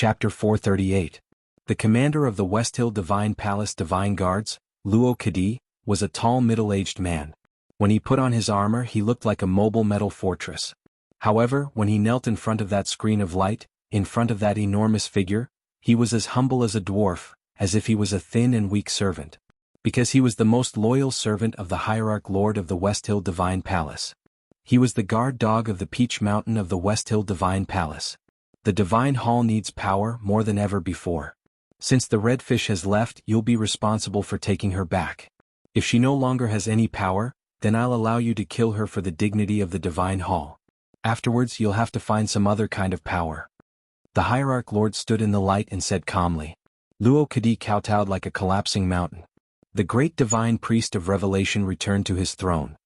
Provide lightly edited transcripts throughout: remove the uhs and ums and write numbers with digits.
Chapter 438. The commander of the West Hill Divine Palace Divine Guards, Luo Kadi, was a tall middle-aged man. When he put on his armor he looked like a mobile metal fortress. However, when he knelt in front of that screen of light, in front of that enormous figure, he was as humble as a dwarf, as if he was a thin and weak servant. Because he was the most loyal servant of the hierarch lord of the West Hill Divine Palace. He was the guard dog of the Peach Mountain of the West Hill Divine Palace. The Divine Hall needs power more than ever before. Since the red fish has left, you'll be responsible for taking her back. If she no longer has any power, then I'll allow you to kill her for the dignity of the Divine Hall. Afterwards you'll have to find some other kind of power. The hierarch lord stood in the light and said calmly. Luo Kadi kowtowed like a collapsing mountain. The great divine priest of revelation returned to his throne.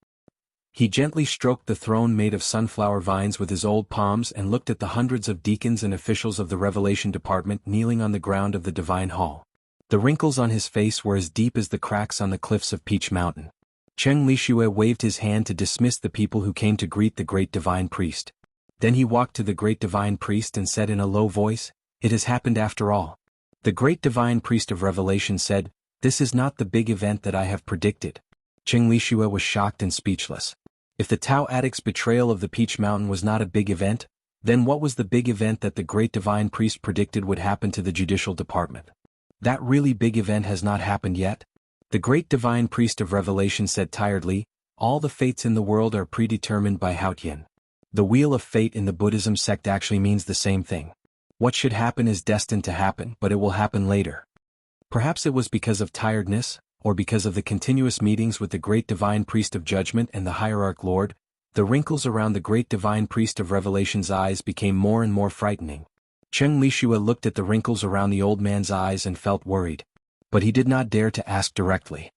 He gently stroked the throne made of sunflower vines with his old palms and looked at the hundreds of deacons and officials of the revelation department kneeling on the ground of the divine hall. The wrinkles on his face were as deep as the cracks on the cliffs of Peach Mountain. Cheng Lishue waved his hand to dismiss the people who came to greet the great divine priest. Then he walked to the great divine priest and said in a low voice, "It has happened after all." The great divine priest of revelation said, "This is not the big event that I have predicted." Cheng Lishue was shocked and speechless. If the Tao Addict's betrayal of the Peach Mountain was not a big event, then what was the big event that the great divine priest predicted would happen to the judicial department? That really big event has not happened yet? The great divine priest of revelation said tiredly, "All the fates in the world are predetermined by Haotian. The wheel of fate in the Buddhism sect actually means the same thing. What should happen is destined to happen, but it will happen later." Perhaps it was because of tiredness, or because of the continuous meetings with the great divine priest of judgment and the hierarch lord, the wrinkles around the great divine priest of revelation's eyes became more and more frightening. Cheng Lishue looked at the wrinkles around the old man's eyes and felt worried. But he did not dare to ask directly.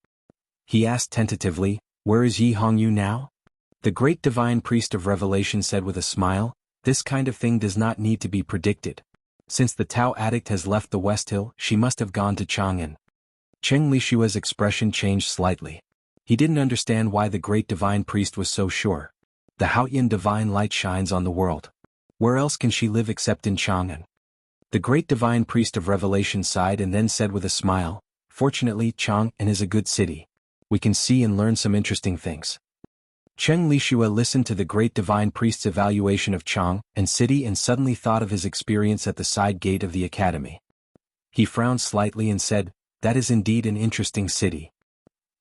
He asked tentatively, "Where is Yi Hongyu now?" The great divine priest of revelation said with a smile, "This kind of thing does not need to be predicted. Since the Tao Addict has left the West Hill, she must have gone to Chang'an." Cheng Lishue's expression changed slightly. He didn't understand why the great divine priest was so sure. The Haotian divine light shines on the world. Where else can she live except in Chang'an? The great divine priest of revelation sighed and then said with a smile, "Fortunately, Chang'an is a good city. We can see and learn some interesting things." Cheng Lishue listened to the great divine priest's evaluation of Chang'an city and suddenly thought of his experience at the side gate of the academy. He frowned slightly and said, "That is indeed an interesting city.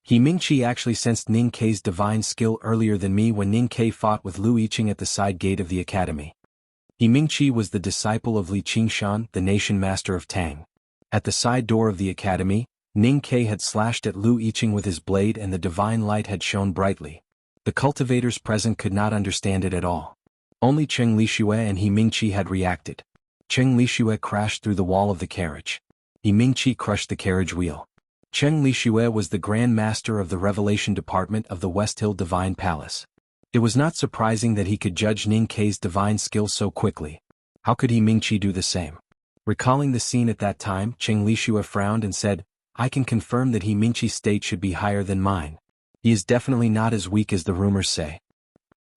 He Mingqi actually sensed Ning Kei's divine skill earlier than me when Ning Kei fought with Lu Yiqing at the side gate of the academy. He Mingqi was the disciple of Li Qingshan, the nation master of Tang. At the side door of the academy, Ning Kei had slashed at Lu Yiqing with his blade and the divine light had shone brightly. The cultivators present could not understand it at all. Only Cheng Lishue and He Mingqi had reacted. Cheng Lishue crashed through the wall of the carriage. He Mingqi crushed the carriage wheel. Cheng Lishue was the Grand Master of the Revelation Department of the West Hill Divine Palace. It was not surprising that he could judge Ning Kei's divine skill so quickly. How could He Mingqi do the same? Recalling the scene at that time, Cheng Lishue frowned and said, "I can confirm that He Mingqi's state should be higher than mine. He is definitely not as weak as the rumors say."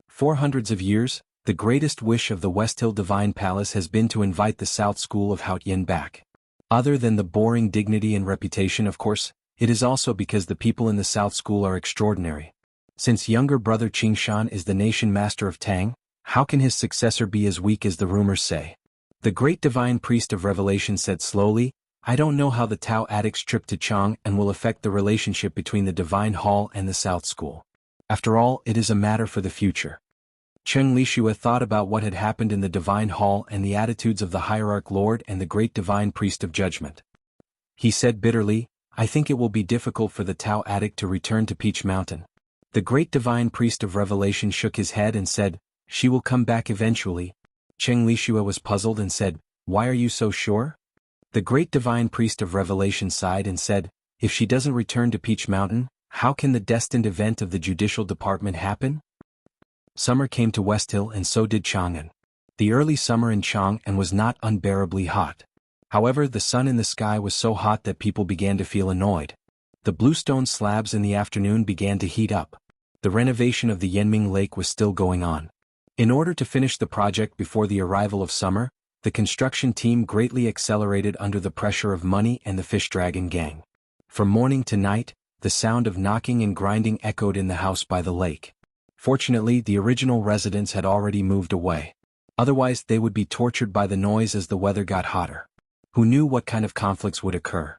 For hundreds of years, the greatest wish of the West Hill Divine Palace has been to invite the South School of Haotian back. Other than the boring dignity and reputation, of course, it is also because the people in the South School are extraordinary. Since younger brother Qingshan is the nation master of Tang, how can his successor be as weak as the rumors say? The great divine priest of revelation said slowly, "I don't know how the Tao Addict's trip to Chang'an will affect the relationship between the Divine Hall and the South School. After all, it is a matter for the future." Cheng Lishue thought about what had happened in the Divine Hall and the attitudes of the hierarch lord and the great divine priest of judgment. He said bitterly, "I think it will be difficult for the Tao Addict to return to Peach Mountain." The great divine priest of revelation shook his head and said, "She will come back eventually." Cheng Lishue was puzzled and said, "Why are you so sure?" The great divine priest of revelation sighed and said, "If she doesn't return to Peach Mountain, how can the destined event of the judicial department happen?" Summer came to West Hill and so did Chang'an. The early summer in Chang'an was not unbearably hot. However, the sun in the sky was so hot that people began to feel annoyed. The bluestone slabs in the afternoon began to heat up. The renovation of the Yanming Lake was still going on. In order to finish the project before the arrival of summer, The construction team greatly accelerated under the pressure of money and the Fish Dragon gang. From morning to night, the sound of knocking and grinding echoed in the house by the lake. Fortunately, the original residents had already moved away. Otherwise, they would be tortured by the noise as the weather got hotter. Who knew what kind of conflicts would occur?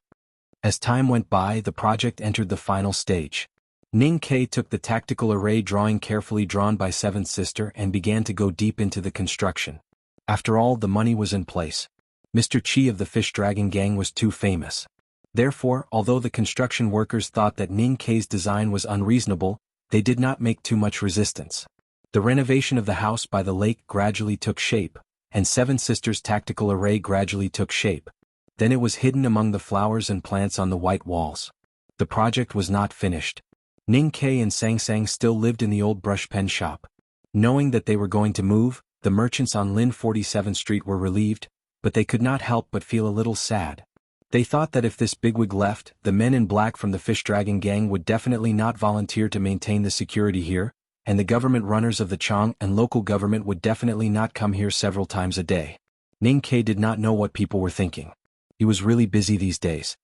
As time went by, the project entered the final stage. Ning Kei took the tactical array drawing carefully drawn by Seventh Sister and began to go deep into the construction. After all, the money was in place. Mr. Chi of the Fish Dragon gang was too famous. Therefore, although the construction workers thought that Ning Kei's design was unreasonable, they did not make too much resistance. The renovation of the house by the lake gradually took shape, and Seven Sisters' tactical array gradually took shape. Then it was hidden among the flowers and plants on the white walls. The project was not finished. Ning Kei and Sang Sang still lived in the old brush pen shop. Knowing that they were going to move, the merchants on Lin 47th Street were relieved, but they could not help but feel a little sad. They thought that if this bigwig left, the men in black from the Fish Dragon gang would definitely not volunteer to maintain the security here, and the government runners of the Chang and local government would definitely not come here several times a day. Ning Kei did not know what people were thinking. He was really busy these days.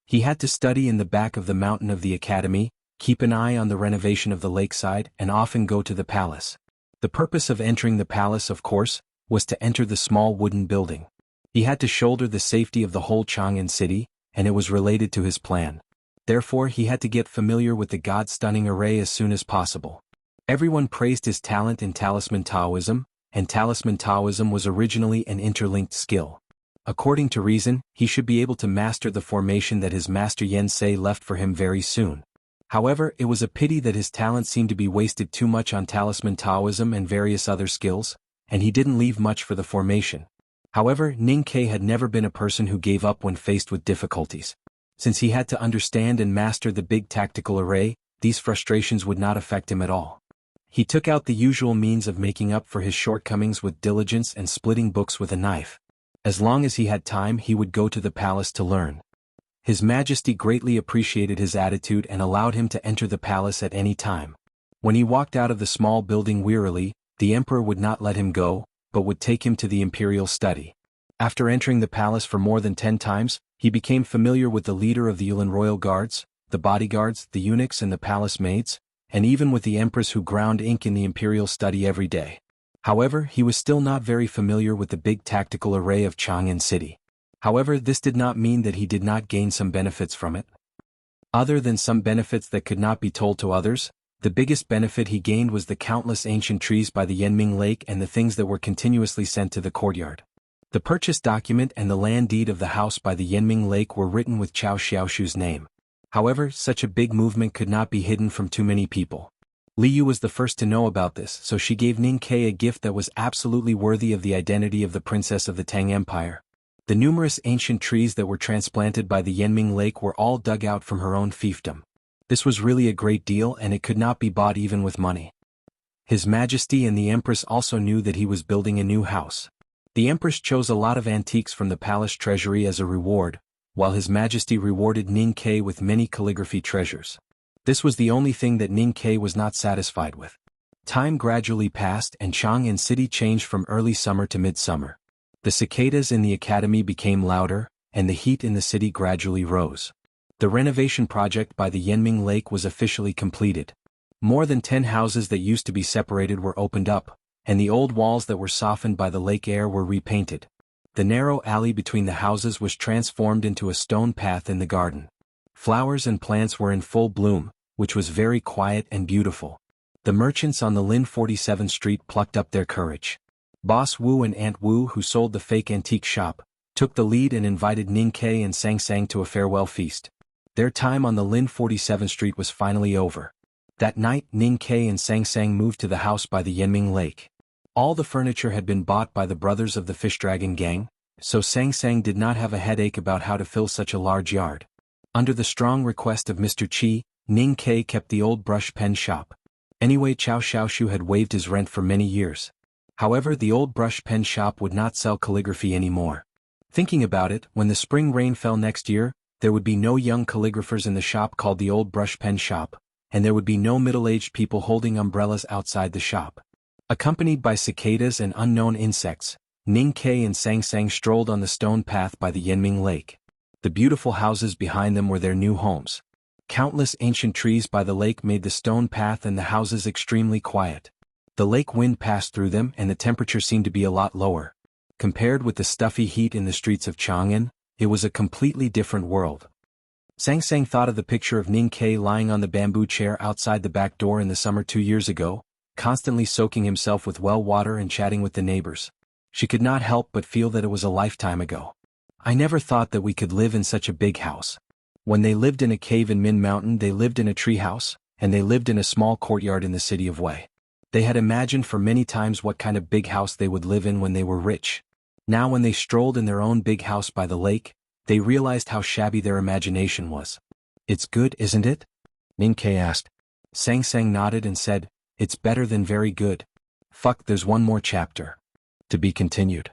He had to study in the back of the mountain of the academy, keep an eye on the renovation of the lakeside, and often go to the palace. The purpose of entering the palace, of course, was to enter the small wooden building. He had to shoulder the safety of the whole Chang'an city, and it was related to his plan. Therefore, he had to get familiar with the God-stunning array as soon as possible. Everyone praised his talent in Talisman Taoism, and Talisman Taoism was originally an interlinked skill. According to reason, he should be able to master the formation that his master Yen Sei left for him very soon. However, it was a pity that his talent seemed to be wasted too much on Talisman Taoism and various other skills, and he didn't leave much for the formation. However, Ning Kei had never been a person who gave up when faced with difficulties. Since he had to understand and master the big tactical array, these frustrations would not affect him at all. He took out the usual means of making up for his shortcomings with diligence and splitting books with a knife. As long as he had time, he would go to the palace to learn. His Majesty greatly appreciated his attitude and allowed him to enter the palace at any time. When he walked out of the small building wearily, the emperor would not let him go, but would take him to the imperial study. After entering the palace for more than 10 times, he became familiar with the leader of the Yulin royal guards, the bodyguards, the eunuchs and the palace maids, and even with the empress who ground ink in the imperial study every day. However, he was still not very familiar with the big tactical array of Chang'an City. However, this did not mean that he did not gain some benefits from it. Other than some benefits that could not be told to others, the biggest benefit he gained was the countless ancient trees by the Yanming Lake and the things that were continuously sent to the courtyard. The purchase document and the land deed of the house by the Yanming Lake were written with Chao Xiaoshu's name. However, such a big movement could not be hidden from too many people. Li Yu was the first to know about this, so she gave Ning Kei a gift that was absolutely worthy of the identity of the princess of the Tang Empire. The numerous ancient trees that were transplanted by the Yanming Lake were all dug out from her own fiefdom. This was really a great deal and it could not be bought even with money. His Majesty and the Empress also knew that he was building a new house. The Empress chose a lot of antiques from the palace treasury as a reward, while His Majesty rewarded Ning Kei with many calligraphy treasures. This was the only thing that Ning Kei was not satisfied with. Time gradually passed and Chang'an City changed from early summer to midsummer. The cicadas in the academy became louder, and the heat in the city gradually rose. The renovation project by the Yanming Lake was officially completed. More than 10 houses that used to be separated were opened up, and the old walls that were softened by the lake air were repainted. The narrow alley between the houses was transformed into a stone path in the garden. Flowers and plants were in full bloom, which was very quiet and beautiful. The merchants on the Lin 47th Street plucked up their courage. Boss Wu and Aunt Wu, who sold the fake antique shop, took the lead and invited Ning Kei and Sang Sang to a farewell feast. Their time on the Lin 47th Street was finally over. That night, Ning Kei and Sang Sang moved to the house by the Yanming Lake. All the furniture had been bought by the brothers of the Fish Dragon gang, so Sang Sang did not have a headache about how to fill such a large yard. Under the strong request of Mr. Chi, Ning Kei kept the old brush pen shop. Anyway, Chao Xiaoshu had waived his rent for many years. However, the old brush pen shop would not sell calligraphy anymore. Thinking about it, when the spring rain fell next year, there would be no young calligraphers in the shop called the old brush pen shop, and there would be no middle-aged people holding umbrellas outside the shop. Accompanied by cicadas and unknown insects, Ning Ke and Sang Sang strolled on the stone path by the Yanming Lake. The beautiful houses behind them were their new homes. Countless ancient trees by the lake made the stone path and the houses extremely quiet. The lake wind passed through them and the temperature seemed to be a lot lower. Compared with the stuffy heat in the streets of Chang'an, it was a completely different world. Sang Sang thought of the picture of Ning Ke lying on the bamboo chair outside the back door in the summer 2 years ago, constantly soaking himself with well water and chatting with the neighbors. She could not help but feel that it was a lifetime ago. I never thought that we could live in such a big house. When they lived in a cave in Min Mountain, they lived in a tree house, and they lived in a small courtyard in the city of Wei. They had imagined for many times what kind of big house they would live in when they were rich. Now when they strolled in their own big house by the lake, they realized how shabby their imagination was. It's good, isn't it? Ning Ke asked. Sang Sang nodded and said, it's better than very good. Fuck, there's one more chapter. To be continued.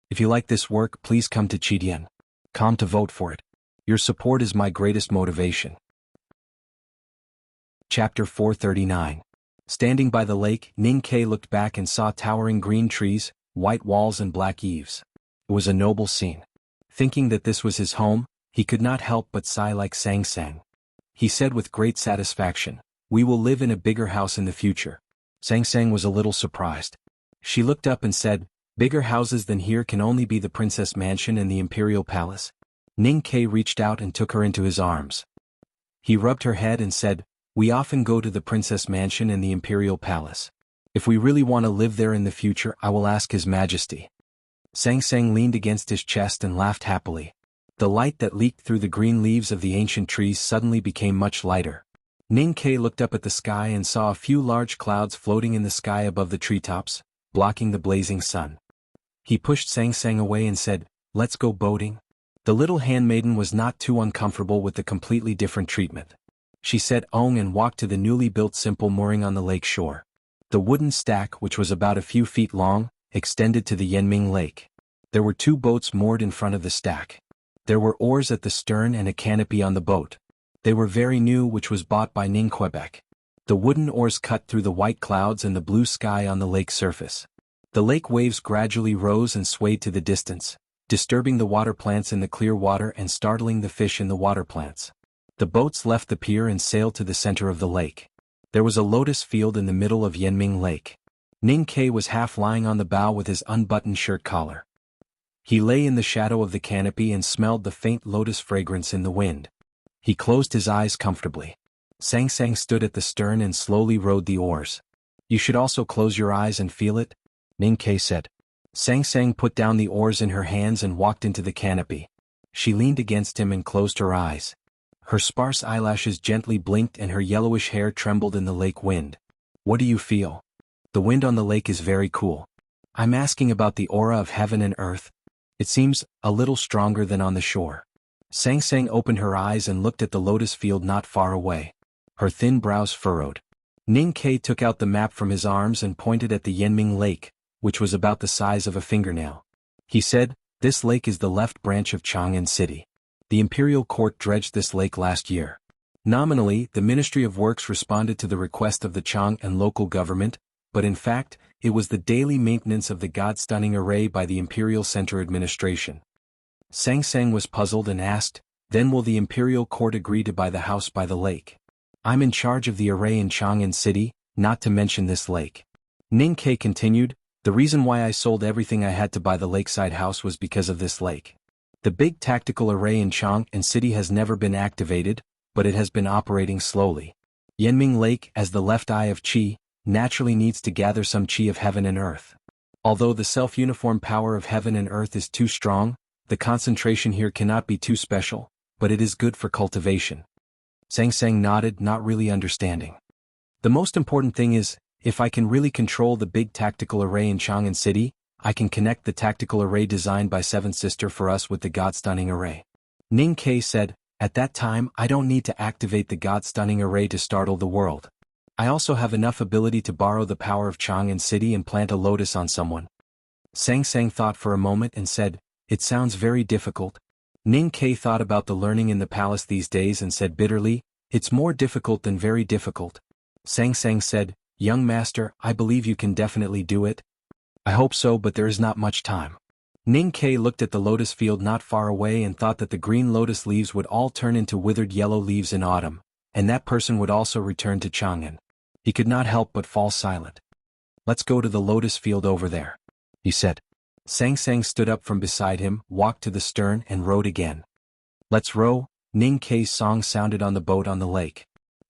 If you like this work, please come to Chidian.com to vote for it. Your support is my greatest motivation. Chapter 439. Standing by the lake, Ning Ke looked back and saw towering green trees, white walls and black eaves. It was a noble scene. Thinking that this was his home, he could not help but sigh like Sang Sang. He said with great satisfaction, we will live in a bigger house in the future. Sang Sang was a little surprised. She looked up and said, bigger houses than here can only be the Princess Mansion and the Imperial Palace. Ning Ke reached out and took her into his arms. He rubbed her head and said, we often go to the Princess Mansion and the Imperial Palace. If we really want to live there in the future, I will ask His Majesty. Sang Sang leaned against his chest and laughed happily. The light that leaked through the green leaves of the ancient trees suddenly became much lighter. Ning Ke looked up at the sky and saw a few large clouds floating in the sky above the treetops, blocking the blazing sun. He pushed Sang Sang away and said, let's go boating. The little handmaiden was not too uncomfortable with the completely different treatment. She said "Ong" and walked to the newly built simple mooring on the lake shore. The wooden stack, which was about a few feet long, extended to the Yanming Lake. There were 2 boats moored in front of the stack. There were oars at the stern and a canopy on the boat. They were very new, which was bought by Ning Quebec. The wooden oars cut through the white clouds and the blue sky on the lake surface. The lake waves gradually rose and swayed to the distance, disturbing the water plants in the clear water and startling the fish in the water plants. The boats left the pier and sailed to the center of the lake. There was a lotus field in the middle of Yanming Lake. Ning Ke was half lying on the bow with his unbuttoned shirt collar. He lay in the shadow of the canopy and smelled the faint lotus fragrance in the wind. He closed his eyes comfortably. Sang Sang stood at the stern and slowly rowed the oars. You should also close your eyes and feel it, Ning Ke said. Sang Sang put down the oars in her hands and walked into the canopy. She leaned against him and closed her eyes. Her sparse eyelashes gently blinked and her yellowish hair trembled in the lake wind. What do you feel? The wind on the lake is very cool. I'm asking about the aura of heaven and earth. It seems a little stronger than on the shore. Sang Sang opened her eyes and looked at the lotus field not far away. Her thin brows furrowed. Ning Ke took out the map from his arms and pointed at the Yanming Lake, which was about the size of a fingernail. He said, this lake is the left branch of Chang'an City. The imperial court dredged this lake last year. Nominally, the Ministry of Works responded to the request of the Chang'an local government, but in fact, it was the daily maintenance of the God-stunning array by the Imperial Center Administration. Sang Sang was puzzled and asked, then will the imperial court agree to buy the house by the lake? I'm in charge of the array in Chang'an City, not to mention this lake. Ning Ke continued, the reason why I sold everything I had to buy the lakeside house was because of this lake. The big tactical array in Chang'an City has never been activated, but it has been operating slowly. Yanming Lake, as the left eye of Qi, naturally needs to gather some Qi of heaven and earth. Although the self-uniform power of heaven and earth is too strong, the concentration here cannot be too special, but it is good for cultivation. Sang Sang nodded, not really understanding. The most important thing is, if I can really control the big tactical array in Chang'an City, I can connect the tactical array designed by Seventh Sister for us with the God-stunning array. Ning Ke said, at that time I don't need to activate the God-stunning array to startle the world. I also have enough ability to borrow the power of Chang'an City and plant a lotus on someone. Sang Sang thought for a moment and said, it sounds very difficult. Ning Ke thought about the learning in the palace these days and said bitterly, it's more difficult than very difficult. Sang Sang said, young master, I believe you can definitely do it. I hope so, but there is not much time. Ning Ke looked at the lotus field not far away and thought that the green lotus leaves would all turn into withered yellow leaves in autumn, and that person would also return to Chang'an. He could not help but fall silent. Let's go to the lotus field over there, he said. Sang Sang stood up from beside him, walked to the stern and rowed again. Let's row. Ning Ke's song sounded on the boat on the lake.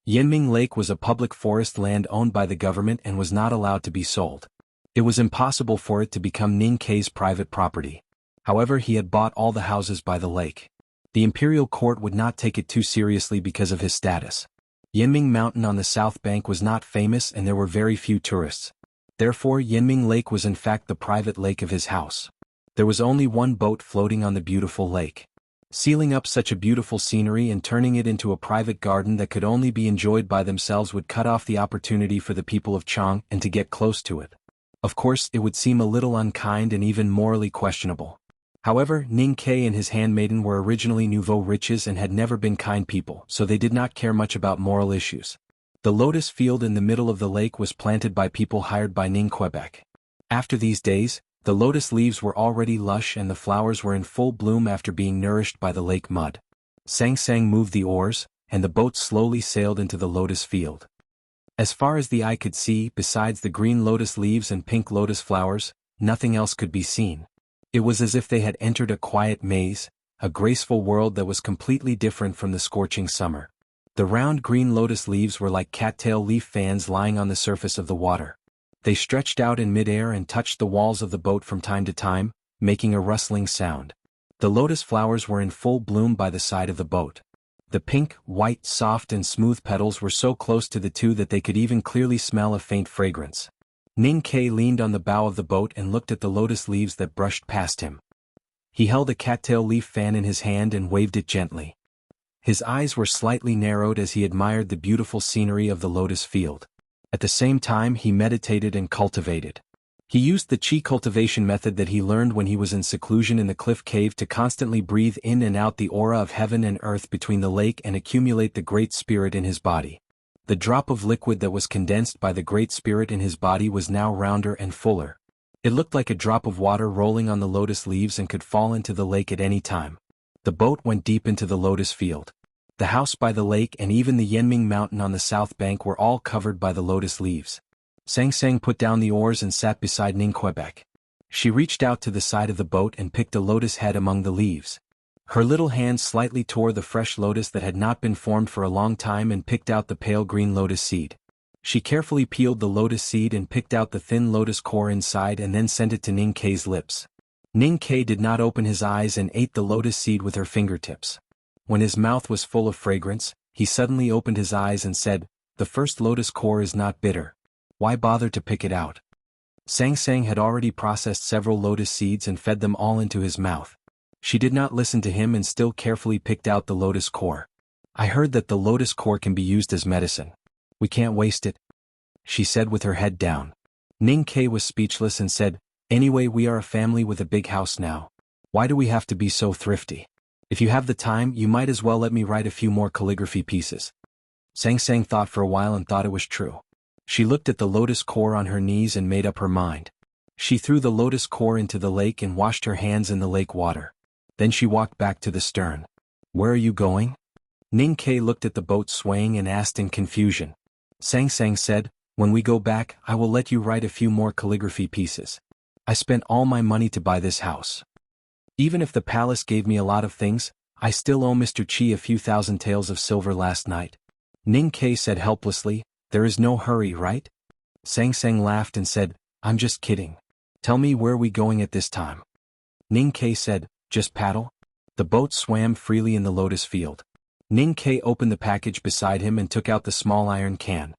Yinming Lake was a public forest land owned by the government and was not allowed to be sold. It was impossible for it to become Ning Ke's private property. However, he had bought all the houses by the lake. The imperial court would not take it too seriously because of his status. Yinming Mountain on the south bank was not famous and there were very few tourists. Therefore, Yinming Lake was in fact the private lake of his house. There was only one boat floating on the beautiful lake. Sealing up such a beautiful scenery and turning it into a private garden that could only be enjoyed by themselves would cut off the opportunity for the people of Chang and to get close to it. Of course, it would seem a little unkind and even morally questionable. However, Ning Ke and his handmaiden were originally nouveau riches and had never been kind people, so they did not care much about moral issues. The lotus field in the middle of the lake was planted by people hired by Ning Quebec. After these days, the lotus leaves were already lush and the flowers were in full bloom after being nourished by the lake mud. Sang Sang moved the oars, and the boat slowly sailed into the lotus field. As far as the eye could see, besides the green lotus leaves and pink lotus flowers, nothing else could be seen. It was as if they had entered a quiet maze, a graceful world that was completely different from the scorching summer. The round green lotus leaves were like cattail leaf fans lying on the surface of the water. They stretched out in midair and touched the walls of the boat from time to time, making a rustling sound. The lotus flowers were in full bloom by the side of the boat. The pink, white, soft and smooth petals were so close to the two that they could even clearly smell a faint fragrance. Ning Ke leaned on the bow of the boat and looked at the lotus leaves that brushed past him. He held a cattail leaf fan in his hand and waved it gently. His eyes were slightly narrowed as he admired the beautiful scenery of the lotus field. At the same time, he meditated and cultivated. He used the qi cultivation method that he learned when he was in seclusion in the cliff cave to constantly breathe in and out the aura of heaven and earth between the lake and accumulate the Great Spirit in his body. The drop of liquid that was condensed by the Great Spirit in his body was now rounder and fuller. It looked like a drop of water rolling on the lotus leaves and could fall into the lake at any time. The boat went deep into the lotus field. The house by the lake and even the Yinming Mountain on the south bank were all covered by the lotus leaves. Sang Sang put down the oars and sat beside Ning Quebec. She reached out to the side of the boat and picked a lotus head among the leaves. Her little hand slightly tore the fresh lotus that had not been formed for a long time and picked out the pale green lotus seed. She carefully peeled the lotus seed and picked out the thin lotus core inside and then sent it to Ning Ke's lips. Ning Ke did not open his eyes and ate the lotus seed with her fingertips. When his mouth was full of fragrance, he suddenly opened his eyes and said, "The first lotus core is not bitter. Why bother to pick it out?" Sang Sang had already processed several lotus seeds and fed them all into his mouth. She did not listen to him and still carefully picked out the lotus core. "I heard that the lotus core can be used as medicine. We can't waste it," she said with her head down. Ning Ke was speechless and said, "Anyway, we are a family with a big house now. Why do we have to be so thrifty? If you have the time, you might as well let me write a few more calligraphy pieces." Sang Sang thought for a while and thought it was true. She looked at the lotus core on her knees and made up her mind. She threw the lotus core into the lake and washed her hands in the lake water. Then she walked back to the stern. "Where are you going?" Ning Ke looked at the boat swaying and asked in confusion. Sang Sang said, "When we go back, I will let you write a few more calligraphy pieces. I spent all my money to buy this house. Even if the palace gave me a lot of things, I still owe Mr. Qi a few thousand taels of silver last night." Ning Ke said helplessly, "There is no hurry, right?" Sang Sang laughed and said, "I'm just kidding. Tell me, where are we going at this time?" Ning Ke said, "Just paddle." The boat swam freely in the lotus field. Ning Ke opened the package beside him and took out the small iron can.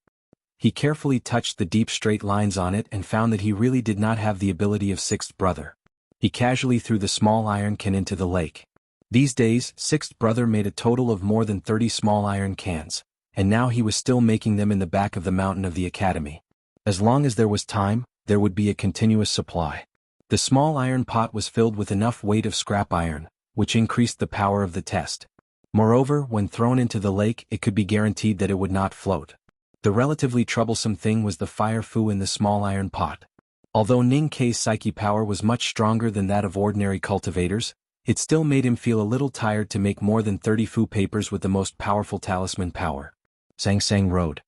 He carefully touched the deep straight lines on it and found that he really did not have the ability of Sixth Brother. He casually threw the small iron can into the lake. These days, Sixth Brother made a total of more than 30 small iron cans, and now he was still making them in the back of the mountain of the academy. As long as there was time, there would be a continuous supply. The small iron pot was filled with enough weight of scrap iron, which increased the power of the test. Moreover, when thrown into the lake, it could be guaranteed that it would not float. The relatively troublesome thing was the fire foo in the small iron pot. Although Ning Kei's psyche power was much stronger than that of ordinary cultivators, it still made him feel a little tired to make more than 30 fu papers with the most powerful talisman power. Sang Sang rowed.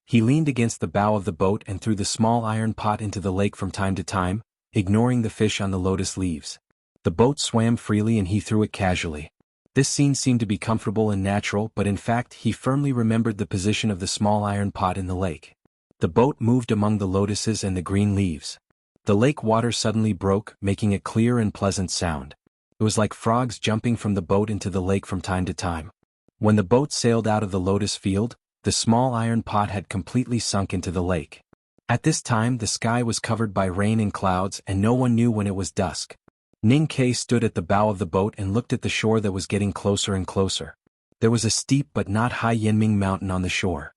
He leaned against the bow of the boat and threw the small iron pot into the lake from time to time, ignoring the fish on the lotus leaves. The boat swam freely and he threw it casually. This scene seemed to be comfortable and natural, but in fact he firmly remembered the position of the small iron pot in the lake. The boat moved among the lotuses and the green leaves. The lake water suddenly broke, making a clear and pleasant sound. It was like frogs jumping from the boat into the lake from time to time. When the boat sailed out of the lotus field, the small iron pot had completely sunk into the lake. At this time the sky was covered by rain and clouds and no one knew when it was dusk. Ning Kei stood at the bow of the boat and looked at the shore that was getting closer and closer. There was a steep but not high Yanming mountain on the shore.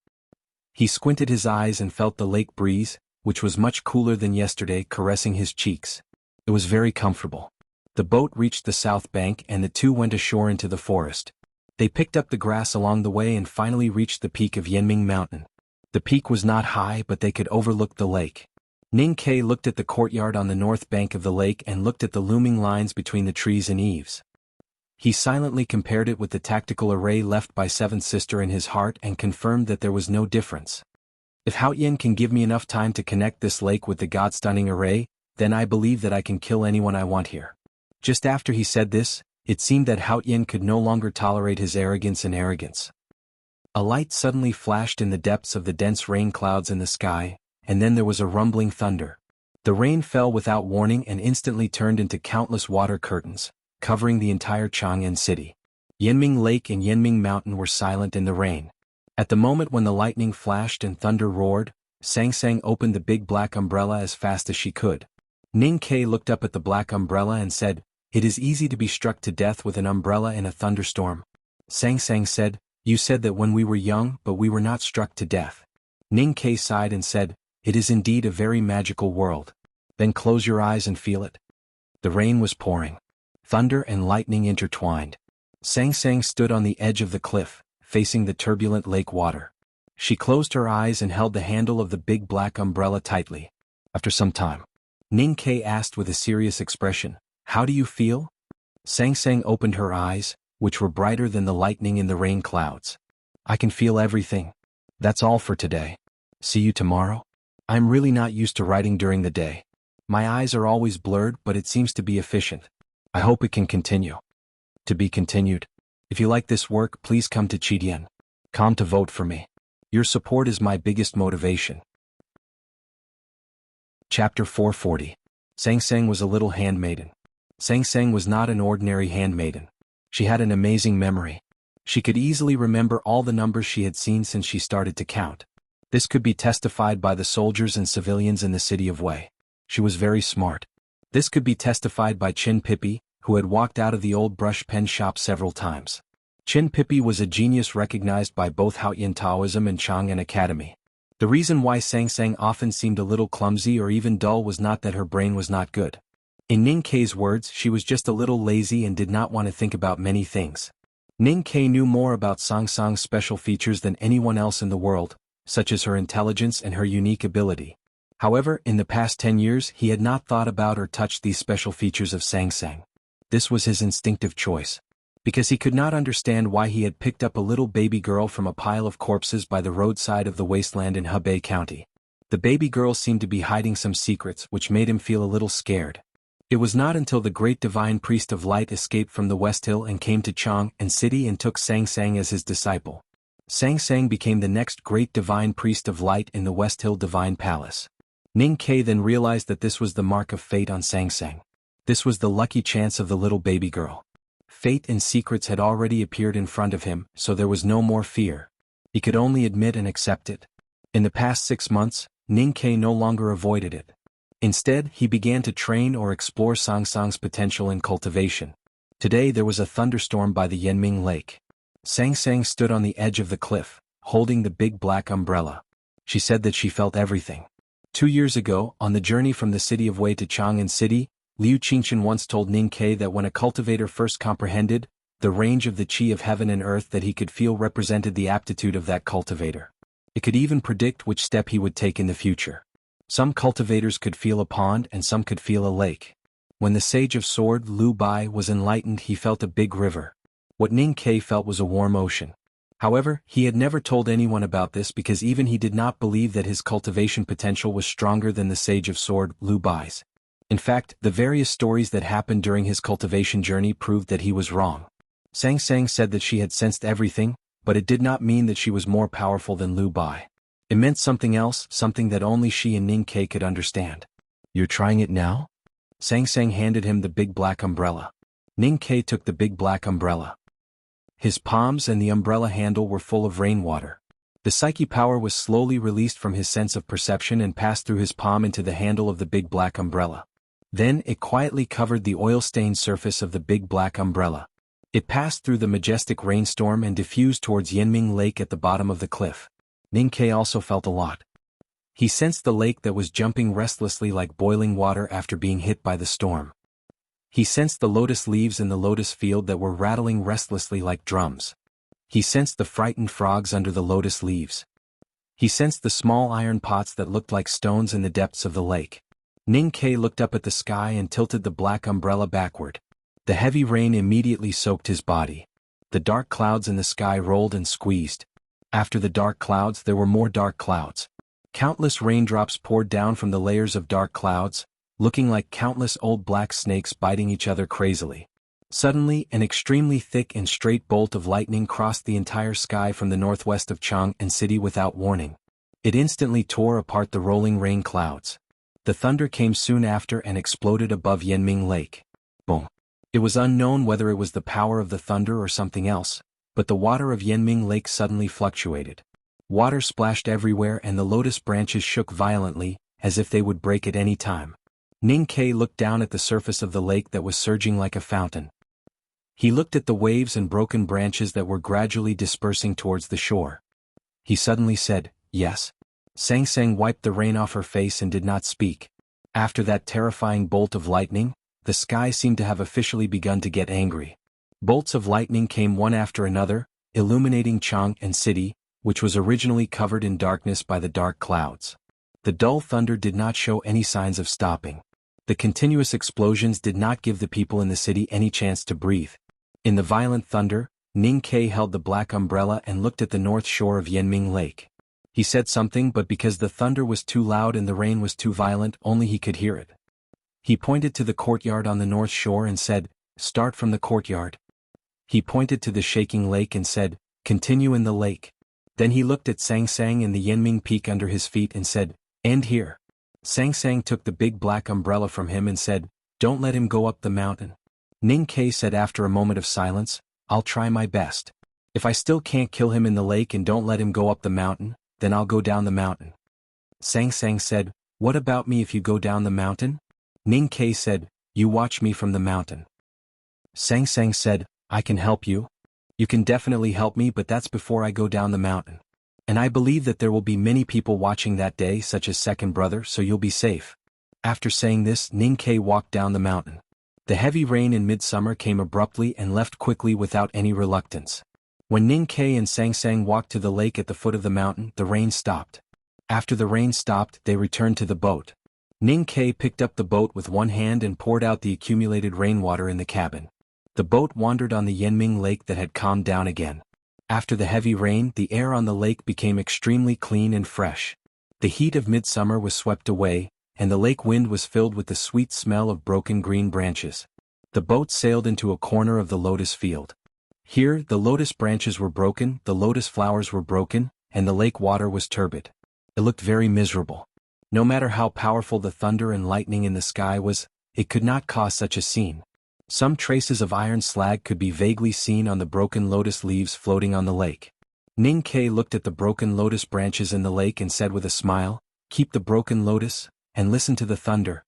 He squinted his eyes and felt the lake breeze, which was much cooler than yesterday, caressing his cheeks. It was very comfortable. The boat reached the south bank and the two went ashore into the forest. They picked up the grass along the way and finally reached the peak of Yanming Mountain. The peak was not high, but they could overlook the lake. Ning Kei looked at the courtyard on the north bank of the lake and looked at the looming lines between the trees and eaves. He silently compared it with the tactical array left by Seventh Sister in his heart and confirmed that there was no difference. If Hao Yin can give me enough time to connect this lake with the God-stunning array, then I believe that I can kill anyone I want here. Just after he said this, it seemed that Hao Yin could no longer tolerate his arrogance. A light suddenly flashed in the depths of the dense rain clouds in the sky, and then there was a rumbling thunder. The rain fell without warning and instantly turned into countless water curtains, covering the entire Chang'an city. Yanming Lake and Yanming Mountain were silent in the rain. At the moment when the lightning flashed and thunder roared, Sang Sang opened the big black umbrella as fast as she could. Ning Kei looked up at the black umbrella and said, "It is easy to be struck to death with an umbrella in a thunderstorm." Sang Sang said, "You said that when we were young, but we were not struck to death." Ning Kei sighed and said, "It is indeed a very magical world. Then close your eyes and feel it." The rain was pouring. Thunder and lightning intertwined. Sang Sang stood on the edge of the cliff, facing the turbulent lake water. She closed her eyes and held the handle of the big black umbrella tightly. After some time, Ning Kei asked with a serious expression, "How do you feel?" Sang Sang opened her eyes, which were brighter than the lightning in the rain clouds. "I can feel everything. That's all for today. See you tomorrow." "I'm really not used to writing during the day. My eyes are always blurred, but it seems to be efficient. I hope it can continue." To be continued. If you like this work, please come to Chidian.com to vote for me. Your support is my biggest motivation. Chapter 440. Sang Sang was a little handmaiden. Sang Sang was not an ordinary handmaiden. She had an amazing memory. She could easily remember all the numbers she had seen since she started to count. This could be testified by the soldiers and civilians in the city of Wei. She was very smart. This could be testified by Chin Pippi, who had walked out of the old brush pen shop several times. Chin Pippi was a genius recognized by both Haoyan Taoism and Chang'an Academy. The reason why Sang Sang often seemed a little clumsy or even dull was not that her brain was not good. In Ning Kei's words, she was just a little lazy and did not want to think about many things. Ning Kei knew more about Sang Sang's special features than anyone else in the world, such as her intelligence and her unique ability. However, in the past 10 years he had not thought about or touched these special features of Sang Sang. This was his instinctive choice. Because he could not understand why he had picked up a little baby girl from a pile of corpses by the roadside of the wasteland in Hebei County. The baby girl seemed to be hiding some secrets which made him feel a little scared. It was not until the great divine priest of light escaped from the West Hill and came to Chang'an City and took Sang Sang as his disciple. Sang Sang became the next great divine priest of light in the West Hill Divine Palace. Ning Kei then realized that this was the mark of fate on Sang Sang. This was the lucky chance of the little baby girl. Fate and secrets had already appeared in front of him, so there was no more fear. He could only admit and accept it. In the past 6 months, Ning Kei no longer avoided it. Instead, he began to train or explore Sang Sang's potential in cultivation. Today there was a thunderstorm by the Yanming Lake. Sang Sang stood on the edge of the cliff, holding the big black umbrella. She said that she felt everything. 2 years ago, on the journey from the city of Wei to Chang'an City, Liu Qingchen once told Ning Kei that when a cultivator first comprehended the range of the qi of heaven and earth that he could feel represented the aptitude of that cultivator. It could even predict which step he would take in the future. Some cultivators could feel a pond and some could feel a lake. When the Sage of Sword Lu Bai was enlightened, he felt a big river. What Ning Kai felt was a warm ocean. However, he had never told anyone about this because even he did not believe that his cultivation potential was stronger than the Sage of Sword Lu Bai's. In fact, the various stories that happened during his cultivation journey proved that he was wrong. Sang Sang said that she had sensed everything, but it did not mean that she was more powerful than Lu Bai. It meant something else, something that only she and Ning Kai could understand. "You're trying it now?" Sang Sang handed him the big black umbrella. Ning Kai took the big black umbrella. His palms and the umbrella handle were full of rainwater. The psyche power was slowly released from his sense of perception and passed through his palm into the handle of the big black umbrella. Then it quietly covered the oil-stained surface of the big black umbrella. It passed through the majestic rainstorm and diffused towards Yanming Lake at the bottom of the cliff. Ning Kai also felt a lot. He sensed the lake that was jumping restlessly like boiling water after being hit by the storm. He sensed the lotus leaves in the lotus field that were rattling restlessly like drums. He sensed the frightened frogs under the lotus leaves. He sensed the small iron pots that looked like stones in the depths of the lake. Ning Kai looked up at the sky and tilted the black umbrella backward. The heavy rain immediately soaked his body. The dark clouds in the sky rolled and squeezed. After the dark clouds there were more dark clouds. Countless raindrops poured down from the layers of dark clouds, looking like countless old black snakes biting each other crazily. Suddenly, an extremely thick and straight bolt of lightning crossed the entire sky from the northwest of Chang'an City without warning. It instantly tore apart the rolling rain clouds. The thunder came soon after and exploded above Yanming Lake. Boom! It was unknown whether it was the power of the thunder or something else, but the water of Yanming Lake suddenly fluctuated. Water splashed everywhere and the lotus branches shook violently, as if they would break at any time. Ning Kai looked down at the surface of the lake that was surging like a fountain. He looked at the waves and broken branches that were gradually dispersing towards the shore. He suddenly said, "Yes." Sang Sang wiped the rain off her face and did not speak. After that terrifying bolt of lightning, the sky seemed to have officially begun to get angry. Bolts of lightning came one after another, illuminating Chang'an City, which was originally covered in darkness by the dark clouds. The dull thunder did not show any signs of stopping. The continuous explosions did not give the people in the city any chance to breathe. In the violent thunder, Ning Kai held the black umbrella and looked at the north shore of Yanming Lake. He said something, but because the thunder was too loud and the rain was too violent, only he could hear it. He pointed to the courtyard on the north shore and said, "Start from the courtyard." He pointed to the shaking lake and said, "Continue in the lake." Then he looked at Sang Sang and the Yanming Peak under his feet and said, "End here." Sang Sang took the big black umbrella from him and said, "Don't let him go up the mountain." Ning Kai said after a moment of silence, "I'll try my best. If I still can't kill him in the lake and don't let him go up the mountain, then I'll go down the mountain." Sang Sang said, "What about me if you go down the mountain?" Ning Kai said, "You watch me from the mountain." Sang Sang said, "I can help you. You can definitely help me, but that's before I go down the mountain. And I believe that there will be many people watching that day, such as second brother, so you'll be safe." After saying this, Ning Kai walked down the mountain. The heavy rain in midsummer came abruptly and left quickly without any reluctance. When Ning Kai and Sang Sang walked to the lake at the foot of the mountain, the rain stopped. After the rain stopped, they returned to the boat. Ning Kai picked up the boat with one hand and poured out the accumulated rainwater in the cabin. The boat wandered on the Yanming Lake that had calmed down again. After the heavy rain, the air on the lake became extremely clean and fresh. The heat of midsummer was swept away, and the lake wind was filled with the sweet smell of broken green branches. The boat sailed into a corner of the lotus field. Here, the lotus branches were broken, the lotus flowers were broken, and the lake water was turbid. It looked very miserable. No matter how powerful the thunder and lightning in the sky was, it could not cause such a scene. Some traces of iron slag could be vaguely seen on the broken lotus leaves floating on the lake. Ning Kai looked at the broken lotus branches in the lake and said with a smile, "Keep the broken lotus, and listen to the thunder."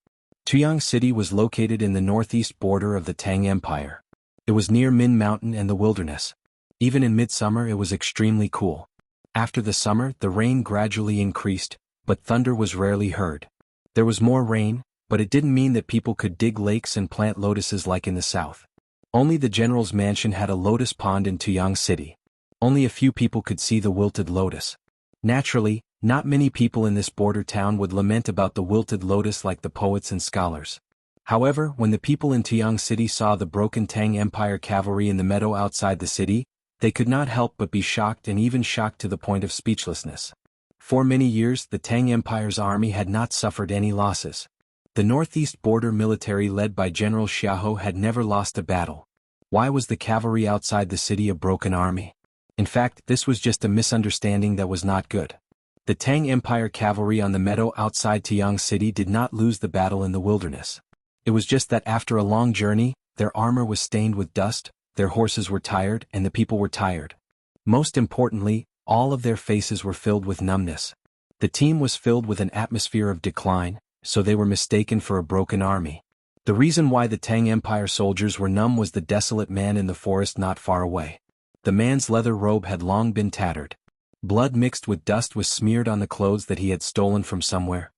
Tuyang City was located in the northeast border of the Tang Empire. It was near Min Mountain and the wilderness. Even in midsummer it was extremely cool. After the summer, the rain gradually increased, but thunder was rarely heard. There was more rain, but it didn't mean that people could dig lakes and plant lotuses like in the south. Only the general's mansion had a lotus pond in Tuyang City. Only a few people could see the wilted lotus. Naturally, Not many people in this border town would lament about the wilted lotus like the poets and scholars. However, when the people in Tiang City saw the broken Tang Empire cavalry in the meadow outside the city, they could not help but be shocked, and even shocked to the point of speechlessness. For many years the Tang Empire's army had not suffered any losses. The northeast border military led by General Xiahou had never lost a battle. Why was the cavalry outside the city a broken army? In fact, this was just a misunderstanding that was not good. The Tang Empire cavalry on the meadow outside Tiang City did not lose the battle in the wilderness. It was just that after a long journey, their armor was stained with dust, their horses were tired, and the people were tired. Most importantly, all of their faces were filled with numbness. The team was filled with an atmosphere of decline, so they were mistaken for a broken army. The reason why the Tang Empire soldiers were numb was the desolate man in the forest not far away. The man's leather robe had long been tattered. Blood mixed with dust was smeared on the clothes that he had stolen from somewhere.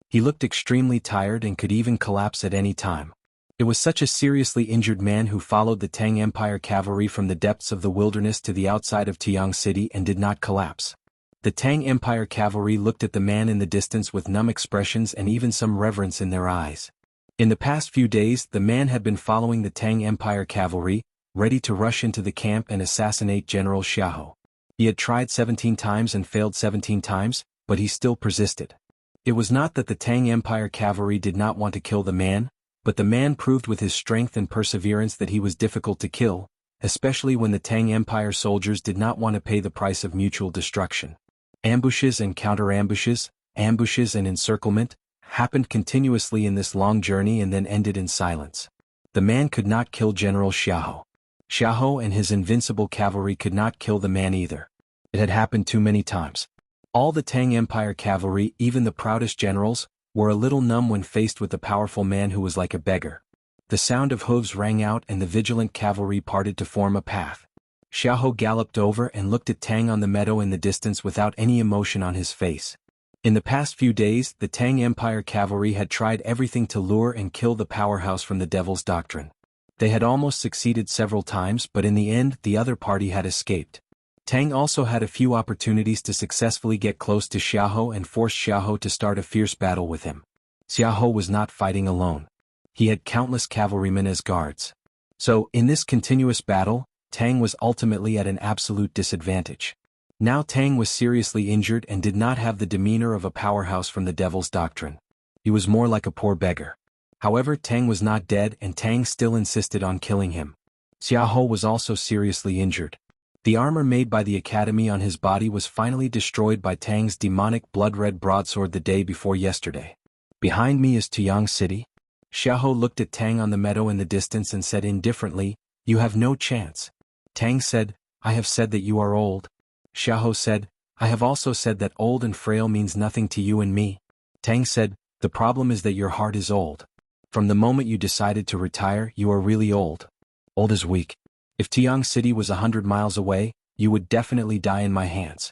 He looked extremely tired and could even collapse at any time. It was such a seriously injured man who followed the Tang Empire cavalry from the depths of the wilderness to the outside of Tiang City and did not collapse. The Tang Empire cavalry looked at the man in the distance with numb expressions and even some reverence in their eyes. In the past few days, the man had been following the Tang Empire cavalry, ready to rush into the camp and assassinate General Xiahou. He had tried 17 times and failed 17 times, but he still persisted. It was not that the Tang Empire cavalry did not want to kill the man, but the man proved with his strength and perseverance that he was difficult to kill, especially when the Tang Empire soldiers did not want to pay the price of mutual destruction. Ambushes and counter-ambushes, ambushes and encirclement, happened continuously in this long journey and then ended in silence. The man could not kill General Xiahou. Xiahou and his invincible cavalry could not kill the man either. It had happened too many times. All the Tang Empire cavalry, even the proudest generals, were a little numb when faced with the powerful man who was like a beggar. The sound of hooves rang out and the vigilant cavalry parted to form a path. Xiahou galloped over and looked at Tang on the meadow in the distance without any emotion on his face. In the past few days, the Tang Empire cavalry had tried everything to lure and kill the powerhouse from the Devil's Doctrine. They had almost succeeded several times, but in the end the other party had escaped. Tang also had a few opportunities to successfully get close to Xiahou and force Xiahou to start a fierce battle with him. Xiahou was not fighting alone. He had countless cavalrymen as guards. So, in this continuous battle, Tang was ultimately at an absolute disadvantage. Now Tang was seriously injured and did not have the demeanor of a powerhouse from the Devil's Doctrine. He was more like a poor beggar. However, Tang was not dead and Tang still insisted on killing him. Xiahou was also seriously injured. The armor made by the Academy on his body was finally destroyed by Tang's demonic blood-red broadsword the day before yesterday. Behind me is Tiang City. Xiahou looked at Tang on the meadow in the distance and said indifferently, "You have no chance." Tang said, "I have said that you are old." Xiahou said, "I have also said that old and frail means nothing to you and me." Tang said, "The problem is that your heart is old. From the moment you decided to retire, you are really old. Old is weak. If Tiang City was 100 miles away, you would definitely die in my hands."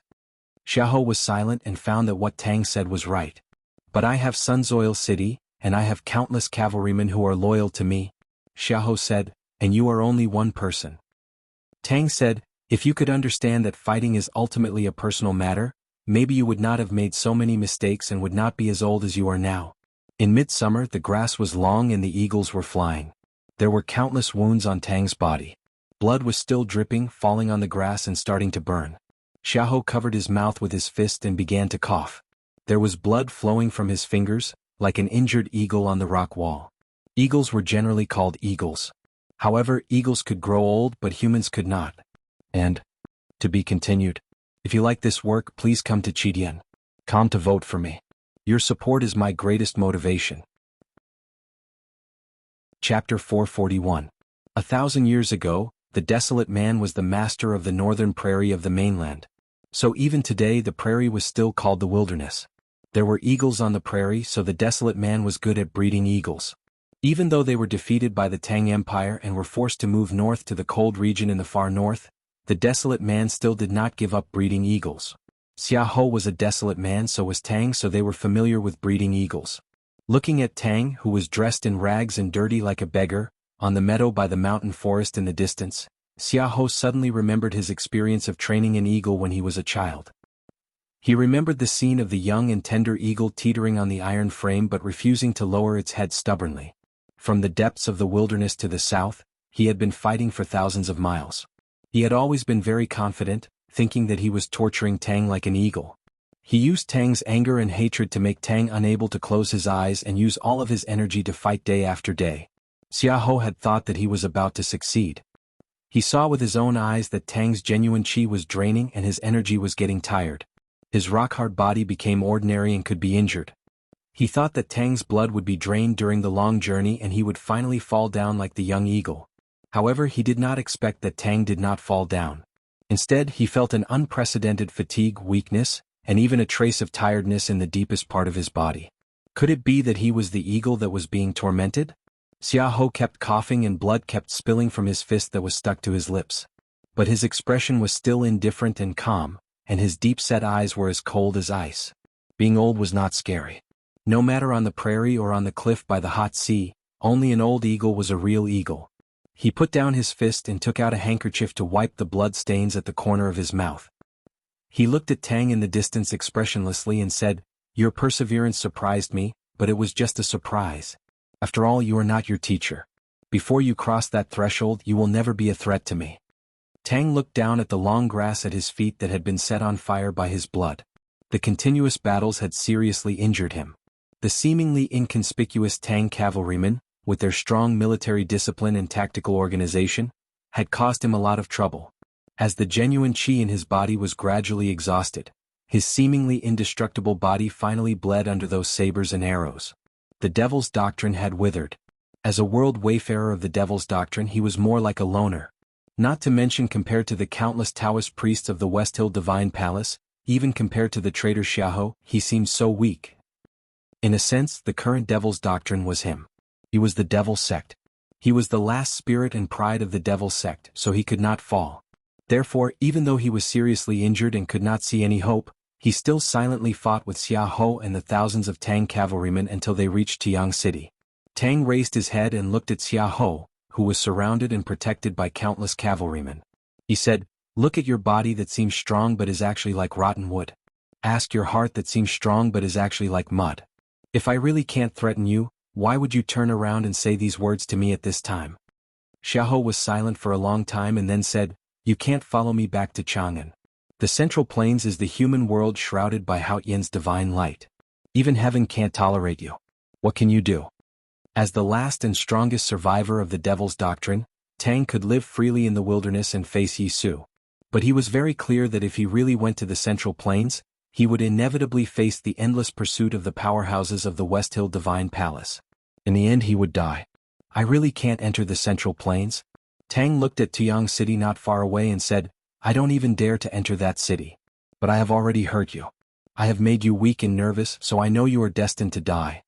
Xiahou was silent and found that what Tang said was right. "But I have Sunsoil City, and I have countless cavalrymen who are loyal to me." Xiahou said, "And you are only one person." Tang said, "If you could understand that fighting is ultimately a personal matter, maybe you would not have made so many mistakes and would not be as old as you are now." In midsummer the grass was long and the eagles were flying. There were countless wounds on Tang's body. Blood was still dripping, falling on the grass and starting to burn. Xiahou covered his mouth with his fist and began to cough. There was blood flowing from his fingers, like an injured eagle on the rock wall. Eagles were generally called eagles. However, eagles could grow old but humans could not. And, to be continued. If you like this work, please come to Chidian. Come to vote for me. Your support is my greatest motivation. Chapter 441. 1,000 years ago, the desolate man was the master of the northern prairie of the mainland. So even today the prairie was still called the wilderness. There were eagles on the prairie, so the desolate man was good at breeding eagles. Even though they were defeated by the Tang Empire and were forced to move north to the cold region in the far north, the desolate man still did not give up breeding eagles. Xiahou was a desolate man, so was Tang, so they were familiar with breeding eagles. Looking at Tang, who was dressed in rags and dirty like a beggar, on the meadow by the mountain forest in the distance, Xiahou suddenly remembered his experience of training an eagle when he was a child. He remembered the scene of the young and tender eagle teetering on the iron frame but refusing to lower its head stubbornly. From the depths of the wilderness to the south, he had been fighting for thousands of miles. He had always been very confident, thinking that he was torturing Tang like an eagle. He used Tang's anger and hatred to make Tang unable to close his eyes and use all of his energy to fight day after day. Xiahou had thought that he was about to succeed. He saw with his own eyes that Tang's genuine qi was draining and his energy was getting tired. His rock-hard body became ordinary and could be injured. He thought that Tang's blood would be drained during the long journey and he would finally fall down like the young eagle. However, he did not expect that Tang did not fall down. Instead, he felt an unprecedented fatigue, weakness, and even a trace of tiredness in the deepest part of his body. Could it be that he was the eagle that was being tormented? Xiahou kept coughing and blood kept spilling from his fist that was stuck to his lips. But his expression was still indifferent and calm, and his deep-set eyes were as cold as ice. Being old was not scary. No matter on the prairie or on the cliff by the hot sea, only an old eagle was a real eagle. He put down his fist and took out a handkerchief to wipe the blood stains at the corner of his mouth. He looked at Tang in the distance expressionlessly and said, "Your perseverance surprised me, but it was just a surprise. After all, you are not your teacher. Before you cross that threshold, you will never be a threat to me." Tang looked down at the long grass at his feet that had been set on fire by his blood. The continuous battles had seriously injured him. The seemingly inconspicuous Tang cavalrymen, with their strong military discipline and tactical organization, had caused him a lot of trouble. As the genuine qi in his body was gradually exhausted, his seemingly indestructible body finally bled under those sabers and arrows. The Devil's Doctrine had withered. As a world wayfarer of the Devil's Doctrine, he was more like a loner. Not to mention, compared to the countless Taoist priests of the West Hill Divine Palace, even compared to the traitor Xiahou, he seemed so weak. In a sense, the current Devil's Doctrine was him. He was the Devil's sect. He was the last spirit and pride of the Devil's sect, so he could not fall. Therefore, even though he was seriously injured and could not see any hope, he still silently fought with Xiahou and the thousands of Tang cavalrymen until they reached Tiang City. Tang raised his head and looked at Xiahou, who was surrounded and protected by countless cavalrymen. He said, "Look at your body that seems strong but is actually like rotten wood. Ask your heart that seems strong but is actually like mud. If I really can't threaten you, why would you turn around and say these words to me at this time?" Xiahou was silent for a long time and then said, "You can't follow me back to Chang'an. The Central Plains is the human world shrouded by Hao Yin's divine light. Even heaven can't tolerate you. What can you do?" As the last and strongest survivor of the Devil's Doctrine, Tang could live freely in the wilderness and face Yi Su. But he was very clear that if he really went to the Central Plains, he would inevitably face the endless pursuit of the powerhouses of the West Hill Divine Palace. In the end he would die. "I really can't enter the Central Plains?" Tang looked at Tiang City not far away and said, "I don't even dare to enter that city. But I have already hurt you. I have made you weak and nervous, so I know you are destined to die."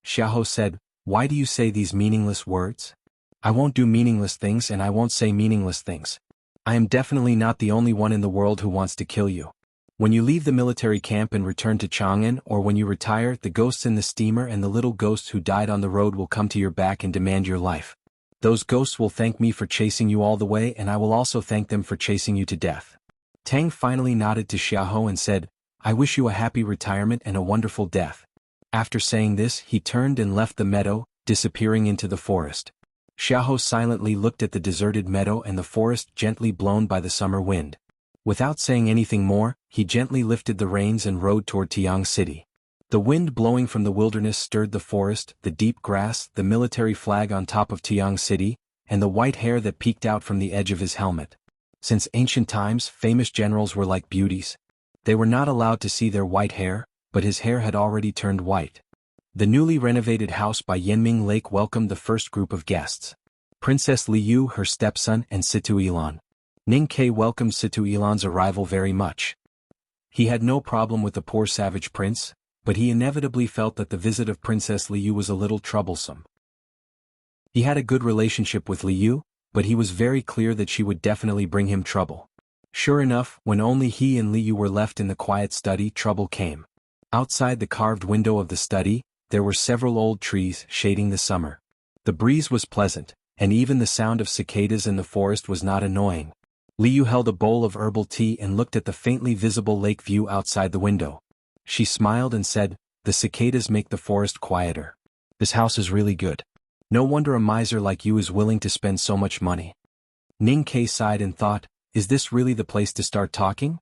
Xiahou said, "Why do you say these meaningless words? I won't do meaningless things and I won't say meaningless things. I am definitely not the only one in the world who wants to kill you. When you leave the military camp and return to Chang'an, or when you retire, the ghosts in the steamer and the little ghosts who died on the road will come to your back and demand your life. Those ghosts will thank me for chasing you all the way, and I will also thank them for chasing you to death." Tang finally nodded to Xiahou and said, "I wish you a happy retirement and a wonderful death." After saying this, he turned and left the meadow, disappearing into the forest. Xiahou silently looked at the deserted meadow and the forest gently blown by the summer wind. Without saying anything more, he gently lifted the reins and rode toward Tiang City. The wind blowing from the wilderness stirred the forest, the deep grass, the military flag on top of Tiang City, and the white hair that peeked out from the edge of his helmet. Since ancient times, famous generals were like beauties. They were not allowed to see their white hair, but his hair had already turned white. The newly renovated house by Yanming Lake welcomed the first group of guests. Princess Liu, her stepson, and Situ Ilan. Ning Ke welcomed Situ Ilan's arrival very much. He had no problem with the poor savage prince, but he inevitably felt that the visit of Princess Liu was a little troublesome. He had a good relationship with Liu, but he was very clear that she would definitely bring him trouble. Sure enough, when only he and Liu were left in the quiet study, trouble came. Outside the carved window of the study, there were several old trees shading the summer. The breeze was pleasant, and even the sound of cicadas in the forest was not annoying. Liu held a bowl of herbal tea and looked at the faintly visible lake view outside the window. She smiled and said, "The cicadas make the forest quieter. This house is really good. No wonder a miser like you is willing to spend so much money." Ning Ke sighed and thought, is this really the place to start talking?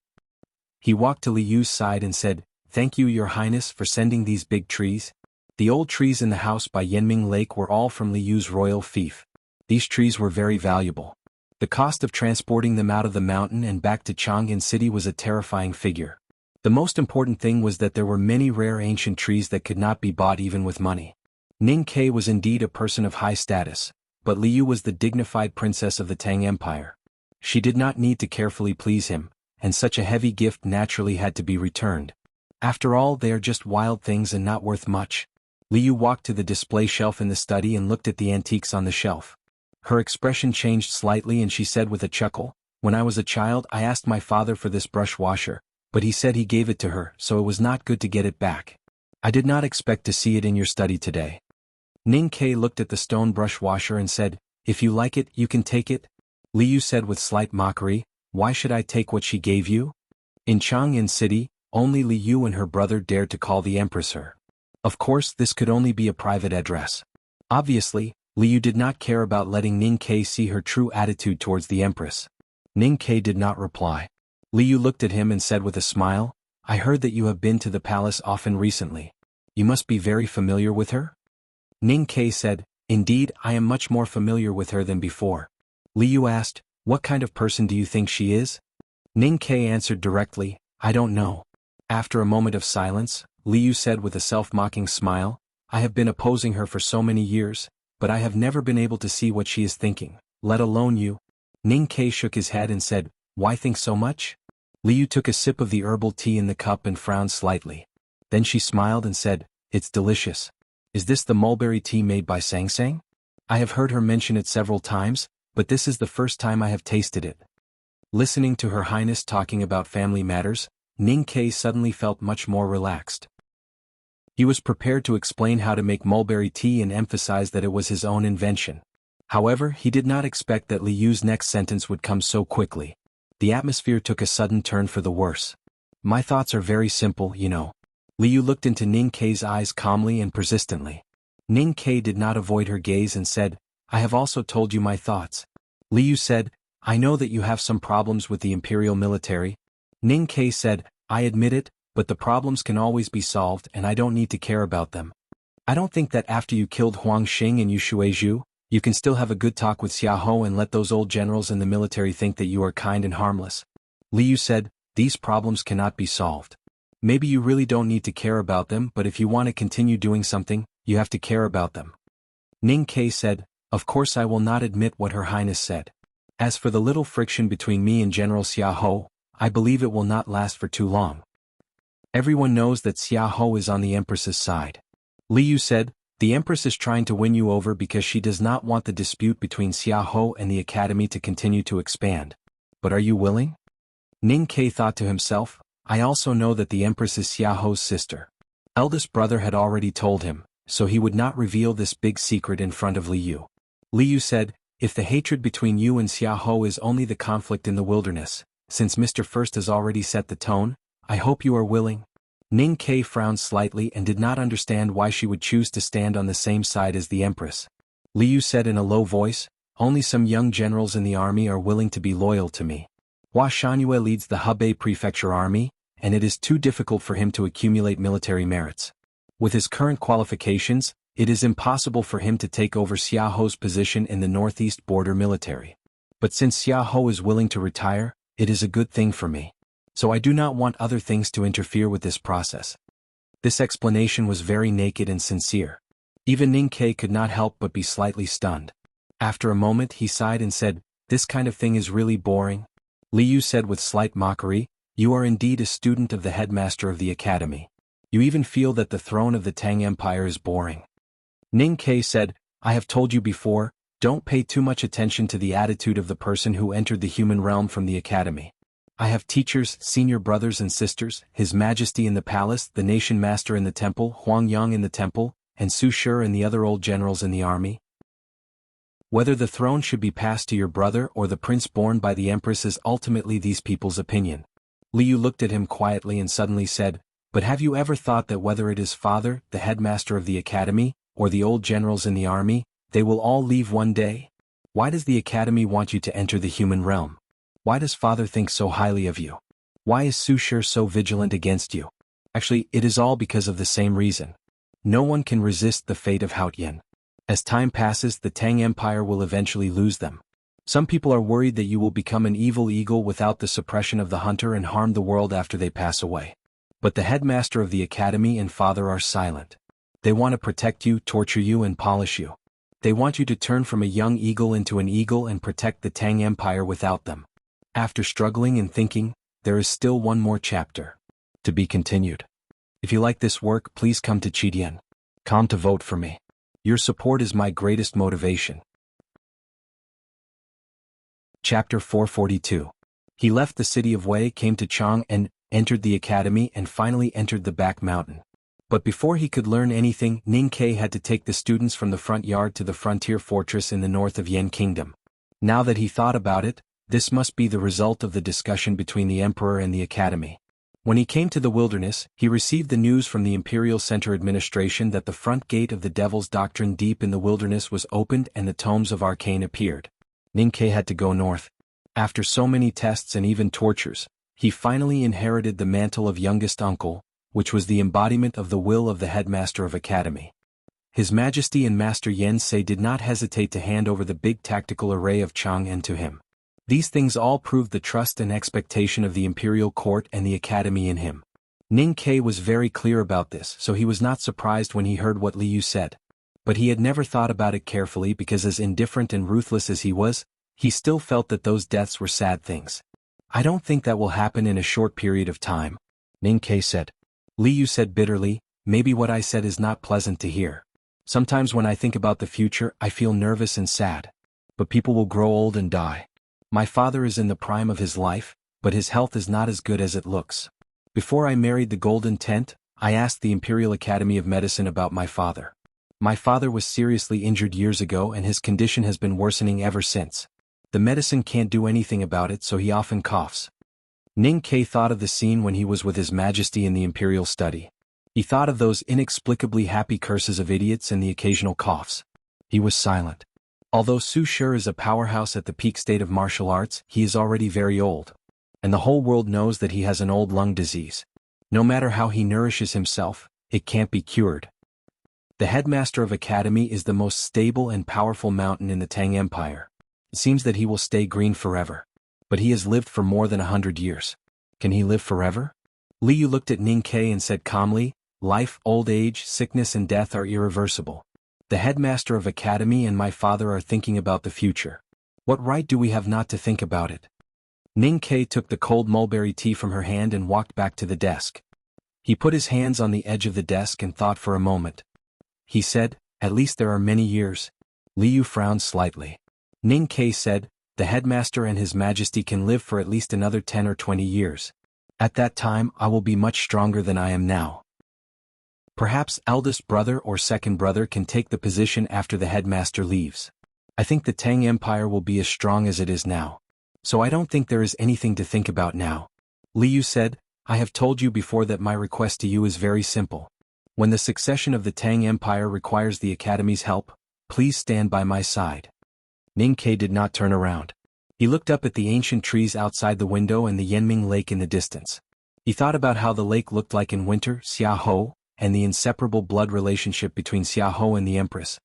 He walked to Liu's side and said, "Thank you, Your Highness, for sending these big trees." The old trees in the house by Yanming Lake were all from Liu's royal fief. These trees were very valuable. The cost of transporting them out of the mountain and back to Chang'an City was a terrifying figure. The most important thing was that there were many rare ancient trees that could not be bought even with money. Ning Ke was indeed a person of high status, but Liu was the dignified princess of the Tang Empire. She did not need to carefully please him, and such a heavy gift naturally had to be returned. After all, they are just wild things and not worth much. Liu walked to the display shelf in the study and looked at the antiques on the shelf. Her expression changed slightly and she said with a chuckle, "When I was a child I asked my father for this brush washer, but he said he gave it to her, so it was not good to get it back. I did not expect to see it in your study today." Ning Ke looked at the stone brush washer and said, "If you like it, you can take it." Liu said with slight mockery, "Why should I take what she gave you?" In Chang'an City, only Liu and her brother dared to call the Empress her. Of course, this could only be a private address. Obviously, Liu did not care about letting Ning Ke see her true attitude towards the Empress. Ning Ke did not reply. Liu looked at him and said with a smile, "I heard that you have been to the palace often recently. You must be very familiar with her?" Ning Ke said, "Indeed, I am much more familiar with her than before." Liu asked, "What kind of person do you think she is?" Ning Ke answered directly, "I don't know." After a moment of silence, Liu said with a self-mocking smile, "I have been opposing her for so many years, but I have never been able to see what she is thinking, let alone you." Ning Ke shook his head and said, "Why think so much?" Liu took a sip of the herbal tea in the cup and frowned slightly. Then she smiled and said, "It's delicious. Is this the mulberry tea made by Sang Sang? I have heard her mention it several times, but this is the first time I have tasted it." Listening to Her Highness talking about family matters, Ning Ke suddenly felt much more relaxed. He was prepared to explain how to make mulberry tea and emphasize that it was his own invention. However, he did not expect that Liu's next sentence would come so quickly. The atmosphere took a sudden turn for the worse. "My thoughts are very simple, you know." Liu looked into Ning Ke's eyes calmly and persistently. Ning Ke did not avoid her gaze and said, "I have also told you my thoughts." Liu said, "I know that you have some problems with the imperial military." Ning Ke said, "I admit it, but the problems can always be solved and I don't need to care about them. I don't think that after you killed Huang Xing and Yu Shuizhu, you can still have a good talk with Xia Ho and let those old generals in the military think that you are kind and harmless." Liu said, "These problems cannot be solved. Maybe you really don't need to care about them, but if you want to continue doing something, you have to care about them." Ning Ke said, "Of course I will not admit what Her Highness said. As for the little friction between me and General Xia Ho, I believe it will not last for too long. Everyone knows that Xia Ho is on the Empress's side." Liu said, "The Empress is trying to win you over because she does not want the dispute between Xia Ho and the Academy to continue to expand. But are you willing?" Ning Ke thought to himself, "I also know that the Empress is Xia Ho's sister." Eldest brother had already told him, so he would not reveal this big secret in front of Liu. Liu said, "If the hatred between you and Xia Ho is only the conflict in the wilderness, since Mr. First has already set the tone, I hope you are willing." Ning Ke frowned slightly and did not understand why she would choose to stand on the same side as the Empress. Liu said in a low voice, "Only some young generals in the army are willing to be loyal to me. Hua Shangyue leads the Hebei Prefecture army, and it is too difficult for him to accumulate military merits. With his current qualifications, it is impossible for him to take over Xia Ho's position in the northeast border military. But since Xia Ho is willing to retire, it is a good thing for me. So I do not want other things to interfere with this process." This explanation was very naked and sincere. Even Ning Ke could not help but be slightly stunned. After a moment he sighed and said, "This kind of thing is really boring." Liu said with slight mockery, "You are indeed a student of the headmaster of the academy. You even feel that the throne of the Tang Empire is boring." Ning Ke said, "I have told you before, don't pay too much attention to the attitude of the person who entered the human realm from the academy. I have teachers, senior brothers and sisters, His Majesty in the palace, the nation master in the temple, Huang Yang in the temple, and Su Shi and the other old generals in the army. Whether the throne should be passed to your brother or the prince born by the empress is ultimately these people's opinion. Liu looked at him quietly and suddenly said, "But have you ever thought that whether it is father, the headmaster of the academy, or the old generals in the army, they will all leave one day? Why does the academy want you to enter the human realm? Why does father think so highly of you? Why is Su Shi so vigilant against you? Actually, it is all because of the same reason. No one can resist the fate of Haotian. As time passes, the Tang Empire will eventually lose them. Some people are worried that you will become an evil eagle without the suppression of the hunter and harm the world after they pass away. But the headmaster of the academy and father are silent. They want to protect you, torture you and polish you. They want you to turn from a young eagle into an eagle and protect the Tang Empire without them." After struggling and thinking, there is still one more chapter. To be continued. If you like this work, please come to Chidian.com to vote for me. Your support is my greatest motivation. Chapter 442. He left the city of Wei, came to Chang and entered the academy and finally entered the back mountain. But before he could learn anything, Ning Ke had to take the students from the front yard to the frontier fortress in the north of Yan Kingdom. Now that he thought about it, this must be the result of the discussion between the emperor and the academy. When he came to the wilderness, he received the news from the Imperial Center Administration that the front gate of the Devil's Doctrine deep in the wilderness was opened and the tomes of arcane appeared. Ning Ke had to go north. After so many tests and even tortures, he finally inherited the mantle of youngest uncle, which was the embodiment of the will of the headmaster of academy. His Majesty and Master Yen Sei did not hesitate to hand over the big tactical array of Chang'an to him. These things all proved the trust and expectation of the imperial court and the academy in him. Ning Ke was very clear about this, so he was not surprised when he heard what Liu said. But he had never thought about it carefully because as indifferent and ruthless as he was, he still felt that those deaths were sad things. "I don't think that will happen in a short period of time," Ning Ke said. Liu said bitterly, "Maybe what I said is not pleasant to hear. Sometimes when I think about the future, I feel nervous and sad. But people will grow old and die. My father is in the prime of his life, but his health is not as good as it looks. Before I married the Golden Tent, I asked the Imperial Academy of Medicine about my father. My father was seriously injured years ago and his condition has been worsening ever since. The medicine can't do anything about it, so he often coughs." Ning Ke thought of the scene when he was with His Majesty in the Imperial study. He thought of those inexplicably happy curses of idiots and the occasional coughs. He was silent. Although Su Shi is a powerhouse at the peak state of martial arts, he is already very old. And the whole world knows that he has an old lung disease. No matter how he nourishes himself, it can't be cured. The headmaster of academy is the most stable and powerful mountain in the Tang Empire. It seems that he will stay green forever. But he has lived for more than 100 years. Can he live forever? Liu looked at Ning Ke and said calmly, "Life, old age, sickness and death are irreversible. The headmaster of academy and my father are thinking about the future. What right do we have not to think about it?" Ning Ke took the cold mulberry tea from her hand and walked back to the desk. He put his hands on the edge of the desk and thought for a moment. He said, "At least there are many years." Liu frowned slightly. Ning Ke said, "The headmaster and His Majesty can live for at least another 10 or 20 years. At that time I will be much stronger than I am now. Perhaps eldest brother or second brother can take the position after the headmaster leaves. I think the Tang Empire will be as strong as it is now. So I don't think there is anything to think about now." Liu said, "I have told you before that my request to you is very simple. When the succession of the Tang Empire requires the Academy's help, please stand by my side." Ning Ke did not turn around. He looked up at the ancient trees outside the window and the Yanming Lake in the distance. He thought about how the lake looked like in winter, Xiaohou, and the inseparable blood relationship between Xiaohou and the Empress.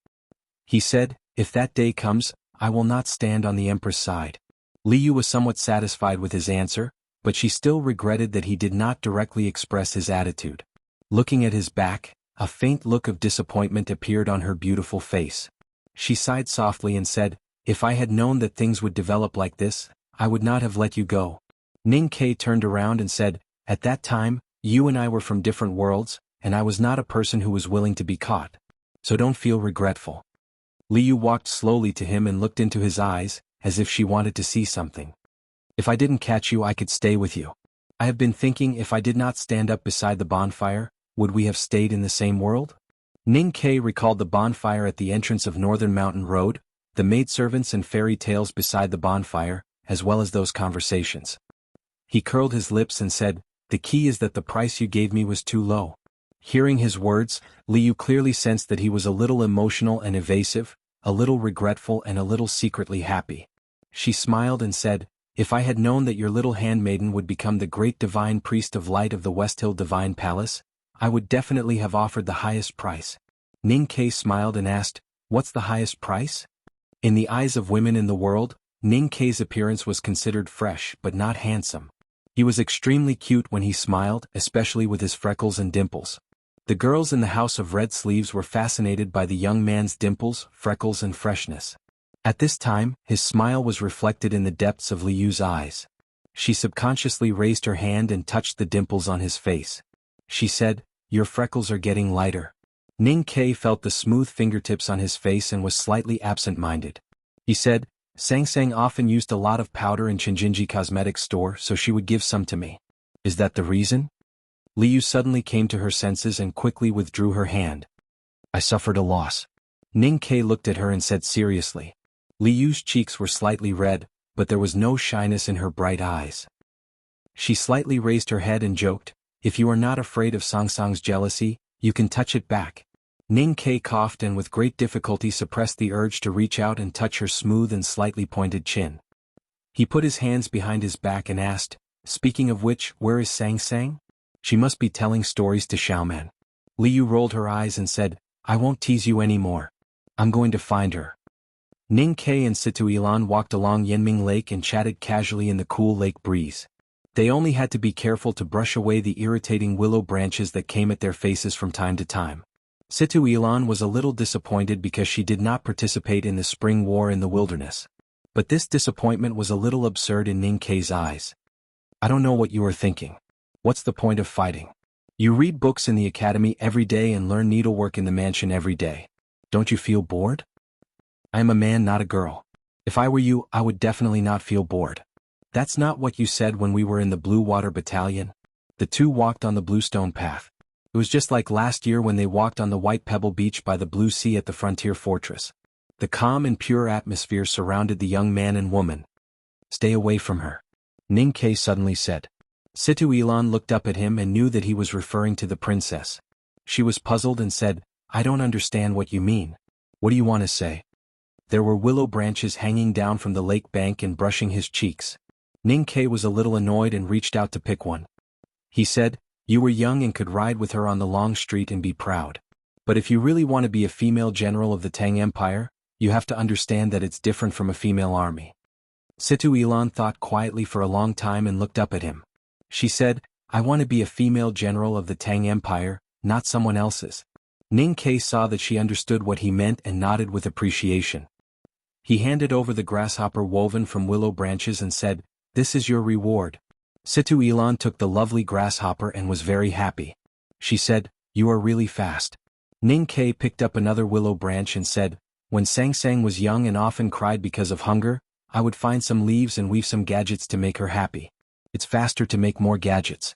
He said, "If that day comes, I will not stand on the Empress' side." Liu was somewhat satisfied with his answer, but she still regretted that he did not directly express his attitude. Looking at his back, a faint look of disappointment appeared on her beautiful face. She sighed softly and said, "If I had known that things would develop like this, I would not have let you go." Ning Ke turned around and said, "At that time, you and I were from different worlds, and I was not a person who was willing to be caught. So don't feel regretful." Liu walked slowly to him and looked into his eyes, as if she wanted to see something. "If I didn't catch you, I could stay with you. I have been thinking if I did not stand up beside the bonfire, would we have stayed in the same world?" Ning Ke recalled the bonfire at the entrance of Northern Mountain Road, the maidservants and fairy tales beside the bonfire, as well as those conversations. He curled his lips and said, "The key is that the price you gave me was too low." Hearing his words, Liu clearly sensed that he was a little emotional and evasive, a little regretful and a little secretly happy. She smiled and said, "If I had known that your little handmaiden would become the great divine priest of light of the Westhill Divine Palace, I would definitely have offered the highest price." Ning Ke smiled and asked, "What's the highest price?" In the eyes of women in the world, Ning Ke's appearance was considered fresh but not handsome. He was extremely cute when he smiled, especially with his freckles and dimples. The girls in the House of Red Sleeves were fascinated by the young man's dimples, freckles and freshness. At this time, his smile was reflected in the depths of Liu's eyes. She subconsciously raised her hand and touched the dimples on his face. She said, "Your freckles are getting lighter." Ning Ke felt the smooth fingertips on his face and was slightly absent-minded. He said, "Sang Sang often used a lot of powder in Chinjinji Cosmetics store, so she would give some to me. Is that the reason?" Liu suddenly came to her senses and quickly withdrew her hand. "I suffered a loss." Ning Ke looked at her and said seriously. Liu's cheeks were slightly red, but there was no shyness in her bright eyes. She slightly raised her head and joked, "If you are not afraid of Sang Sang's jealousy, you can touch it back." Ning Ke coughed and with great difficulty suppressed the urge to reach out and touch her smooth and slightly pointed chin. He put his hands behind his back and asked, "Speaking of which, where is Sang Sang? She must be telling stories to Xiaoman." Liu rolled her eyes and said, "I won't tease you anymore. I'm going to find her." Ning Ke and Situ Ilan walked along Yanming Lake and chatted casually in the cool lake breeze. They only had to be careful to brush away the irritating willow branches that came at their faces from time to time. Situ Ilan was a little disappointed because she did not participate in the spring war in the wilderness. But this disappointment was a little absurd in Ning Ke's eyes. "I don't know what you are thinking. What's the point of fighting? You read books in the academy every day and learn needlework in the mansion every day. Don't you feel bored? I am a man, not a girl. If I were you, I would definitely not feel bored." "That's not what you said when we were in the Blue Water Battalion." The two walked on the Bluestone Path. It was just like last year when they walked on the White Pebble Beach by the Blue Sea at the Frontier Fortress. The calm and pure atmosphere surrounded the young man and woman. "Stay away from her," Ning Ke suddenly said. Situ Ilan looked up at him and knew that he was referring to the princess. She was puzzled and said, "I don't understand what you mean. What do you want to say?" There were willow branches hanging down from the lake bank and brushing his cheeks. Ning Ke was a little annoyed and reached out to pick one. He said, "You were young and could ride with her on the long street and be proud. But if you really want to be a female general of the Tang Empire, you have to understand that it's different from a female army." Situ Ilan thought quietly for a long time and looked up at him. She said, "I want to be a female general of the Tang Empire, not someone else's." Ning Ke saw that she understood what he meant and nodded with appreciation. He handed over the grasshopper woven from willow branches and said, "This is your reward." Situ Ilan took the lovely grasshopper and was very happy. She said, "You are really fast." Ning Ke picked up another willow branch and said, "When Sang Sang was young and often cried because of hunger, I would find some leaves and weave some gadgets to make her happy. It's faster to make more gadgets."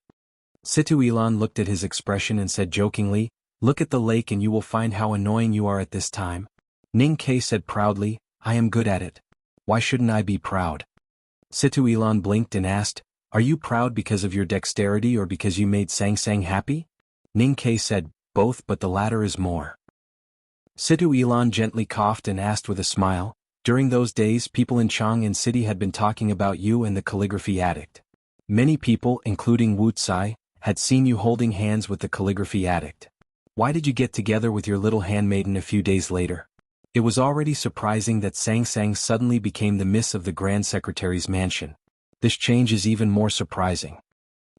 Situ Ilan looked at his expression and said jokingly, "Look at the lake and you will find how annoying you are at this time." Ning Ke said proudly, "I am good at it. Why shouldn't I be proud?" Situ Ilan blinked and asked, "Are you proud because of your dexterity or because you made Sang Sang happy?" Ning Ke said, "Both, but the latter is more." Situ Ilan gently coughed and asked with a smile, "During those days people in Chang'an City had been talking about you and the calligraphy addict. Many people, including Wuxia, had seen you holding hands with the calligraphy addict. Why did you get together with your little handmaiden a few days later?" It was already surprising that Sang Sang suddenly became the miss of the Grand Secretary's mansion. This change is even more surprising.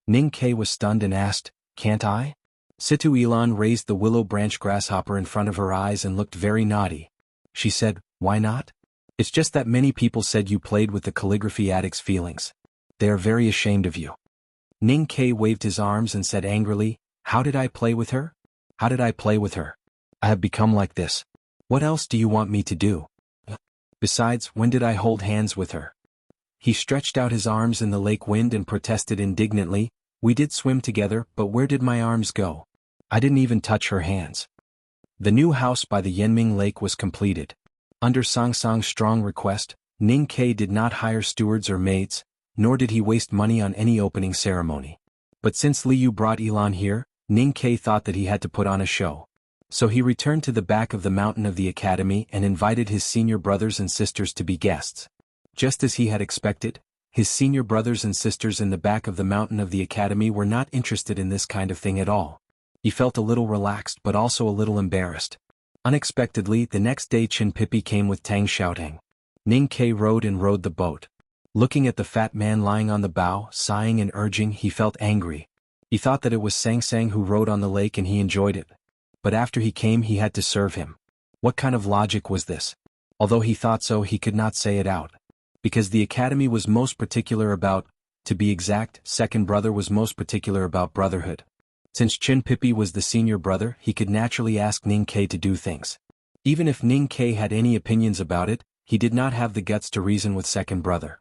Ning Ke was stunned and asked, "Can't I?" Situ Ilan raised the willow branch grasshopper in front of her eyes and looked very naughty. She said, "Why not? It's just that many people said you played with the calligraphy addict's feelings. They are very ashamed of you." Ning Ke waved his arms and said angrily, "How did I play with her? How did I play with her? I have become like this. What else do you want me to do? Besides, when did I hold hands with her?" He stretched out his arms in the lake wind and protested indignantly, "We did swim together, but where did my arms go? I didn't even touch her hands." The new house by the Yanming Lake was completed. Under Song Song's strong request, Ning Ke did not hire stewards or maids, nor did he waste money on any opening ceremony. But since Liu brought Elan here, Ning Ke thought that he had to put on a show. So he returned to the back of the mountain of the academy and invited his senior brothers and sisters to be guests. Just as he had expected, his senior brothers and sisters in the back of the mountain of the academy were not interested in this kind of thing at all. He felt a little relaxed but also a little embarrassed. Unexpectedly, the next day Chin Pipi came with Tang Xiaotang. Ning Ke rowed the boat. Looking at the fat man lying on the bow, sighing and urging, he felt angry. He thought that it was Sang Sang who rowed on the lake and he enjoyed it. But after he came he had to serve him. What kind of logic was this? Although he thought so, he could not say it out. Because the academy was most particular about, to be exact, second brother was most particular about brotherhood. Since Chin Pipi was the senior brother, he could naturally ask Ning Ke to do things. Even if Ning Ke had any opinions about it, he did not have the guts to reason with second brother.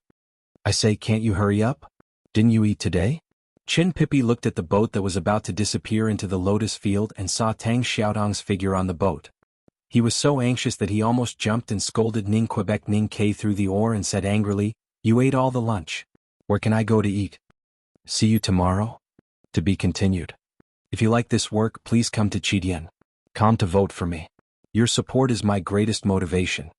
I say, can't you hurry up? Didn't you eat today? Chin Pipi looked at the boat that was about to disappear into the lotus field and saw Tang Xiaotang's figure on the boat. He was so anxious that he almost jumped and scolded Ning Ke through the oar and said angrily, "You ate all the lunch. Where can I go to eat? See you tomorrow?" To be continued. If you like this work, please come to Chidian. Come to vote for me. Your support is my greatest motivation.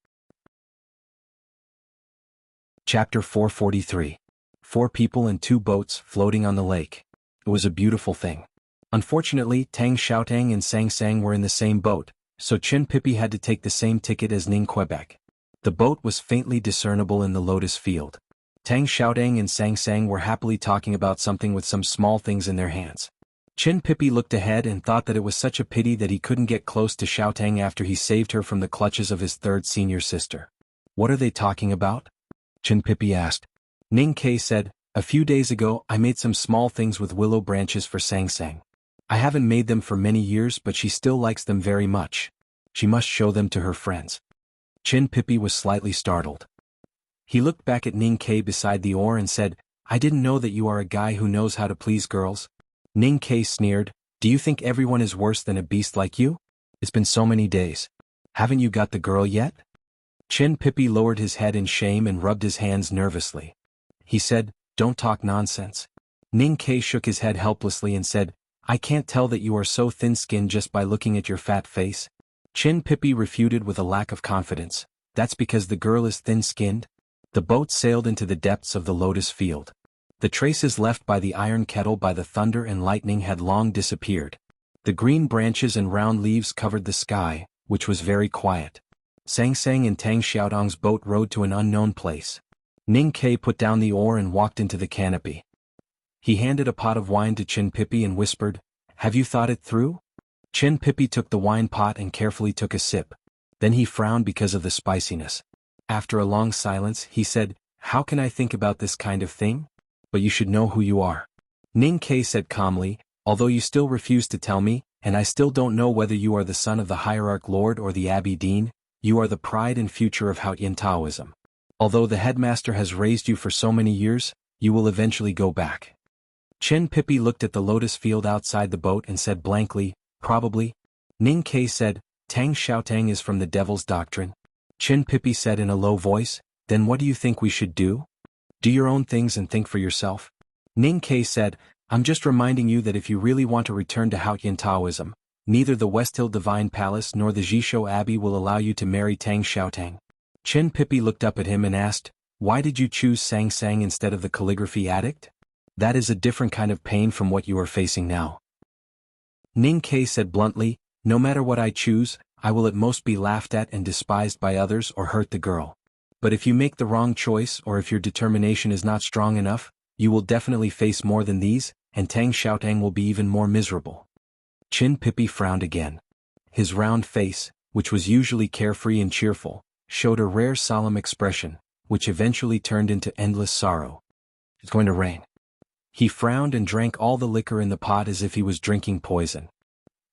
Chapter 443. 4 people and 2 boats floating on the lake. It was a beautiful thing. Unfortunately, Tang Xiaotang and Sang Sang were in the same boat, so Chin Pipi had to take the same ticket as Ning Quebec. The boat was faintly discernible in the lotus field. Tang Xiaotang and Sang Sang were happily talking about something with some small things in their hands. Chin Pipi looked ahead and thought that it was such a pity that he couldn't get close to Xiaotang after he saved her from the clutches of his third senior sister. What are they talking about? Chin Pipi asked. Ning Ke said, "A few days ago I made some small things with willow branches for Sang Sang. I haven't made them for many years but she still likes them very much. She must show them to her friends." Chin Pipi was slightly startled. He looked back at Ning Ke beside the oar and said, "I didn't know that you are a guy who knows how to please girls." Ning Ke sneered, "Do you think everyone is worse than a beast like you? It's been so many days. Haven't you got the girl yet?" Chin Pipi lowered his head in shame and rubbed his hands nervously. He said, "Don't talk nonsense." Ning Ke shook his head helplessly and said, "I can't tell that you are so thin-skinned just by looking at your fat face." Chin Pipi refuted with a lack of confidence, "That's because the girl is thin-skinned." The boat sailed into the depths of the lotus field. The traces left by the iron kettle by the thunder and lightning had long disappeared. The green branches and round leaves covered the sky, which was very quiet. Sang Sang and Tang Xiaotang's boat rowed to an unknown place. Ning Ke put down the oar and walked into the canopy. He handed a pot of wine to Chin Pipi and whispered, "Have you thought it through?" Chin Pipi took the wine pot and carefully took a sip. Then he frowned because of the spiciness. After a long silence, he said, "How can I think about this kind of thing? But you should know who you are." Ning Ke said calmly, "Although you still refuse to tell me, and I still don't know whether you are the son of the hierarch lord or the abbey dean, you are the pride and future of Haotian Taoism. Although the headmaster has raised you for so many years, you will eventually go back." Chin Pipi looked at the lotus field outside the boat and said blankly, "Probably." Ning Ke said, "Tang Xiaotang is from the devil's doctrine." Chin Pipi said in a low voice, "Then what do you think we should do? Do your own things and think for yourself." Ning Ke said, "I'm just reminding you that if you really want to return to Haotian Taoism, neither the West Hill Divine Palace nor the Jishou Abbey will allow you to marry Tang Xiaotang." Chin Pipi looked up at him and asked, "Why did you choose Sang Sang instead of the calligraphy addict? That is a different kind of pain from what you are facing now." Ning Ke said bluntly, "No matter what I choose, I will at most be laughed at and despised by others or hurt the girl. But if you make the wrong choice or if your determination is not strong enough, you will definitely face more than these, and Tang Xiaotang will be even more miserable." Chin Pipi frowned again. His round face, which was usually carefree and cheerful, showed a rare solemn expression, which eventually turned into endless sorrow. "It's going to rain." He frowned and drank all the liquor in the pot as if he was drinking poison.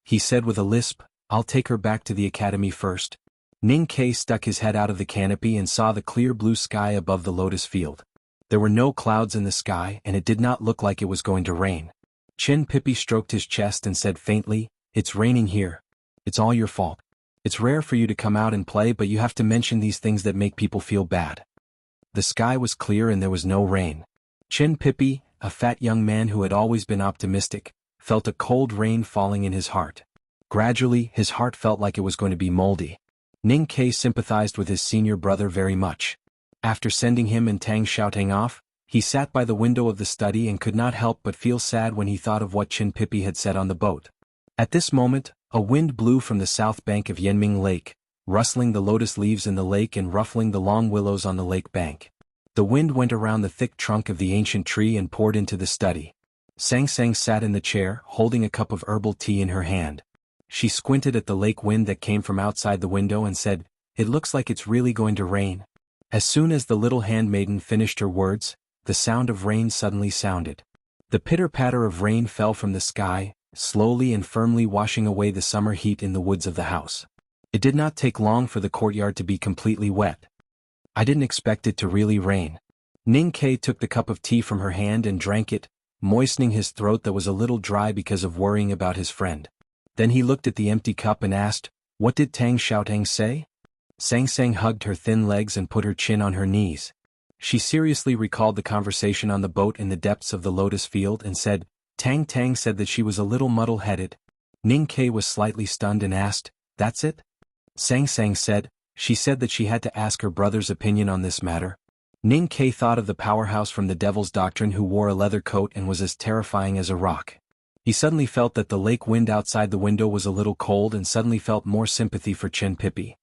He said with a lisp, "I'll take her back to the academy first." Ning Ke stuck his head out of the canopy and saw the clear blue sky above the lotus field. There were no clouds in the sky and it did not look like it was going to rain. Chin Pipi stroked his chest and said faintly, "It's raining here. It's all your fault." It's rare for you to come out and play, but you have to mention these things that make people feel bad. The sky was clear and there was no rain. Chin Pippi, a fat young man who had always been optimistic, felt a cold rain falling in his heart. Gradually, his heart felt like it was going to be moldy. Ning Kai sympathized with his senior brother very much. After sending him and Tang Xiaotang off, he sat by the window of the study and could not help but feel sad when he thought of what Chin Pippi had said on the boat. At this moment, a wind blew from the south bank of Yanming Lake, rustling the lotus leaves in the lake and ruffling the long willows on the lake bank. The wind went around the thick trunk of the ancient tree and poured into the study. Sang Sang sat in the chair, holding a cup of herbal tea in her hand. She squinted at the lake wind that came from outside the window and said, "It looks like it's really going to rain." As soon as the little handmaiden finished her words, the sound of rain suddenly sounded. The pitter-patter of rain fell from the sky, slowly and firmly washing away the summer heat in the woods of the house. It did not take long for the courtyard to be completely wet. I didn't expect it to really rain. Ning Kai took the cup of tea from her hand and drank it, moistening his throat that was a little dry because of worrying about his friend. Then he looked at the empty cup and asked, "What did Tang Xiaotang say?" Sang Sang hugged her thin legs and put her chin on her knees. She seriously recalled the conversation on the boat in the depths of the lotus field and said, "Tang Tang said that she was a little muddle-headed." Ning Kai was slightly stunned and asked, "That's it?" Sang Sang said, "She said that she had to ask her brother's opinion on this matter." Ning Kai thought of the powerhouse from the Devil's Doctrine who wore a leather coat and was as terrifying as a rock. He suddenly felt that the lake wind outside the window was a little cold and suddenly felt more sympathy for Chin Pippi.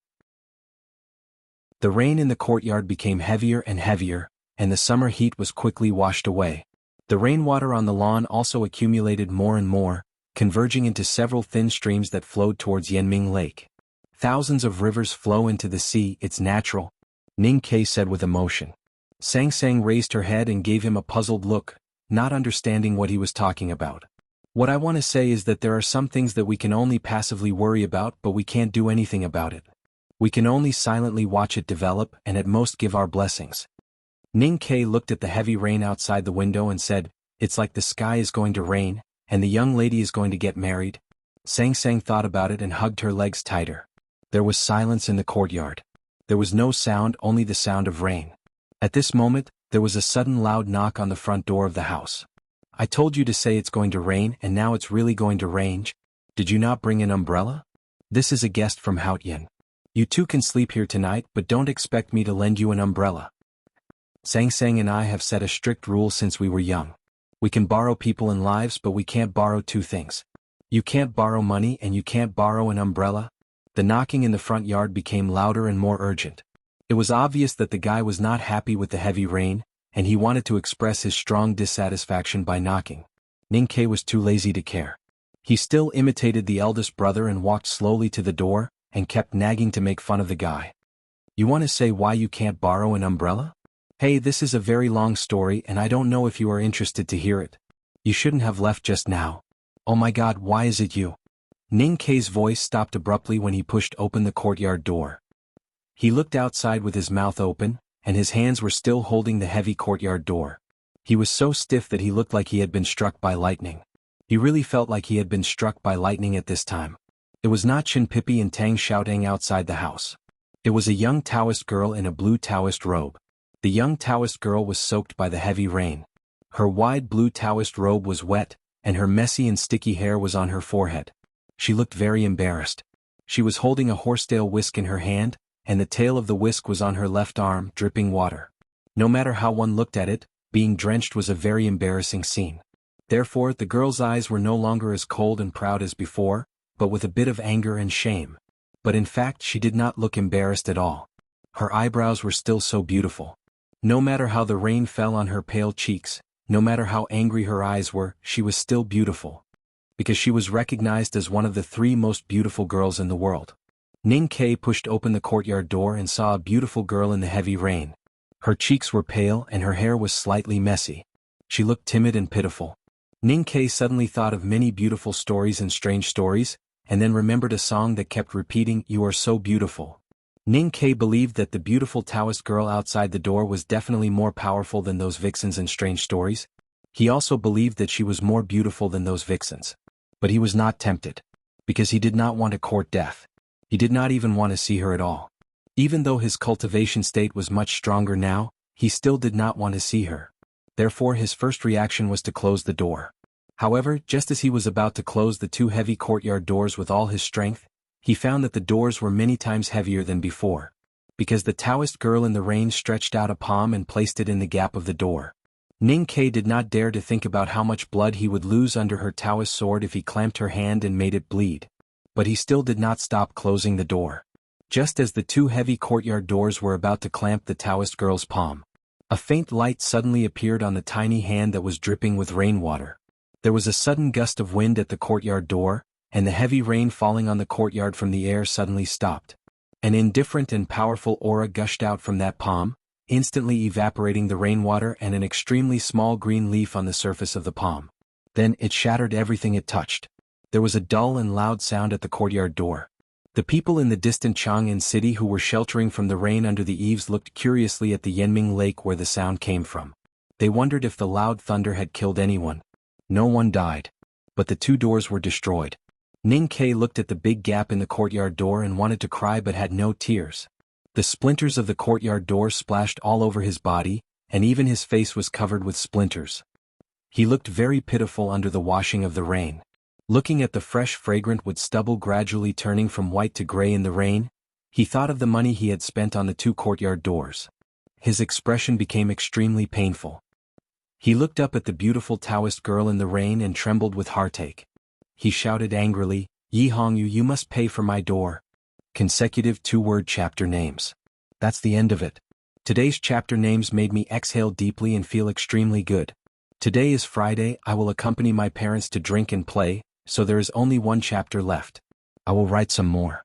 The rain in the courtyard became heavier and heavier, and the summer heat was quickly washed away. The rainwater on the lawn also accumulated more and more, converging into several thin streams that flowed towards Yanming Lake. "Thousands of rivers flow into the sea, it's natural," Ning Kai said with emotion. Sang Sang raised her head and gave him a puzzled look, not understanding what he was talking about. "What I want to say is that there are some things that we can only passively worry about, but we can't do anything about it. We can only silently watch it develop and at most give our blessings." Ning Kai looked at the heavy rain outside the window and said, "It's like the sky is going to rain, and the young lady is going to get married." Sang Sang thought about it and hugged her legs tighter. There was silence in the courtyard. There was no sound, only the sound of rain. At this moment, there was a sudden loud knock on the front door of the house. "I told you to say it's going to rain and now it's really going to rain. Did you not bring an umbrella? This is a guest from Haotian. You two can sleep here tonight, but don't expect me to lend you an umbrella. Sang Sang and I have set a strict rule since we were young. We can borrow people and lives, but we can't borrow two things. You can't borrow money and you can't borrow an umbrella." The knocking in the front yard became louder and more urgent. It was obvious that the guy was not happy with the heavy rain, and he wanted to express his strong dissatisfaction by knocking. Ning Kai was too lazy to care. He still imitated the eldest brother and walked slowly to the door, and kept nagging to make fun of the guy. "You want to say why you can't borrow an umbrella? Hey, this is a very long story and I don't know if you are interested to hear it. You shouldn't have left just now. Oh my God, why is it you?" Ning Kai's voice stopped abruptly when he pushed open the courtyard door. He looked outside with his mouth open, and his hands were still holding the heavy courtyard door. He was so stiff that he looked like he had been struck by lightning. He really felt like he had been struck by lightning at this time. It was not Chin Pippi and Tang Xiaotang outside the house. It was a young Taoist girl in a blue Taoist robe. The young Taoist girl was soaked by the heavy rain. Her wide blue Taoist robe was wet, and her messy and sticky hair was on her forehead. She looked very embarrassed. She was holding a horsetail whisk in her hand, and the tail of the whisk was on her left arm, dripping water. No matter how one looked at it, being drenched was a very embarrassing scene. Therefore, the girl's eyes were no longer as cold and proud as before, but with a bit of anger and shame. But in fact, she did not look embarrassed at all. Her eyebrows were still so beautiful. No matter how the rain fell on her pale cheeks, no matter how angry her eyes were, she was still beautiful. Because she was recognized as one of the 3 most beautiful girls in the world. Ning Kai pushed open the courtyard door and saw a beautiful girl in the heavy rain. Her cheeks were pale and her hair was slightly messy. She looked timid and pitiful. Ning Kai suddenly thought of many beautiful stories and strange stories, and then remembered a song that kept repeating, "You are so beautiful." Ning Kai believed that the beautiful Taoist girl outside the door was definitely more powerful than those vixens in strange stories. He also believed that she was more beautiful than those vixens. But he was not tempted. Because he did not want to court death. He did not even want to see her at all. Even though his cultivation state was much stronger now, he still did not want to see her. Therefore his first reaction was to close the door. However, just as he was about to close the two heavy courtyard doors with all his strength, he found that the doors were many times heavier than before. Because the Taoist girl in the rain stretched out a palm and placed it in the gap of the door. Ning Ke did not dare to think about how much blood he would lose under her Taoist sword if he clamped her hand and made it bleed. But he still did not stop closing the door. Just as the two heavy courtyard doors were about to clamp the Taoist girl's palm, a faint light suddenly appeared on the tiny hand that was dripping with rainwater. There was a sudden gust of wind at the courtyard door, and the heavy rain falling on the courtyard from the air suddenly stopped. An indifferent and powerful aura gushed out from that palm, instantly evaporating the rainwater and an extremely small green leaf on the surface of the palm. Then it shattered everything it touched. There was a dull and loud sound at the courtyard door. The people in the distant Chang'an city who were sheltering from the rain under the eaves looked curiously at the Yanming Lake where the sound came from. They wondered if the loud thunder had killed anyone. No one died. But the two doors were destroyed. Ning Ke looked at the big gap in the courtyard door and wanted to cry but had no tears. The splinters of the courtyard door splashed all over his body, and even his face was covered with splinters. He looked very pitiful under the washing of the rain. Looking at the fresh fragrant wood stubble gradually turning from white to gray in the rain, he thought of the money he had spent on the two courtyard doors. His expression became extremely painful. He looked up at the beautiful Taoist girl in the rain and trembled with heartache. He shouted angrily, "Yi Hongyu, you must pay for my door." Consecutive two-word chapter names. That's the end of it. Today's chapter names made me exhale deeply and feel extremely good. Today is Friday. I will accompany my parents to drink and play, so there is only one chapter left. I will write some more.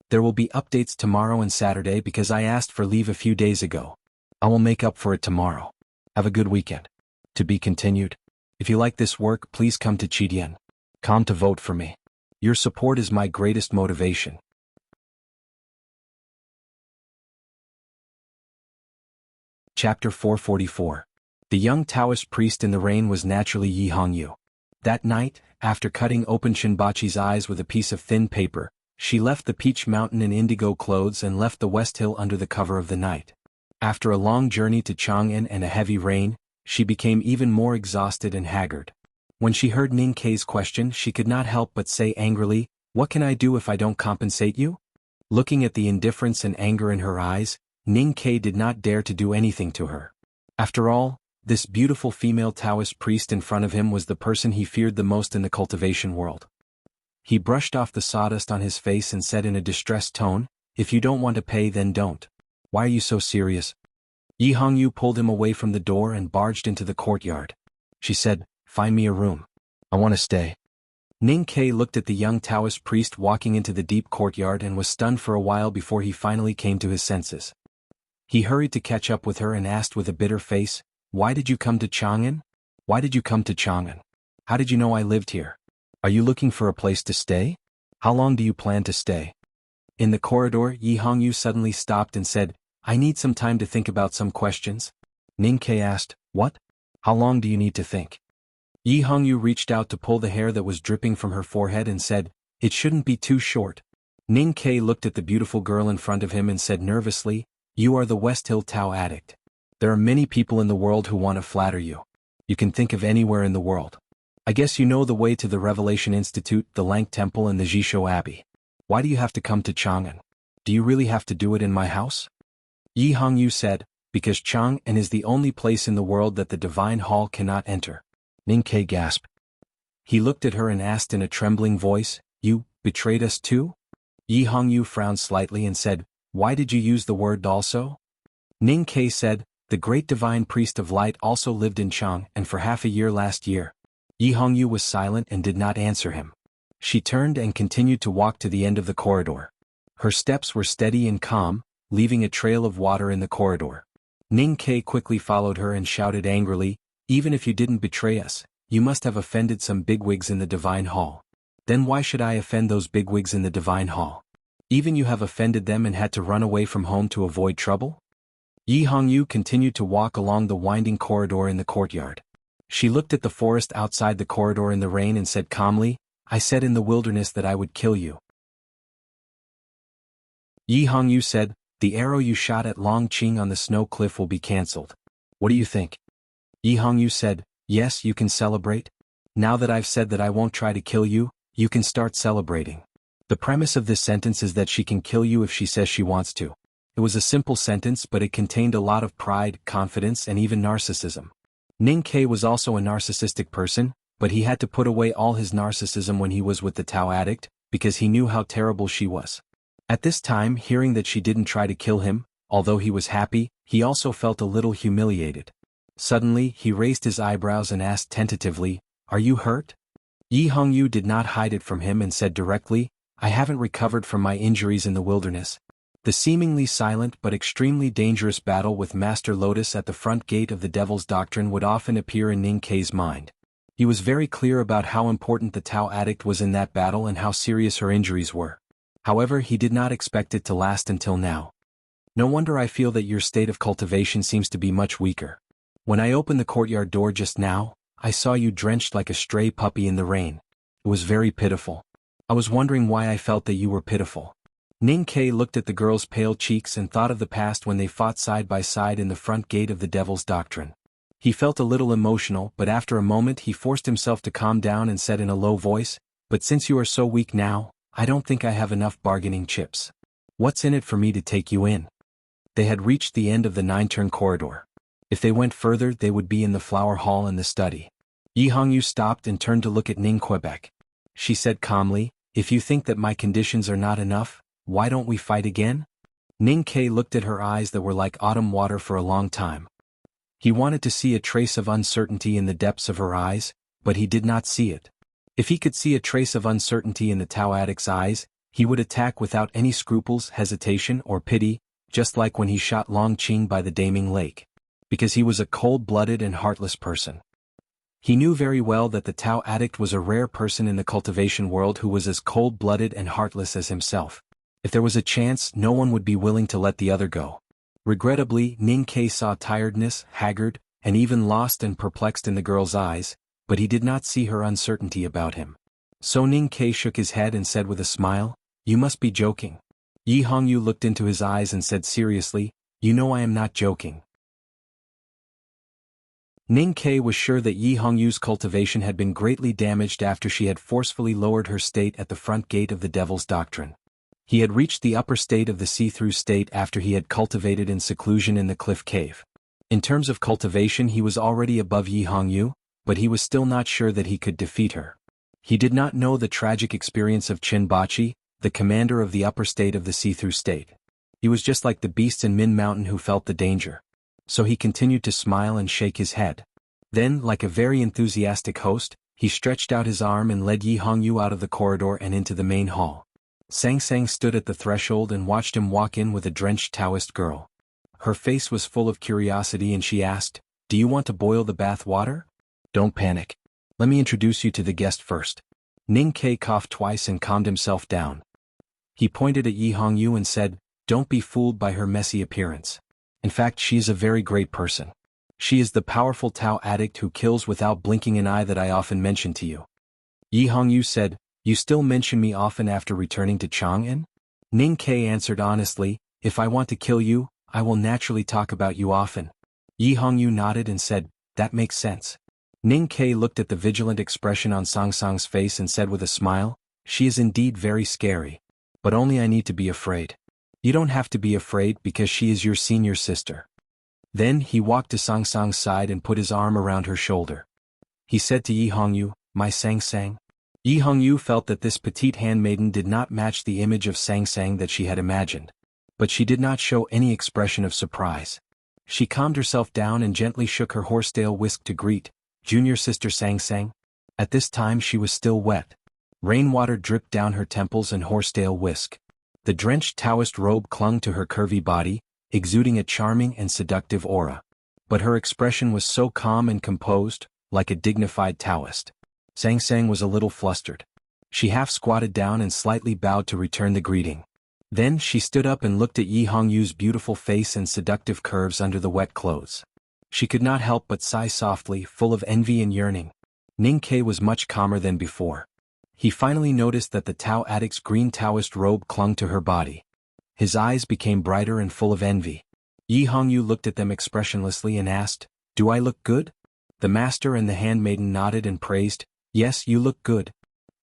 There will be updates tomorrow and Saturday because I asked for leave a few days ago. I will make up for it tomorrow. Have a good weekend. To be continued. If you like this work, please come to Chidian.com to vote for me. Your support is my greatest motivation. Chapter 444. The young Taoist priest in the rain was naturally Yi Hongyu. That night, after cutting open Shinbachi's eyes with a piece of thin paper, she left the Peach Mountain in indigo clothes and left the West Hill under the cover of the night. After a long journey to Chang'an and a heavy rain, she became even more exhausted and haggard. When she heard Ning Ke's question, she could not help but say angrily, "What can I do if I don't compensate you?" Looking at the indifference and anger in her eyes, Ning Ke did not dare to do anything to her. After all, this beautiful female Taoist priest in front of him was the person he feared the most in the cultivation world. He brushed off the sawdust on his face and said in a distressed tone, "If you don't want to pay, then don't. Why are you so serious?" Yi Hongyu pulled him away from the door and barged into the courtyard. She said, "Find me a room. I want to stay." Ning Ke looked at the young Taoist priest walking into the deep courtyard and was stunned for a while before he finally came to his senses. He hurried to catch up with her and asked with a bitter face, "Why did you come to Chang'an? Why did you come to Chang'an? How did you know I lived here? Are you looking for a place to stay? How long do you plan to stay?" In the corridor, Yi Hongyu suddenly stopped and said, "I need some time to think about some questions." Ning Ke asked, "What? How long do you need to think?" Yi Hongyu reached out to pull the hair that was dripping from her forehead and said, "It shouldn't be too short." Ning Ke looked at the beautiful girl in front of him and said nervously, "You are the West Hill Tao addict. There are many people in the world who want to flatter you. You can think of anywhere in the world. I guess you know the way to the Revelation Institute, the Lank Temple and the Jisho Abbey. Why do you have to come to Chang'an? Do you really have to do it in my house?" Yi Hongyu said, "Because Chang'an is the only place in the world that the Divine Hall cannot enter." Ning Ke gasped. He looked at her and asked in a trembling voice, "You betrayed us too?" Yi Hongyu frowned slightly and said, "Why did you use the word also?" Ning Ke said, "The great divine priest of light also lived in Chang'an and for half a year last year." Yi Hongyu was silent and did not answer him. She turned and continued to walk to the end of the corridor. Her steps were steady and calm, leaving a trail of water in the corridor. Ning Ke quickly followed her and shouted angrily, "Even if you didn't betray us, you must have offended some bigwigs in the Divine Hall. Then why should I offend those bigwigs in the Divine Hall? Even you have offended them and had to run away from home to avoid trouble?" Yi Hongyu continued to walk along the winding corridor in the courtyard. She looked at the forest outside the corridor in the rain and said calmly, I said in the wilderness that I would kill you. Yi Hongyu said, the arrow you shot at Longqing on the snow cliff will be cancelled. What do you think? Yi Hongyu said, yes, you can celebrate. Now that I've said that I won't try to kill you, you can start celebrating. The premise of this sentence is that she can kill you if she says she wants to. It was a simple sentence, but it contained a lot of pride, confidence, and even narcissism. Ning Ke was also a narcissistic person, but he had to put away all his narcissism when he was with the Tao addict, because he knew how terrible she was. At this time, hearing that she didn't try to kill him, although he was happy, he also felt a little humiliated. Suddenly, he raised his eyebrows and asked tentatively, "Are you hurt?" Yi Hongyu did not hide it from him and said directly, "I haven't recovered from my injuries in the wilderness." The seemingly silent but extremely dangerous battle with Master Lotus at the front gate of the Devil's Doctrine would often appear in Ning Ke's mind. He was very clear about how important the Tao addict was in that battle and how serious her injuries were. However, he did not expect it to last until now. No wonder I feel that your state of cultivation seems to be much weaker. When I opened the courtyard door just now, I saw you drenched like a stray puppy in the rain. It was very pitiful. I was wondering why I felt that you were pitiful. Ning Ke looked at the girl's pale cheeks and thought of the past when they fought side by side in the front gate of the Devil's Doctrine. He felt a little emotional, but after a moment he forced himself to calm down and said in a low voice, "But since you are so weak now, I don't think I have enough bargaining chips. What's in it for me to take you in?" They had reached the end of the 9-turn corridor. If they went further, they would be in the flower hall and the study. Yi Hongyu stopped and turned to look at Ning Quebec. She said calmly, "If you think that my conditions are not enough, why don't we fight again?" Ning Ke looked at her eyes that were like autumn water for a long time. He wanted to see a trace of uncertainty in the depths of her eyes, but he did not see it. If he could see a trace of uncertainty in the Tao addict's eyes, he would attack without any scruples, hesitation, or pity, just like when he shot Longqing by the Daming Lake. Because he was a cold-blooded and heartless person. He knew very well that the Tao addict was a rare person in the cultivation world who was as cold-blooded and heartless as himself. If there was a chance, no one would be willing to let the other go. Regrettably, Ning Ke saw tiredness, haggard, and even lost and perplexed in the girl's eyes, but he did not see her uncertainty about him. So Ning Ke shook his head and said with a smile, "You must be joking." Yi Hongyu looked into his eyes and said seriously, "You know I am not joking." Ning Ke was sure that Yi Hongyu's cultivation had been greatly damaged after she had forcefully lowered her state at the front gate of the Devil's Doctrine. He had reached the upper state of the see-through state after he had cultivated in seclusion in the cliff cave. In terms of cultivation he was already above Yi Hongyu, but he was still not sure that he could defeat her. He did not know the tragic experience of Qin Bachi, the commander of the upper state of the see-through state. He was just like the beasts in Min Mountain who felt the danger. So he continued to smile and shake his head. Then, like a very enthusiastic host, he stretched out his arm and led Yi Hongyu out of the corridor and into the main hall. Sang Sang stood at the threshold and watched him walk in with a drenched Taoist girl. Her face was full of curiosity and she asked, "Do you want to boil the bath water?" "Don't panic. Let me introduce you to the guest first." Ning Ke coughed twice and calmed himself down. He pointed at Yi Hongyu and said, "Don't be fooled by her messy appearance. In fact, she is a very great person. She is the powerful Tao addict who kills without blinking an eye that I often mention to you." Yi Hongyu said, "You still mention me often after returning to Chang'an?" Ning Ke answered honestly, "If I want to kill you, I will naturally talk about you often." Yi Hongyu nodded and said, "That makes sense." Ning Ke looked at the vigilant expression on Sang Sang's face and said with a smile, "She is indeed very scary. But only I need to be afraid. You don't have to be afraid because she is your senior sister." Then he walked to Sang Sang's side and put his arm around her shoulder. He said to Yi Hongyu, "My Sang Sang." Yi Hongyu felt that this petite handmaiden did not match the image of Sang Sang that she had imagined. But she did not show any expression of surprise. She calmed herself down and gently shook her horsetail whisk to greet, "Junior sister Sang Sang." At this time she was still wet. Rainwater dripped down her temples and horsetail whisk. The drenched Taoist robe clung to her curvy body, exuding a charming and seductive aura. But her expression was so calm and composed, like a dignified Taoist. Sang Sang was a little flustered. She half squatted down and slightly bowed to return the greeting. Then she stood up and looked at Yi Hongyu's beautiful face and seductive curves under the wet clothes. She could not help but sigh softly, full of envy and yearning. Ning Ke was much calmer than before. He finally noticed that the Tao addict's green Taoist robe clung to her body. His eyes became brighter and full of envy. Yi Hongyu looked at them expressionlessly and asked, "Do I look good?" The master and the handmaiden nodded and praised, "Yes, you look good."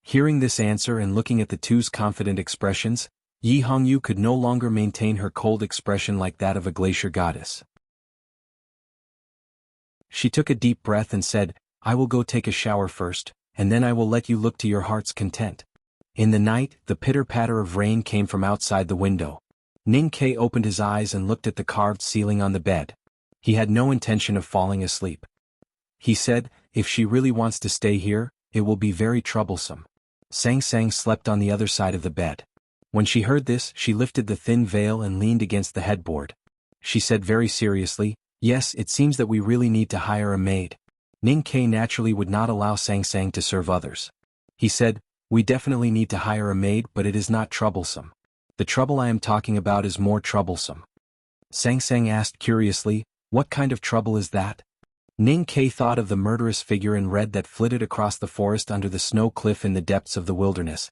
Hearing this answer and looking at the two's confident expressions, Yi Hongyu could no longer maintain her cold expression like that of a glacier goddess. She took a deep breath and said, "I will go take a shower first, and then I will let you look to your heart's content." In the night, the pitter-patter of rain came from outside the window. Ning Ke opened his eyes and looked at the carved ceiling on the bed. He had no intention of falling asleep. He said, "If she really wants to stay here, it will be very troublesome." Sang Sang slept on the other side of the bed. When she heard this, she lifted the thin veil and leaned against the headboard. She said very seriously, "Yes, it seems that we really need to hire a maid." Ning Ke naturally would not allow Sang Sang to serve others. He said, "We definitely need to hire a maid, but it is not troublesome. The trouble I am talking about is more troublesome." Sang Sang asked curiously, "What kind of trouble is that?" Ning Ke thought of the murderous figure in red that flitted across the forest under the snow cliff in the depths of the wilderness.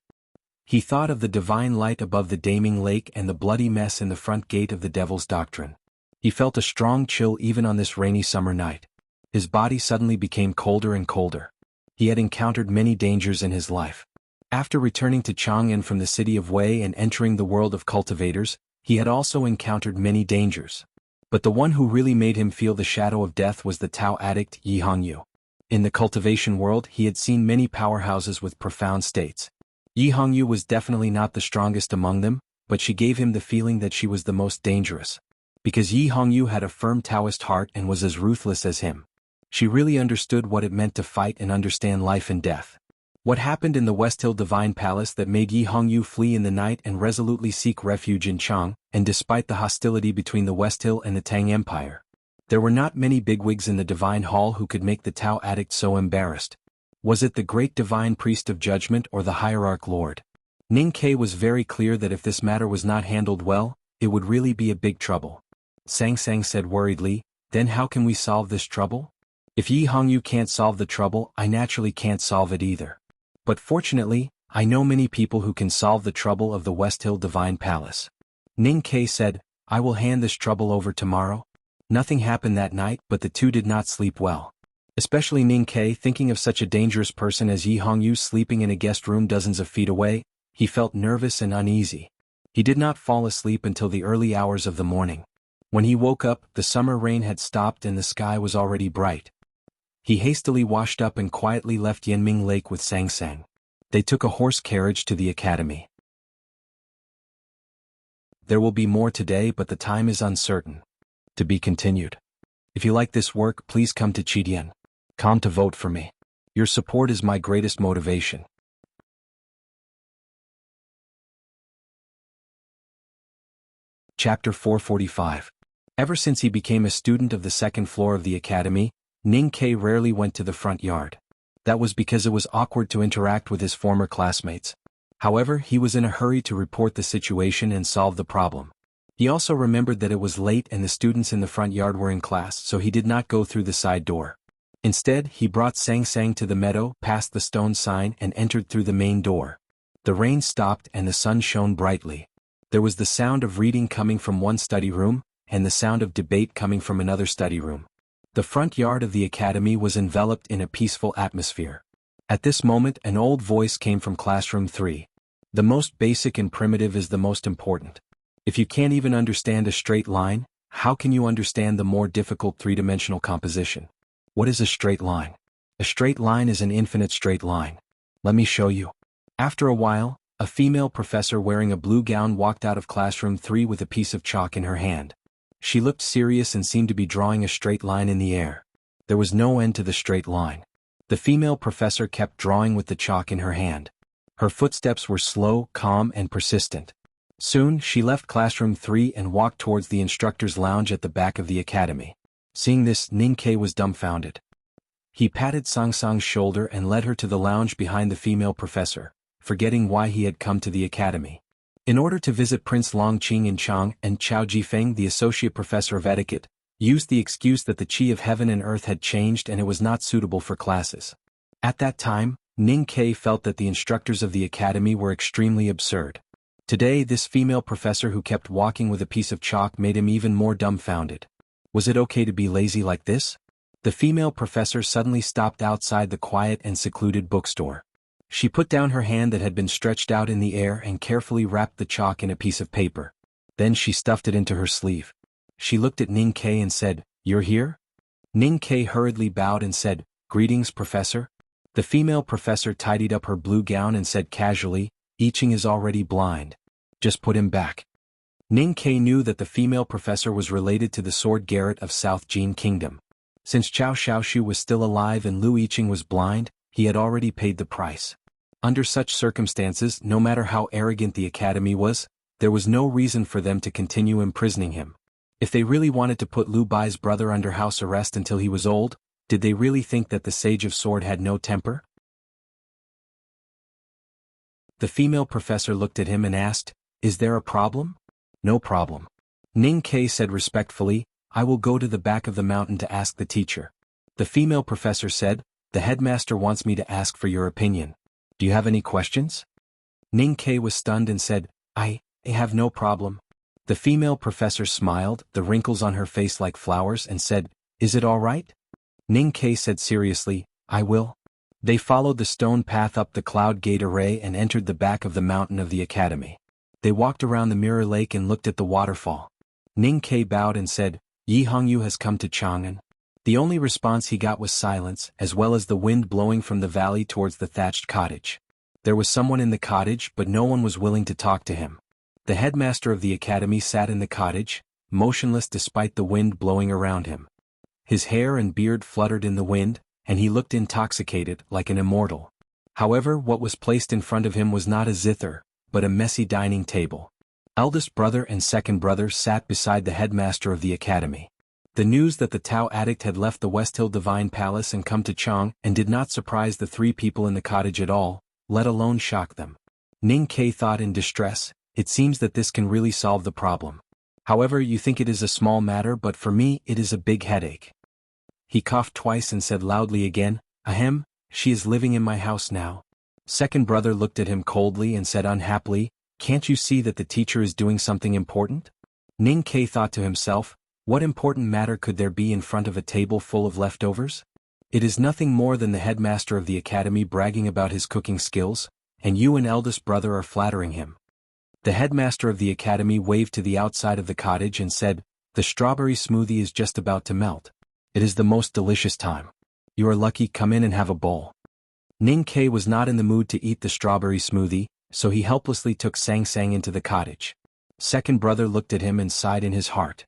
He thought of the divine light above the Daming Lake and the bloody mess in the front gate of the Devil's Doctrine. He felt a strong chill even on this rainy summer night. His body suddenly became colder and colder. He had encountered many dangers in his life. After returning to Chang'an from the city of Wei and entering the world of cultivators, he had also encountered many dangers. But the one who really made him feel the shadow of death was the Tao addict Yi Hongyu. In the cultivation world, he had seen many powerhouses with profound states. Yi Hongyu was definitely not the strongest among them, but she gave him the feeling that she was the most dangerous. Because Yi Hongyu had a firm Taoist heart and was as ruthless as him. She really understood what it meant to fight and understand life and death. What happened in the West Hill Divine Palace that made Yi Hongyu flee in the night and resolutely seek refuge in Chang, and despite the hostility between the West Hill and the Tang Empire? There were not many bigwigs in the Divine Hall who could make the Tao addict so embarrassed. Was it the great Divine Priest of Judgment or the Hierarch Lord? Ning Ke was very clear that if this matter was not handled well, it would really be a big trouble. Sang Sang said worriedly, "Then how can we solve this trouble? If Yi Hongyu can't solve the trouble, I naturally can't solve it either. But fortunately, I know many people who can solve the trouble of the West Hill Divine Palace." Ning Ke said, "I will hand this trouble over tomorrow." Nothing happened that night, but the two did not sleep well. Especially Ning Ke, thinking of such a dangerous person as Yi Hongyu sleeping in a guest room dozens of feet away, he felt nervous and uneasy. He did not fall asleep until the early hours of the morning. When he woke up, the summer rain had stopped and the sky was already bright. He hastily washed up and quietly left Yanming Lake with Sang Sang. They took a horse carriage to the academy. There will be more today, but the time is uncertain. To be continued. If you like this work, please come to Chidian. Come to vote for me. Your support is my greatest motivation. Chapter 445. Ever since he became a student of the second floor of the academy, Ning Ke rarely went to the front yard. That was because it was awkward to interact with his former classmates. However, he was in a hurry to report the situation and solve the problem. He also remembered that it was late and the students in the front yard were in class, so he did not go through the side door. Instead, he brought Sang Sang to the meadow, past the stone sign, and entered through the main door. The rain stopped and the sun shone brightly. There was the sound of reading coming from one study room, and the sound of debate coming from another study room. The front yard of the academy was enveloped in a peaceful atmosphere. At this moment, an old voice came from classroom 3. The most basic and primitive is the most important. If you can't even understand a straight line, how can you understand the more difficult three-dimensional composition? What is a straight line? A straight line is an infinite straight line. Let me show you. After a while, a female professor wearing a blue gown walked out of classroom 3 with a piece of chalk in her hand. She looked serious and seemed to be drawing a straight line in the air. There was no end to the straight line. The female professor kept drawing with the chalk in her hand. Her footsteps were slow, calm, and persistent. Soon, she left classroom 3 and walked towards the instructor's lounge at the back of the academy. Seeing this, Ning Ke was dumbfounded. He patted Sang Sang's shoulder and led her to the lounge behind the female professor, forgetting why he had come to the academy. In order to visit Prince Longqing in Chang, and Chao Jifeng, the associate professor of etiquette, used the excuse that the qi of heaven and earth had changed and it was not suitable for classes. At that time, Ning Ke felt that the instructors of the academy were extremely absurd. Today this female professor who kept walking with a piece of chalk made him even more dumbfounded. Was it okay to be lazy like this? The female professor suddenly stopped outside the quiet and secluded bookstore. She put down her hand that had been stretched out in the air and carefully wrapped the chalk in a piece of paper. Then she stuffed it into her sleeve. She looked at Ning Ke and said, "You're here?" Ning Ke hurriedly bowed and said, "Greetings, Professor." The female professor tidied up her blue gown and said casually, "I Ching is already blind. Just put him back." Ning Ke knew that the female professor was related to the sword Garrett of South Jin Kingdom. Since Chao Xiaoshu was still alive and Lu Yiqing was blind, he had already paid the price. Under such circumstances, no matter how arrogant the academy was, there was no reason for them to continue imprisoning him. If they really wanted to put Lu Bai's brother under house arrest until he was old, did they really think that the Sage of Sword had no temper? The female professor looked at him and asked, "Is there a problem?" "No problem." Ning Ke said respectfully, "I will go to the back of the mountain to ask the teacher." The female professor said, "The headmaster wants me to ask for your opinion. Do you have any questions?" Ning Ke was stunned and said, I have no problem." The female professor smiled, the wrinkles on her face like flowers, and said, "Is it all right?" Ning Ke said seriously, "I will." They followed the stone path up the cloud gate array and entered the back of the mountain of the academy. They walked around the mirror lake and looked at the waterfall. Ning Ke bowed and said, "Yi Hongyu has come to Chang'an." The only response he got was silence, as well as the wind blowing from the valley towards the thatched cottage. There was someone in the cottage, but no one was willing to talk to him. The headmaster of the academy sat in the cottage, motionless despite the wind blowing around him. His hair and beard fluttered in the wind, and he looked intoxicated, like an immortal. However, what was placed in front of him was not a zither, but a messy dining table. Eldest brother and second brother sat beside the headmaster of the academy. The news that the Tao addict had left the West Hill Divine Palace and come to Chang and did not surprise the three people in the cottage at all, let alone shock them. Ning Ke thought in distress, "It seems that this can really solve the problem. However, you think it is a small matter, but for me it is a big headache." He coughed twice and said loudly again, "Ahem, she is living in my house now." Second brother looked at him coldly and said unhappily, "Can't you see that the teacher is doing something important?" Ning Ke thought to himself, what important matter could there be in front of a table full of leftovers? It is nothing more than the headmaster of the academy bragging about his cooking skills, and you and eldest brother are flattering him. The headmaster of the academy waved to the outside of the cottage and said, "The strawberry smoothie is just about to melt. It is the most delicious time. You are lucky, come in and have a bowl." Ning Ke was not in the mood to eat the strawberry smoothie, so he helplessly took Sang Sang into the cottage. Second brother looked at him and sighed in his heart.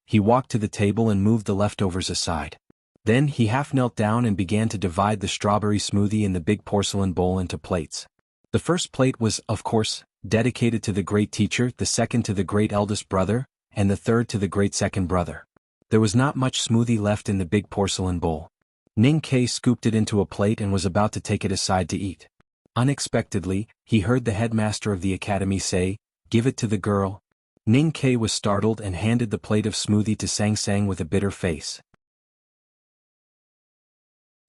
He walked to the table and moved the leftovers aside. Then he half knelt down and began to divide the strawberry smoothie in the big porcelain bowl into plates. The first plate was, of course, dedicated to the great teacher, the second to the great eldest brother, and the third to the great second brother. There was not much smoothie left in the big porcelain bowl. Ning Ke scooped it into a plate and was about to take it aside to eat. Unexpectedly, he heard the headmaster of the academy say, "Give it to the girl." Ning Ke was startled and handed the plate of smoothie to Sang Sang with a bitter face.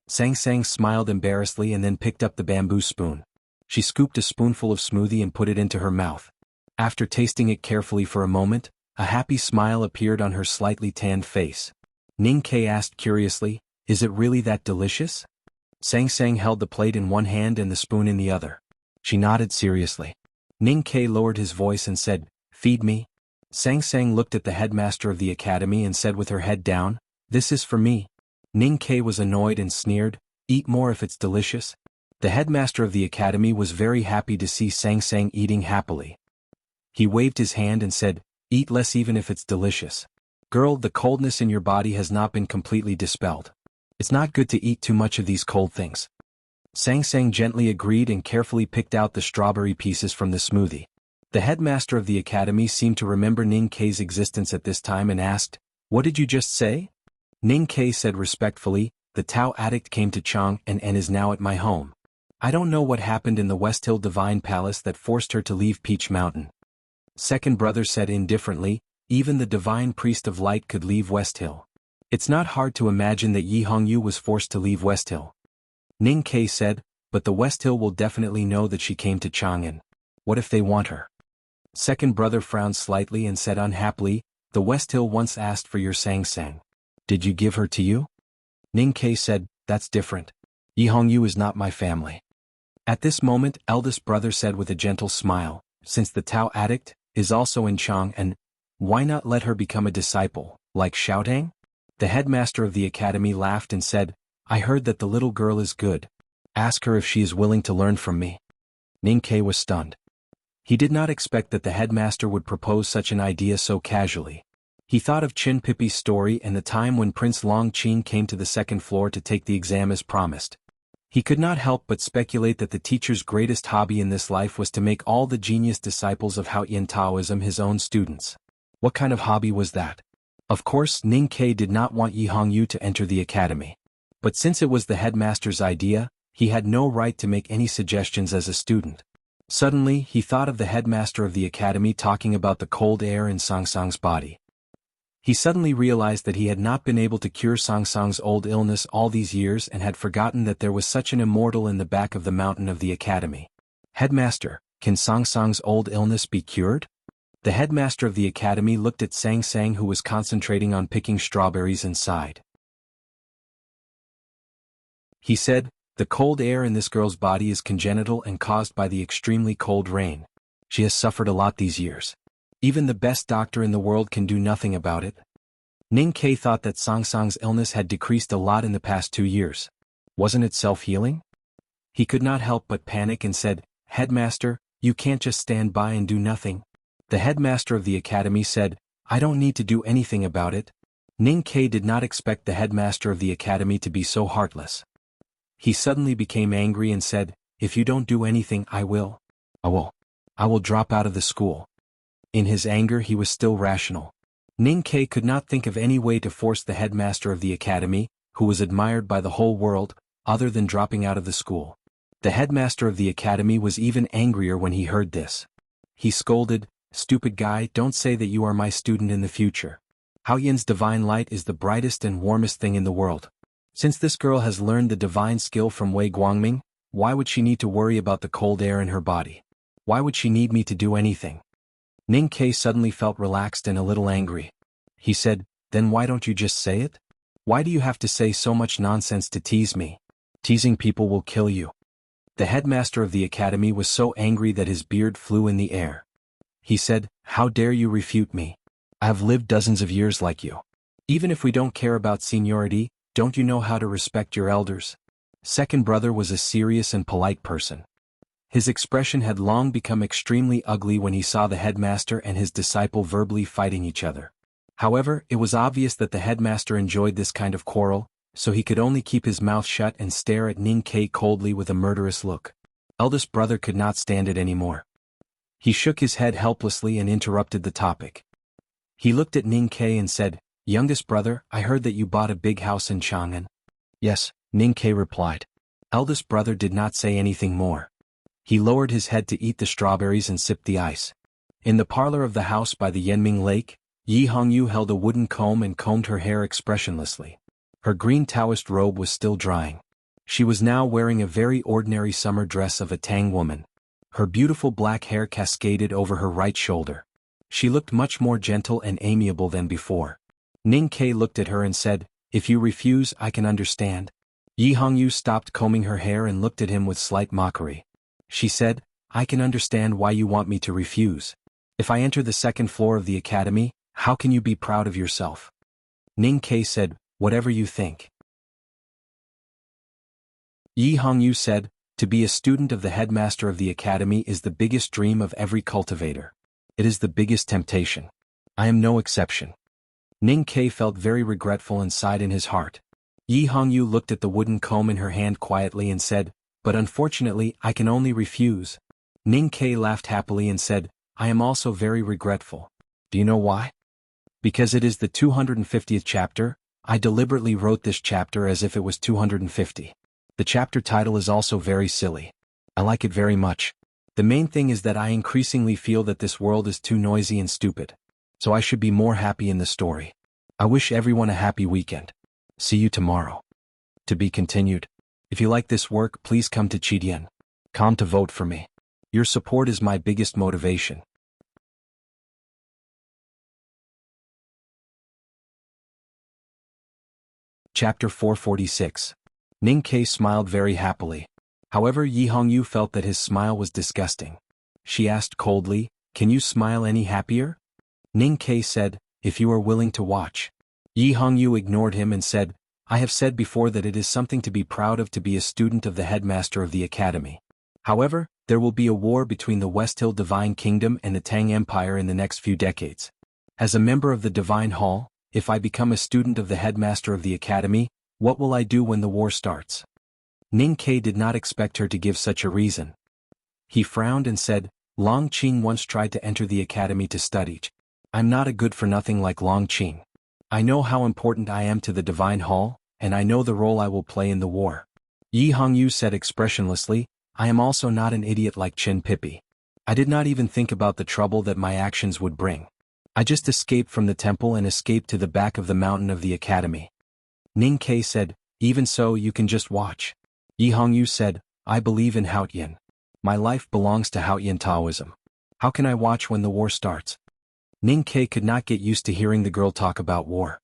Sang Sang smiled embarrassedly and then picked up the bamboo spoon. She scooped a spoonful of smoothie and put it into her mouth. After tasting it carefully for a moment, a happy smile appeared on her slightly tanned face. Ning Ke asked curiously, "Is it really that delicious?" Sang Sang held the plate in one hand and the spoon in the other. She nodded seriously. Ning Ke lowered his voice and said, "Feed me." Sang Sang looked at the headmaster of the academy and said with her head down, "This is for me." Ning Ke was annoyed and sneered, "Eat more if it's delicious." The headmaster of the academy was very happy to see Sang Sang eating happily. He waved his hand and said, "Eat less even if it's delicious. Girl, the coldness in your body has not been completely dispelled. It's not good to eat too much of these cold things." Sang Sang gently agreed and carefully picked out the strawberry pieces from the smoothie. The headmaster of the academy seemed to remember Ning Ke's existence at this time and asked, "What did you just say?" Ning Ke said respectfully, "The Tao addict came to Chang and is now at my home. I don't know what happened in the West Hill Divine Palace that forced her to leave Peach Mountain." Second brother said indifferently, "Even the divine priest of light could leave West Hill. It's not hard to imagine that Yi Hongyu was forced to leave West Hill." Ning Ke said, but the West Hill will definitely know that she came to Chang'an. What if they want her? Second brother frowned slightly and said unhappily, the West Hill once asked for your Sang Sang. Did you give her to you? Ning Ke said, that's different. Yi Hongyu is not my family. At this moment, eldest brother said with a gentle smile, since the Tao addict is also in Chang'an, why not let her become a disciple, like Xiaotang? The headmaster of the academy laughed and said, I heard that the little girl is good. Ask her if she is willing to learn from me. Ning Ke was stunned. He did not expect that the headmaster would propose such an idea so casually. He thought of Qin Pipi's story and the time when Prince Long Qin came to the second floor to take the exam as promised. He could not help but speculate that the teacher's greatest hobby in this life was to make all the genius disciples of Haoyan Taoism his own students. What kind of hobby was that? Of course, Ning Ke did not want Yi Hongyu to enter the academy. But since it was the headmaster's idea, he had no right to make any suggestions as a student. Suddenly, he thought of the headmaster of the academy talking about the cold air in Sang Sang's body. He suddenly realized that he had not been able to cure Sang Sang's old illness all these years and had forgotten that there was such an immortal in the back of the mountain of the academy. Headmaster, can Sang Sang's old illness be cured? The headmaster of the academy looked at Sang Sang, who was concentrating on picking strawberries, and sighed. He said, the cold air in this girl's body is congenital and caused by the extremely cold rain. She has suffered a lot these years. Even the best doctor in the world can do nothing about it. Ning Ke thought that Sang Sang's illness had decreased a lot in the past 2 years. Wasn't it self-healing? He could not help but panic and said, Headmaster, you can't just stand by and do nothing. The headmaster of the academy said, I don't need to do anything about it. Ning Ke did not expect the headmaster of the academy to be so heartless. He suddenly became angry and said, if you don't do anything, I will. I will drop out of the school. In his anger, he was still rational. Ning Ke could not think of any way to force the headmaster of the academy, who was admired by the whole world, other than dropping out of the school. The headmaster of the academy was even angrier when he heard this. He scolded, stupid guy, don't say that you are my student in the future. Haoyan's divine light is the brightest and warmest thing in the world. Since this girl has learned the divine skill from Wei Guangming, why would she need to worry about the cold air in her body? Why would she need me to do anything? Ning Ke suddenly felt relaxed and a little angry. He said, then why don't you just say it? Why do you have to say so much nonsense to tease me? Teasing people will kill you. The headmaster of the academy was so angry that his beard flew in the air. He said, how dare you refute me? I have lived dozens of years like you. Even if we don't care about seniority, don't you know how to respect your elders? Second brother was a serious and polite person. His expression had long become extremely ugly when he saw the headmaster and his disciple verbally fighting each other. However, it was obvious that the headmaster enjoyed this kind of quarrel, so he could only keep his mouth shut and stare at Ning Ke coldly with a murderous look. Eldest brother could not stand it anymore. He shook his head helplessly and interrupted the topic. He looked at Ning Ke and said, youngest brother, I heard that you bought a big house in Chang'an. Yes, Ning Ke replied. Eldest brother did not say anything more. He lowered his head to eat the strawberries and sip the ice. In the parlor of the house by the Yanming Lake, Yi Hongyu held a wooden comb and combed her hair expressionlessly. Her green Taoist robe was still drying. She was now wearing a very ordinary summer dress of a Tang woman. Her beautiful black hair cascaded over her right shoulder. She looked much more gentle and amiable than before. Ning Ke looked at her and said, if you refuse, I can understand. Yi Hongyu stopped combing her hair and looked at him with slight mockery. She said, I can understand why you want me to refuse. If I enter the second floor of the academy, how can you be proud of yourself? Ning Ke said, whatever you think. Yi Hongyu said, to be a student of the headmaster of the academy is the biggest dream of every cultivator. It is the biggest temptation. I am no exception. Ning Ke felt very regretful and sighed in his heart. Yi Hongyu looked at the wooden comb in her hand quietly and said, but unfortunately I can only refuse. Ning Ke laughed happily and said, I am also very regretful. Do you know why? Because it is the 250th chapter. I deliberately wrote this chapter as if it was 250. The chapter title is also very silly. I like it very much. The main thing is that I increasingly feel that this world is too noisy and stupid. So I should be more happy in the story. I wish everyone a happy weekend. See you tomorrow. To be continued. If you like this work, please come to Chidian.com to vote for me. Your support is my biggest motivation. Chapter 446. Ning Ke smiled very happily. However, Yi Hongyu felt that his smile was disgusting. She asked coldly, "Can you smile any happier?" Ning Ke said, "If you are willing to watch." Yi Hongyu ignored him and said, "I have said before that it is something to be proud of to be a student of the headmaster of the academy. However, there will be a war between the West Hill Divine Kingdom and the Tang Empire in the next few decades. As a member of the Divine Hall, if I become a student of the headmaster of the academy, what will I do when the war starts?" Ning Ke did not expect her to give such a reason. He frowned and said, "Long Qing once tried to enter the academy to study. I'm not a good-for-nothing like Long Qing. I know how important I am to the Divine Hall, and I know the role I will play in the war." Yi Hongyu said expressionlessly, "I am also not an idiot like Qin Pippi. I did not even think about the trouble that my actions would bring. I just escaped from the temple and escaped to the back of the mountain of the academy." Ning Ke said, "Even so, you can just watch." Yi Hongyu said, "I believe in Haotian. My life belongs to Haotian Taoism. How can I watch when the war starts?" Ning Ke could not get used to hearing the girl talk about war.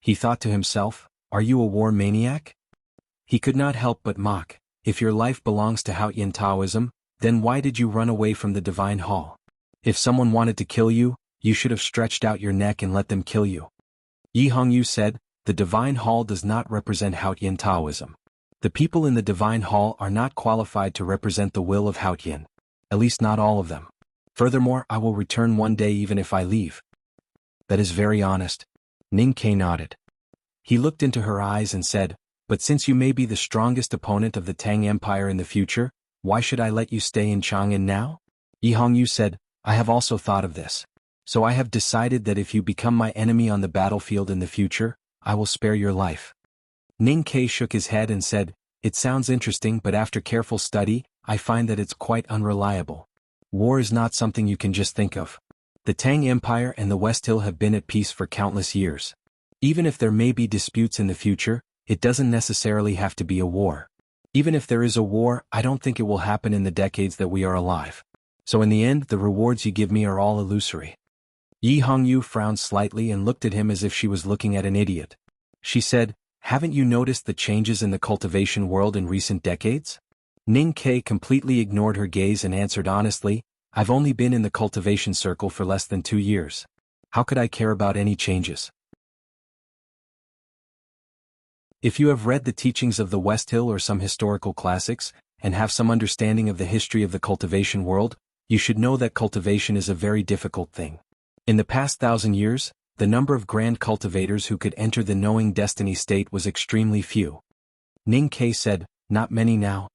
He thought to himself, "Are you a war maniac?" He could not help but mock, "If your life belongs to Haotian Taoism, then why did you run away from the Divine Hall? If someone wanted to kill you, you should have stretched out your neck and let them kill you." Yi Hongyu said, "The Divine Hall does not represent Haotian Taoism. The people in the Divine Hall are not qualified to represent the will of Haotian. At least not all of them. Furthermore, I will return one day even if I leave." "That is very honest." Ning Ke nodded. He looked into her eyes and said, "But since you may be the strongest opponent of the Tang Empire in the future, why should I let you stay in Chang'an now?" Yi Hongyu said, "I have also thought of this. So I have decided that if you become my enemy on the battlefield in the future, I will spare your life." Ning Ke shook his head and said, "It sounds interesting, but after careful study, I find that it's quite unreliable. War is not something you can just think of. The Tang Empire and the West Hill have been at peace for countless years. Even if there may be disputes in the future, it doesn't necessarily have to be a war. Even if there is a war, I don't think it will happen in the decades that we are alive. So in the end, the rewards you give me are all illusory." Yi Hongyu frowned slightly and looked at him as if she was looking at an idiot. She said, "Haven't you noticed the changes in the cultivation world in recent decades?" Ning Ke completely ignored her gaze and answered honestly, "I've only been in the cultivation circle for less than 2 years. How could I care about any changes?" If you have read the teachings of the West Hill or some historical classics, and have some understanding of the history of the cultivation world, you should know that cultivation is a very difficult thing. In the past 1,000 years, the number of grand cultivators who could enter the knowing destiny state was extremely few. Ning Ke said, "Not many now.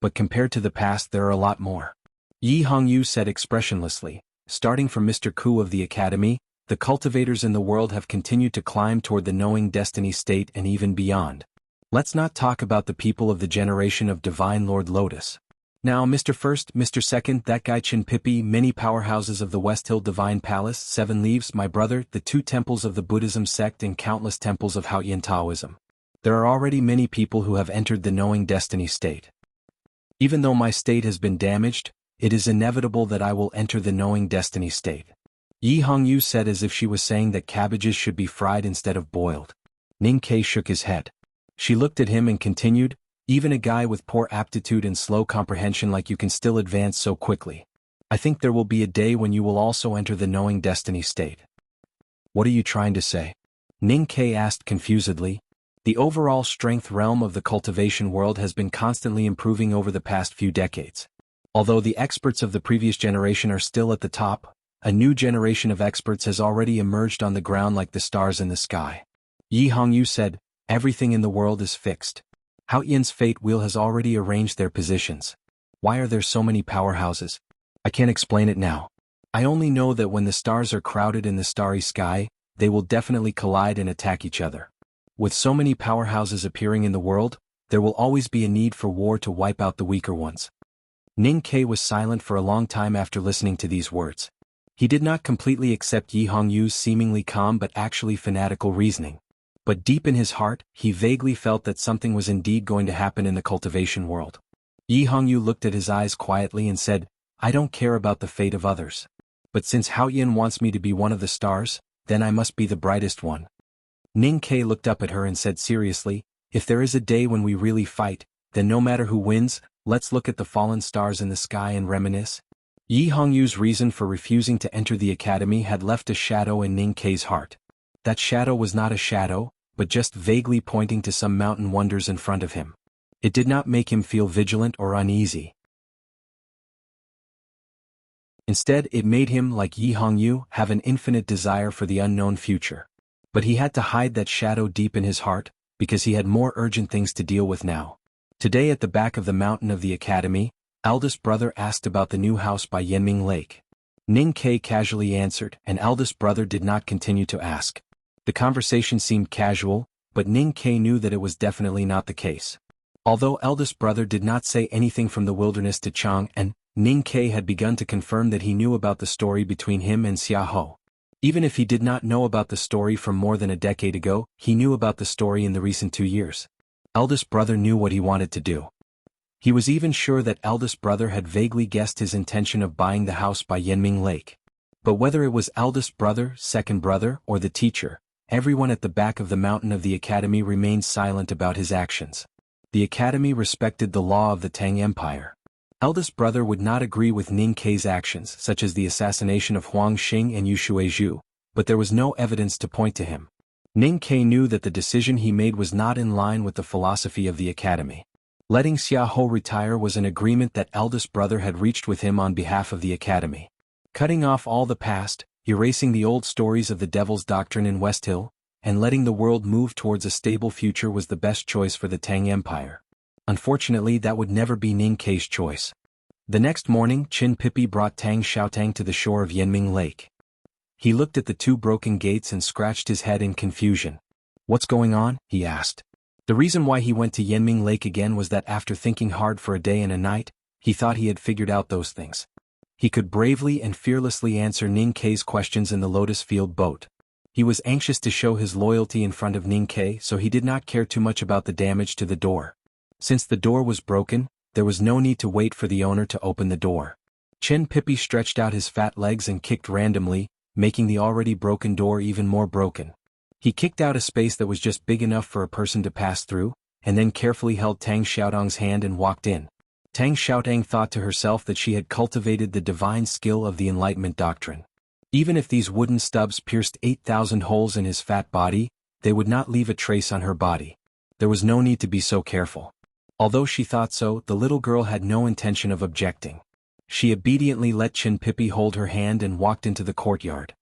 But compared to the past there are a lot more." Yi Hongyu said expressionlessly, "Starting from Mr. Ku of the Academy, the cultivators in the world have continued to climb toward the knowing destiny state and even beyond. Let's not talk about the people of the generation of Divine Lord Lotus. Now Mr. First, Mr. Second, that guy Qin Pippi, many powerhouses of the West Hill Divine Palace, 7 Leaves, my brother, the 2 temples of the Buddhism sect and countless temples of Haotian Taoism. There are already many people who have entered the knowing destiny state. Even though my state has been damaged, it is inevitable that I will enter the knowing destiny state." Yi Hongyu said as if she was saying that cabbages should be fried instead of boiled. Ning Ke shook his head. She looked at him and continued, "Even a guy with poor aptitude and slow comprehension like you can still advance so quickly. I think there will be a day when you will also enter the knowing destiny state." "What are you trying to say?" Ning Ke asked confusedly. The overall strength realm of the cultivation world has been constantly improving over the past few decades. Although the experts of the previous generation are still at the top, a new generation of experts has already emerged on the ground like the stars in the sky. Yi Hongyu said, "Everything in the world is fixed. Haotian's fate wheel has already arranged their positions. Why are there so many powerhouses? I can't explain it now. I only know that when the stars are crowded in the starry sky, they will definitely collide and attack each other. With so many powerhouses appearing in the world, there will always be a need for war to wipe out the weaker ones." Ning Ke was silent for a long time after listening to these words. He did not completely accept Yi Hongyu's seemingly calm but actually fanatical reasoning. But deep in his heart, he vaguely felt that something was indeed going to happen in the cultivation world. Yi Hongyu looked at his eyes quietly and said, I don't care about the fate of others. But since Hao Yin wants me to be one of the stars, then I must be the brightest one. Ning Ke looked up at her and said seriously, if there is a day when we really fight, then no matter who wins, let's look at the fallen stars in the sky and reminisce. Yi Hongyu's reason for refusing to enter the academy had left a shadow in Ning Ke's heart. That shadow was not a shadow, but just vaguely pointing to some mountain wonders in front of him. It did not make him feel vigilant or uneasy. Instead, it made him, like Yi Hongyu, have an infinite desire for the unknown future. But he had to hide that shadow deep in his heart, because he had more urgent things to deal with now. Today at the back of the mountain of the academy, eldest brother asked about the new house by Yanming Lake. Ning Ke casually answered, and eldest brother did not continue to ask. The conversation seemed casual, but Ning Ke knew that it was definitely not the case. Although eldest brother did not say anything from the wilderness to Chang, and Ning Ke had begun to confirm that he knew about the story between him and Xiaoho. Even if he did not know about the story from more than a decade ago, he knew about the story in the recent 2 years. Eldest brother knew what he wanted to do. He was even sure that eldest brother had vaguely guessed his intention of buying the house by Yanming Lake. But whether it was eldest brother, second brother, or the teacher, everyone at the back of the mountain of the academy remained silent about his actions. The academy respected the law of the Tang Empire. Eldest brother would not agree with Ning Ke's actions, such as the assassination of Huang Xing and Yu Shuizhu, but there was no evidence to point to him. Ning Ke knew that the decision he made was not in line with the philosophy of the academy. Letting Xiaoho retire was an agreement that eldest brother had reached with him on behalf of the academy. Cutting off all the past, erasing the old stories of the Devil's Doctrine in West Hill, and letting the world move towards a stable future was the best choice for the Tang Empire. Unfortunately, that would never be Ning Ke's choice. The next morning, Qin Pipi brought Tang Xiaotang to the shore of Yanming Lake. He looked at the 2 broken gates and scratched his head in confusion. What's going on? He asked. The reason why he went to Yanming Lake again was that after thinking hard for a day and a night, he thought he had figured out those things. He could bravely and fearlessly answer Ning Ke's questions in the Lotus Field boat. He was anxious to show his loyalty in front of Ning Ke, so he did not care too much about the damage to the door. Since the door was broken, there was no need to wait for the owner to open the door. Qin Pipi stretched out his fat legs and kicked randomly, making the already broken door even more broken. He kicked out a space that was just big enough for a person to pass through, and then carefully held Tang Xiaotang's hand and walked in. Tang Xiaotang thought to herself that she had cultivated the divine skill of the Enlightenment Doctrine. Even if these wooden stubs pierced 8,000 holes in his fat body, they would not leave a trace on her body. There was no need to be so careful. Although she thought so, the little girl had no intention of objecting. She obediently let Qin Pipi hold her hand and walked into the courtyard.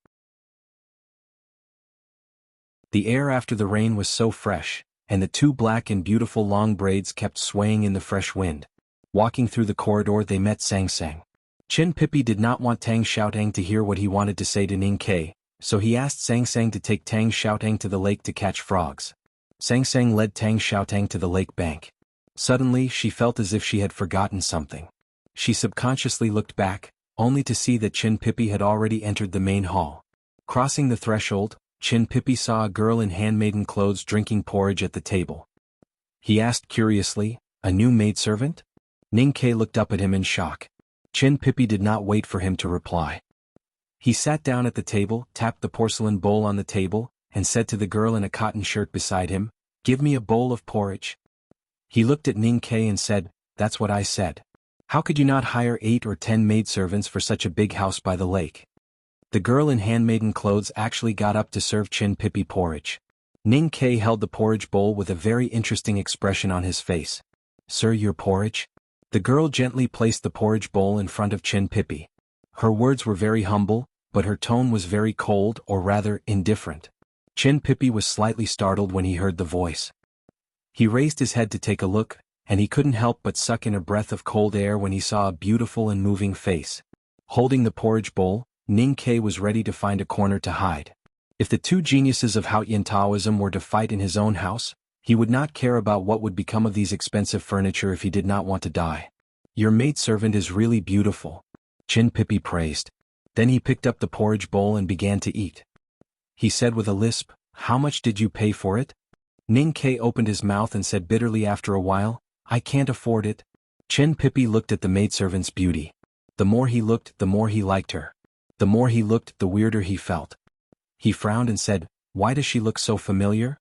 The air after the rain was so fresh, and the 2 black and beautiful long braids kept swaying in the fresh wind. Walking through the corridor, they met Sang Sang. Qin Pipi did not want Tang Xiaotang to hear what he wanted to say to Ning Ke, so he asked Sang Sang to take Tang Xiaotang to the lake to catch frogs. Sang Sang led Tang Xiaotang to the lake bank. Suddenly, she felt as if she had forgotten something. She subconsciously looked back, only to see that Qin Pipi had already entered the main hall. Crossing the threshold, Qin Pipi saw a girl in handmaiden clothes drinking porridge at the table. He asked curiously, a new maidservant? Ning Ke looked up at him in shock. Qin Pipi did not wait for him to reply. He sat down at the table, tapped the porcelain bowl on the table, and said to the girl in a cotton shirt beside him, "Give me a bowl of porridge." He looked at Ning Ke and said, "That's what I said. How could you not hire 8 or 10 maidservants for such a big house by the lake?" The girl in handmaiden clothes actually got up to serve Qin Pipi porridge. Ning Ke held the porridge bowl with a very interesting expression on his face. "Sir, your porridge?" The girl gently placed the porridge bowl in front of Qin Pipi. Her words were very humble, but her tone was very cold, or rather, indifferent. Qin Pipi was slightly startled when he heard the voice. He raised his head to take a look, and he couldn't help but suck in a breath of cold air when he saw a beautiful and moving face. Holding the porridge bowl, Ning Ke was ready to find a corner to hide. If the 2 geniuses of Haoyan Taoism were to fight in his own house, he would not care about what would become of these expensive furniture if he did not want to die. "Your maidservant is really beautiful," Qin Pipi praised. Then he picked up the porridge bowl and began to eat. He said with a lisp, How much did you pay for it? Ning Ke opened his mouth and said bitterly after a while, I can't afford it. Chen Pippi looked at the maidservant's beauty. The more he looked, the more he liked her. The more he looked, the weirder he felt. He frowned and said, why does she look so familiar?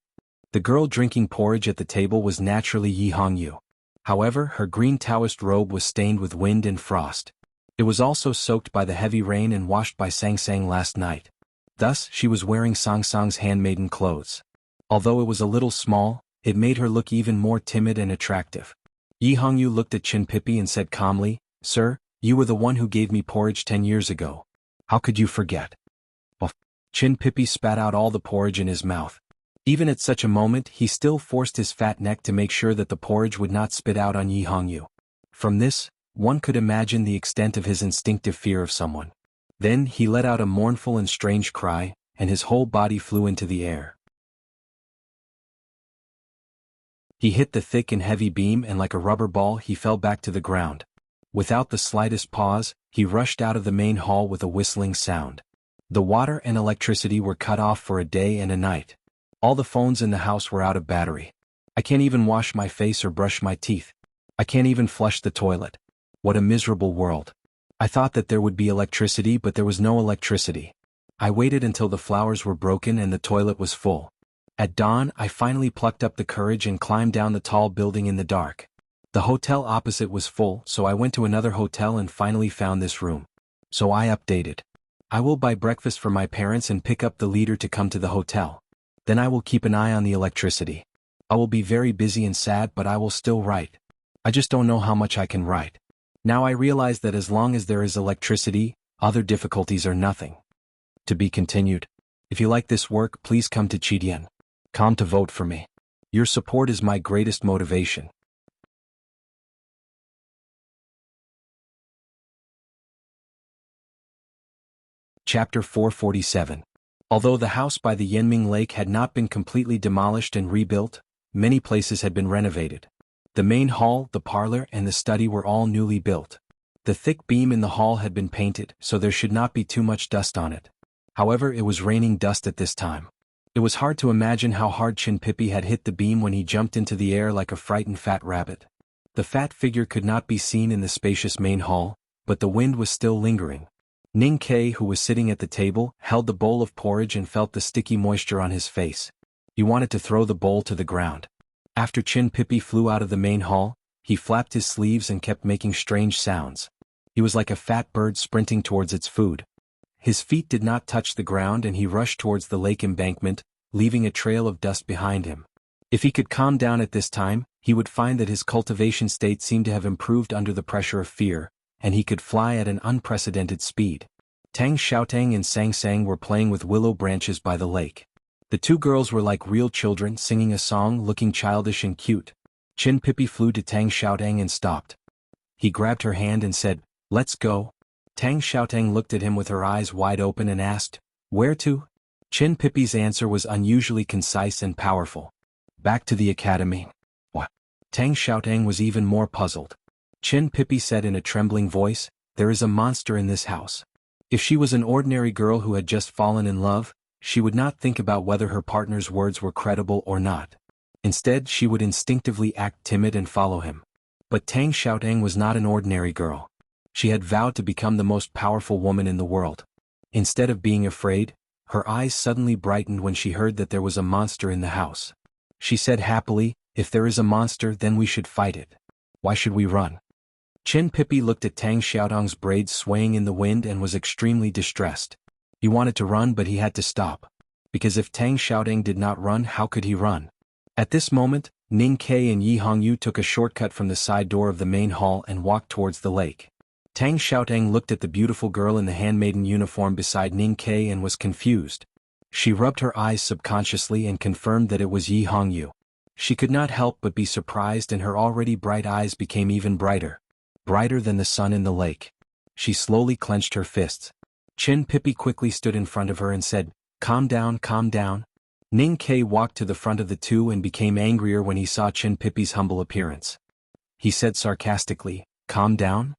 The girl drinking porridge at the table was naturally Yi Hongyu. However, her green Taoist robe was stained with wind and frost. It was also soaked by the heavy rain and washed by Sang Sang last night. Thus, she was wearing Sang Sang's handmaiden clothes. Although it was a little small, it made her look even more timid and attractive. Yi Hongyu looked at Chen Pippi and said calmly, Sir, you were the one who gave me porridge 10 years ago. How could you forget? Chen Pippi spat out all the porridge in his mouth. Even at such a moment he still forced his fat neck to make sure that the porridge would not spit out on Yi Hongyu. From this, one could imagine the extent of his instinctive fear of someone. Then he let out a mournful and strange cry, and his whole body flew into the air. He hit the thick and heavy beam and like a rubber ball he fell back to the ground. Without the slightest pause, he rushed out of the main hall with a whistling sound. The water and electricity were cut off for a day and a night. All the phones in the house were out of battery. I can't even wash my face or brush my teeth. I can't even flush the toilet. What a miserable world. I thought that there would be electricity, but there was no electricity. I waited until the flowers were broken and the toilet was full. At dawn, I finally plucked up the courage and climbed down the tall building in the dark. The hotel opposite was full, so I went to another hotel and finally found this room. So I updated. I will buy breakfast for my parents and pick up the leader to come to the hotel. Then I will keep an eye on the electricity. I will be very busy and sad, but I will still write. I just don't know how much I can write. Now I realize that as long as there is electricity, other difficulties are nothing. To be continued. If you like this work, please come to Chidian.com to vote for me. Your support is my greatest motivation. Chapter 447. Although the house by the Yanming Lake had not been completely demolished and rebuilt, many places had been renovated. The main hall, the parlor, and the study were all newly built. The thick beam in the hall had been painted, so there should not be too much dust on it. However, it was raining dust at this time. It was hard to imagine how hard Chen Pippi had hit the beam when he jumped into the air like a frightened fat rabbit. The fat figure could not be seen in the spacious main hall, but the wind was still lingering. Ning Ke, who was sitting at the table, held the bowl of porridge and felt the sticky moisture on his face. He wanted to throw the bowl to the ground. After Chen Pippi flew out of the main hall, he flapped his sleeves and kept making strange sounds. He was like a fat bird sprinting towards its food. His feet did not touch the ground and he rushed towards the lake embankment, leaving a trail of dust behind him. If he could calm down at this time, he would find that his cultivation state seemed to have improved under the pressure of fear, and he could fly at an unprecedented speed. Tang Xiaotang and Sang Sang were playing with willow branches by the lake. The two girls were like real children singing a song, looking childish and cute. Chen Pippi flew to Tang Xiaotang and stopped. He grabbed her hand and said, "Let's go." Tang Xiaotang looked at him with her eyes wide open and asked, "Where to?" Chen Pippi's answer was unusually concise and powerful. "Back to the academy." What? Tang Xiaotang was even more puzzled. Chen Pippi said in a trembling voice, "There is a monster in this house." If she was an ordinary girl who had just fallen in love, she would not think about whether her partner's words were credible or not. Instead, she would instinctively act timid and follow him. But Tang Xiaotang was not an ordinary girl. She had vowed to become the most powerful woman in the world. Instead of being afraid, her eyes suddenly brightened when she heard that there was a monster in the house. She said happily, "If there is a monster, then we should fight it. Why should we run?" Chen Pippi looked at Tang Xiaotang's braids swaying in the wind and was extremely distressed. He wanted to run, but he had to stop. Because if Tang Xiaotang did not run, how could he run? At this moment, Ning Ke and Yi Hongyu took a shortcut from the side door of the main hall and walked towards the lake. Tang Xiaotang looked at the beautiful girl in the handmaiden uniform beside Ning Ke and was confused. She rubbed her eyes subconsciously and confirmed that it was Yi Hongyu. She could not help but be surprised, and her already bright eyes became even brighter. Brighter than the sun in the lake. She slowly clenched her fists. Chen Pippi quickly stood in front of her and said, "Calm down, calm down." Ning Ke walked to the front of the two and became angrier when he saw Chen Pippi's humble appearance. He said sarcastically, "Calm down?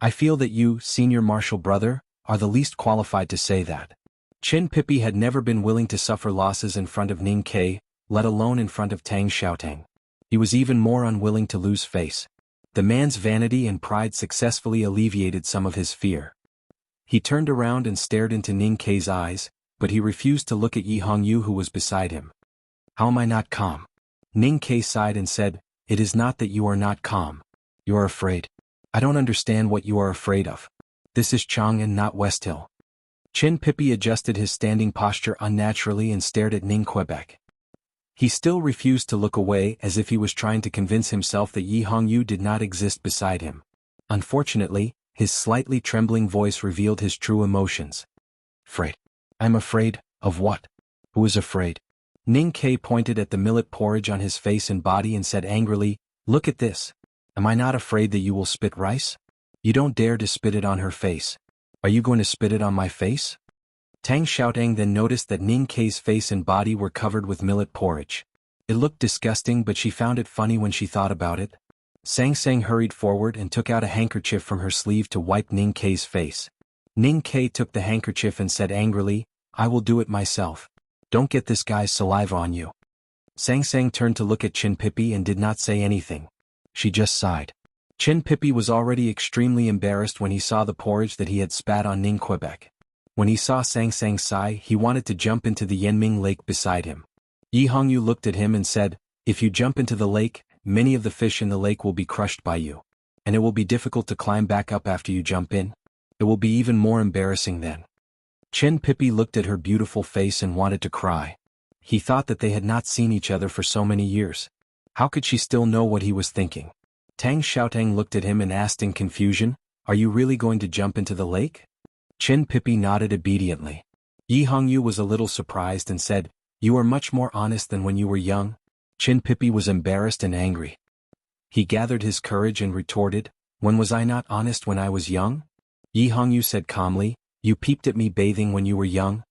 I feel that you, senior martial brother, are the least qualified to say that. Chin Pippi had never been willing to suffer losses in front of Ning Kai, let alone in front of Tang Xiaotang. He was even more unwilling to lose face. The man's vanity and pride successfully alleviated some of his fear. He turned around and stared into Ning Kai's eyes, but he refused to look at Yi Hongyu who was beside him. How am I not calm? Ning Kai sighed and said, it is not that you are not calm. You are afraid. I don't understand what you are afraid of. This is Chang'an, not West Hill. Chin Pippi adjusted his standing posture unnaturally and stared at Ning Quebec. He still refused to look away as if he was trying to convince himself that Yi Hongyu did not exist beside him. Unfortunately, his slightly trembling voice revealed his true emotions. Afraid. I'm afraid, of what? Who is afraid? Ning Kai pointed at the millet porridge on his face and body and said angrily, look at this. Am I not afraid that you will spit rice? You don't dare to spit it on her face. Are you going to spit it on my face? Tang Xiaotang then noticed that Ning Kai's face and body were covered with millet porridge. It looked disgusting, but she found it funny when she thought about it. Sang Sang hurried forward and took out a handkerchief from her sleeve to wipe Ning Kai's face. Ning Kai took the handkerchief and said angrily, I will do it myself. Don't get this guy's saliva on you. Sang Sang turned to look at Chin Pippi and did not say anything. She just sighed. Chin Pippi was already extremely embarrassed when he saw the porridge that he had spat on Ning Quebec. When he saw Sang Sang sigh, he wanted to jump into the Yanming Lake beside him. Yi Hongyu looked at him and said, if you jump into the lake, many of the fish in the lake will be crushed by you. And it will be difficult to climb back up after you jump in. It will be even more embarrassing then. Chin Pippi looked at her beautiful face and wanted to cry. He thought that they had not seen each other for so many years. How could she still know what he was thinking? Tang Xiaotang looked at him and asked in confusion, are you really going to jump into the lake? Chin Pippi nodded obediently. Yi Hongyu was a little surprised and said, you are much more honest than when you were young. Chin Pippi was embarrassed and angry. He gathered his courage and retorted, when was I not honest when I was young? Yi Hongyu said calmly, you peeped at me bathing when you were young?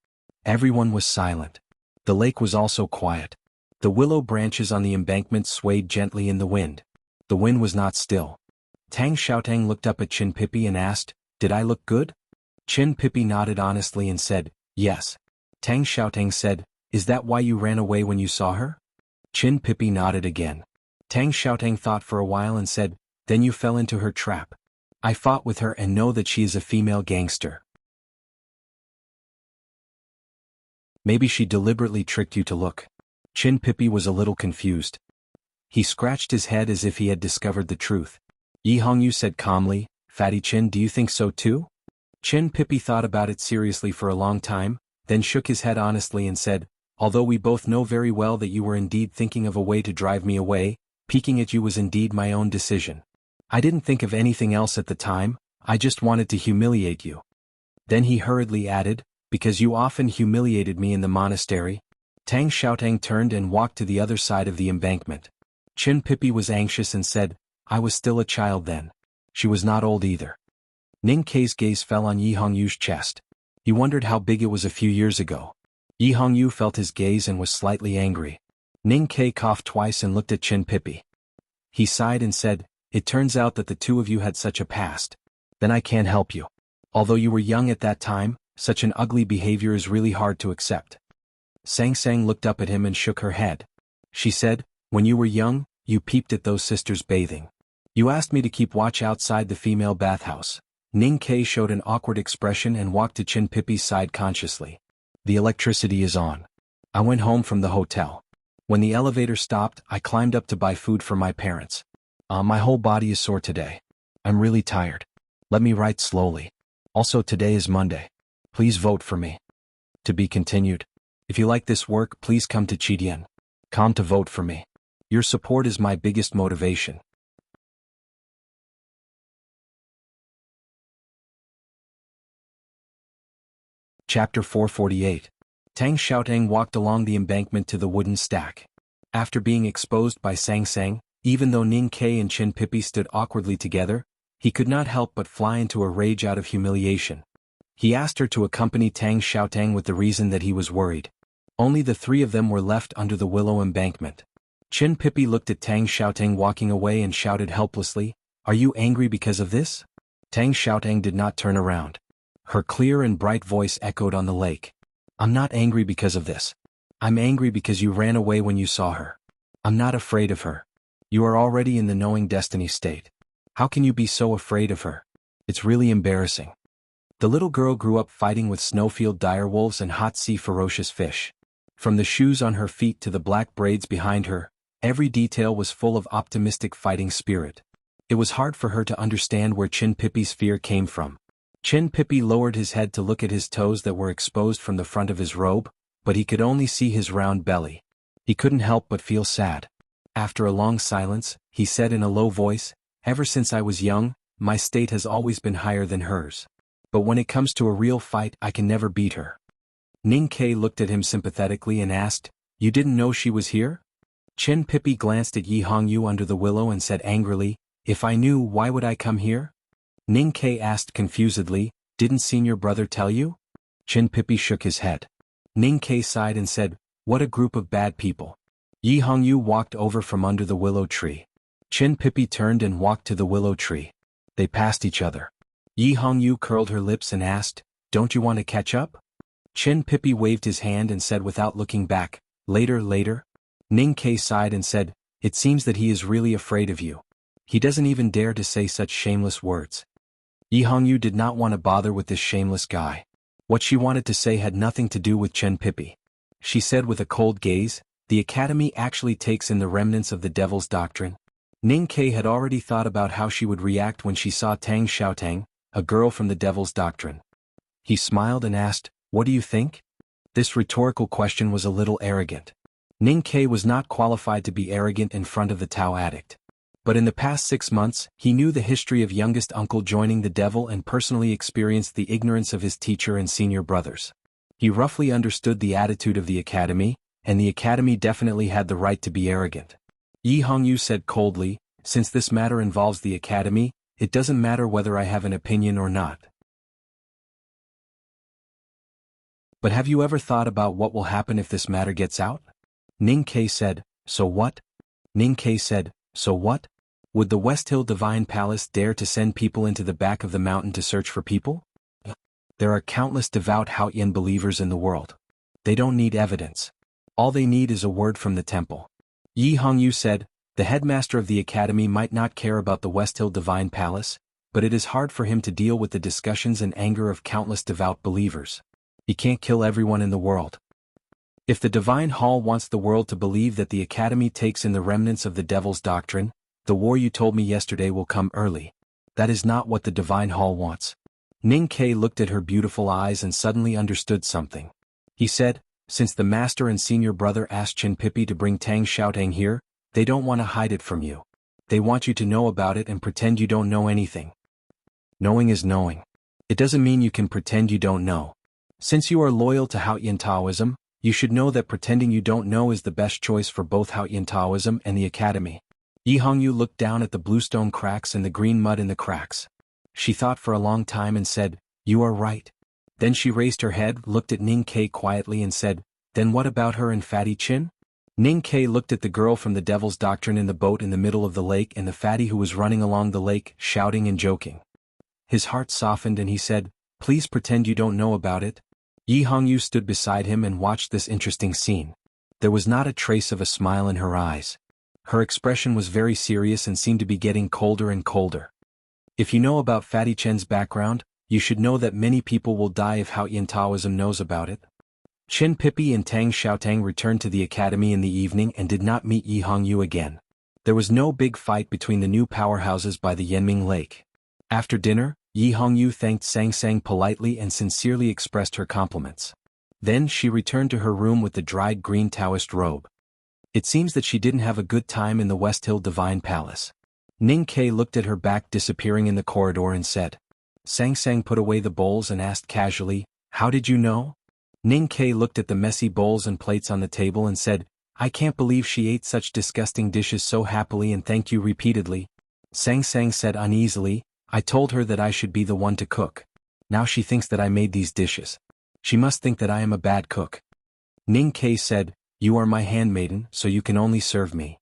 Everyone was silent. The lake was also quiet. The willow branches on the embankment swayed gently in the wind. The wind was not still. Tang Xiaotang looked up at Chin Pippi and asked, did I look good? Chin Pippi nodded honestly and said, yes. Tang Xiaotang said, is that why you ran away when you saw her? Chin Pippi nodded again. Tang Xiaotang thought for a while and said, then you fell into her trap. I fought with her and know that she is a female gangster. Maybe she deliberately tricked you to look. Chin Pippi was a little confused. He scratched his head as if he had discovered the truth. Yi Hongyu said calmly, Fatty Chin, do you think so too? Chin Pippi thought about it seriously for a long time, then shook his head honestly and said, although we both know very well that you were indeed thinking of a way to drive me away, peeking at you was indeed my own decision. I didn't think of anything else at the time, I just wanted to humiliate you. Then he hurriedly added, because you often humiliated me in the monastery. Tang Xiaotang turned and walked to the other side of the embankment. Chin Pippi was anxious and said, I was still a child then. She was not old either. Ning Kai's gaze fell on Yi Hongyu's chest. He wondered how big it was a few years ago. Yi Hongyu felt his gaze and was slightly angry. Ning Kai coughed twice and looked at Chin Pippi. He sighed and said, it turns out that the two of you had such a past. Then I can't help you. Although you were young at that time, such an ugly behavior is really hard to accept. Sang Sang looked up at him and shook her head. She said, when you were young, you peeped at those sisters bathing. You asked me to keep watch outside the female bathhouse. Ning Kai showed an awkward expression and walked to Chin Pippi's side consciously. The electricity is on. I went home from the hotel. When the elevator stopped, I climbed up to buy food for my parents. My whole body is sore today. I'm really tired. Let me write slowly. Also, today is Monday. Please vote for me. To be continued. If you like this work, please come to Chidian.com to vote for me. Your support is my biggest motivation. Chapter 448. Tang Xiaotang walked along the embankment to the wooden stack. After being exposed by Sang Sang, even though Ning Kai and Chin Pippi stood awkwardly together, he could not help but fly into a rage out of humiliation. He asked her to accompany Tang Xiaotang with the reason that he was worried. Only the three of them were left under the willow embankment. Chin Pippi looked at Tang Xiaotang walking away and shouted helplessly, are you angry because of this? Tang Xiaotang did not turn around. Her clear and bright voice echoed on the lake. I'm not angry because of this. I'm angry because you ran away when you saw her. I'm not afraid of her. You are already in the knowing destiny state. How can you be so afraid of her? It's really embarrassing. The little girl grew up fighting with snowfield direwolves and hot sea ferocious fish. From the shoes on her feet to the black braids behind her, every detail was full of optimistic fighting spirit. It was hard for her to understand where Chin Pippi's fear came from. Chin Pippi lowered his head to look at his toes that were exposed from the front of his robe, but he could only see his round belly. He couldn't help but feel sad. After a long silence, he said in a low voice, "Ever since I was young, my state has always been higher than hers. But when it comes to a real fight, I can never beat her." Ning Kei looked at him sympathetically and asked, "You didn't know she was here?" Chin Pippi glanced at Yi Hongyu under the willow and said angrily, "If I knew, why would I come here?" Ning Kei asked confusedly, "Didn't senior brother tell you?" Chin Pippi shook his head. Ning Kei sighed and said, "What a group of bad people." Yi Hongyu walked over from under the willow tree. Chin Pippi turned and walked to the willow tree. They passed each other. Yi Hongyu curled her lips and asked, "Don't you want to catch up?" Chin Pippi waved his hand and said without looking back, "Later, later." Ning Kei sighed and said, "It seems that he is really afraid of you. He doesn't even dare to say such shameless words." Yi Hongyu did not want to bother with this shameless guy. What she wanted to say had nothing to do with Chin Pippi. She said with a cold gaze, "The academy actually takes in the remnants of the devil's doctrine." Ning Kei had already thought about how she would react when she saw Tang Xiaotang, a girl from the devil's doctrine. He smiled and asked, "What do you think?" This rhetorical question was a little arrogant. Ning Kei was not qualified to be arrogant in front of the Tao addict. But in the past 6 months, he knew the history of youngest uncle joining the devil and personally experienced the ignorance of his teacher and senior brothers. He roughly understood the attitude of the academy, and the academy definitely had the right to be arrogant. Yi Hongyu said coldly, "Since this matter involves the academy, it doesn't matter whether I have an opinion or not. But have you ever thought about what will happen if this matter gets out?" Ning Kei said, "So what?" Ning Kei said, "So what? Would the West Hill Divine Palace dare to send people into the back of the mountain to search for people? There are countless devout Haotian believers in the world. They don't need evidence. All they need is a word from the temple." Yi Hongyu said, "The headmaster of the academy might not care about the West Hill Divine Palace, but it is hard for him to deal with the discussions and anger of countless devout believers. He can't kill everyone in the world. If the Divine Hall wants the world to believe that the academy takes in the remnants of the devil's doctrine, the war you told me yesterday will come early. That is not what the Divine Hall wants." Ning Kei looked at her beautiful eyes and suddenly understood something. He said, "Since the master and senior brother asked Chin Pippi to bring Tang Xiaotang here, they don't want to hide it from you. They want you to know about it and pretend you don't know anything. Knowing is knowing. It doesn't mean you can pretend you don't know. Since you are loyal to Haotian Taoism, you should know that pretending you don't know is the best choice for both Haotian Taoism and the academy." Yi Hongyu looked down at the bluestone cracks and the green mud in the cracks. She thought for a long time and said, "You are right." Then she raised her head, looked at Ning Kei quietly and said, "Then what about her and Fatty Chin?" Ning Kei looked at the girl from the devil's doctrine in the boat in the middle of the lake and the fatty who was running along the lake, shouting and joking. His heart softened and he said, "Please pretend you don't know about it." Yi Hongyu stood beside him and watched this interesting scene. There was not a trace of a smile in her eyes. Her expression was very serious and seemed to be getting colder and colder. If you know about Fatty Chen's background, you should know that many people will die if Haotian Taoism knows about it. Chin Pippi and Tang Xiaotang returned to the academy in the evening and did not meet Yi Hongyu again. There was no big fight between the new powerhouses by the Yanming Lake. After dinner, Yi Hongyu thanked Sang Sang politely and sincerely expressed her compliments. Then she returned to her room with the dried green Taoist robe. It seems that she didn't have a good time in the West Hill Divine Palace. Ning Kei looked at her back disappearing in the corridor and said. Sang Sang put away the bowls and asked casually, "How did you know?" Ning Kei looked at the messy bowls and plates on the table and said, "I can't believe she ate such disgusting dishes so happily and thanked you repeatedly." Sang Sang said uneasily, "I told her that I should be the one to cook. Now she thinks that I made these dishes. She must think that I am a bad cook." Ning Kei said, "You are my handmaiden, so you can only serve me.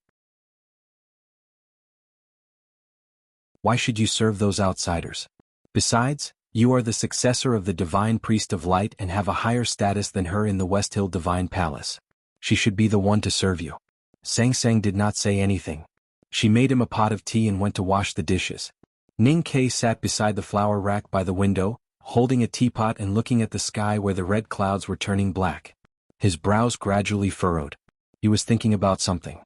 Why should you serve those outsiders? Besides, You are the successor of the Divine Priest of Light and have a higher status than her in the West Hill Divine Palace. She should be the one to serve you. Sang Sang did not say anything. She made him a pot of tea and went to wash the dishes. Ning Kai sat beside the flower rack by the window, holding a teapot and looking at the sky where the red clouds were turning black. His brows gradually furrowed. He was thinking about something.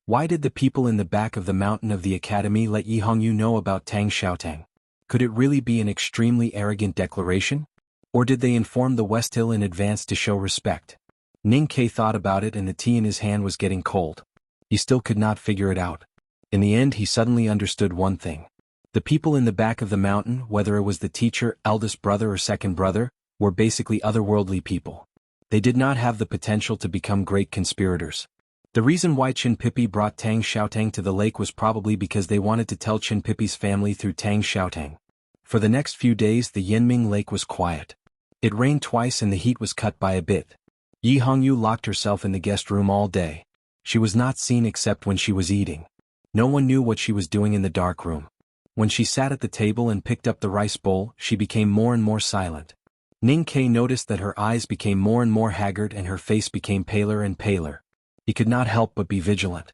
Why did the people in the back of the mountain of the academy let Yi Hongyu know about Tang Xiaotang? Could it really be an extremely arrogant declaration? Or did they inform the West Hill in advance to show respect? Ning Kai thought about it and the tea in his hand was getting cold. He still could not figure it out. In the end he suddenly understood one thing. The people in the back of the mountain, whether it was the teacher, eldest brother or second brother, were basically otherworldly people. They did not have the potential to become great conspirators. The reason why Qin Pipi brought Tang Xiaotang to the lake was probably because they wanted to tell Qin Pipi's family through Tang Xiaotang. For the next few days the Yanming Lake was quiet. It rained twice and the heat was cut by a bit. Yi Hongyu locked herself in the guest room all day. She was not seen except when she was eating. No one knew what she was doing in the dark room. When she sat at the table and picked up the rice bowl, she became more and more silent. Ning Kai noticed that her eyes became more and more haggard and her face became paler and paler. He could not help but be vigilant.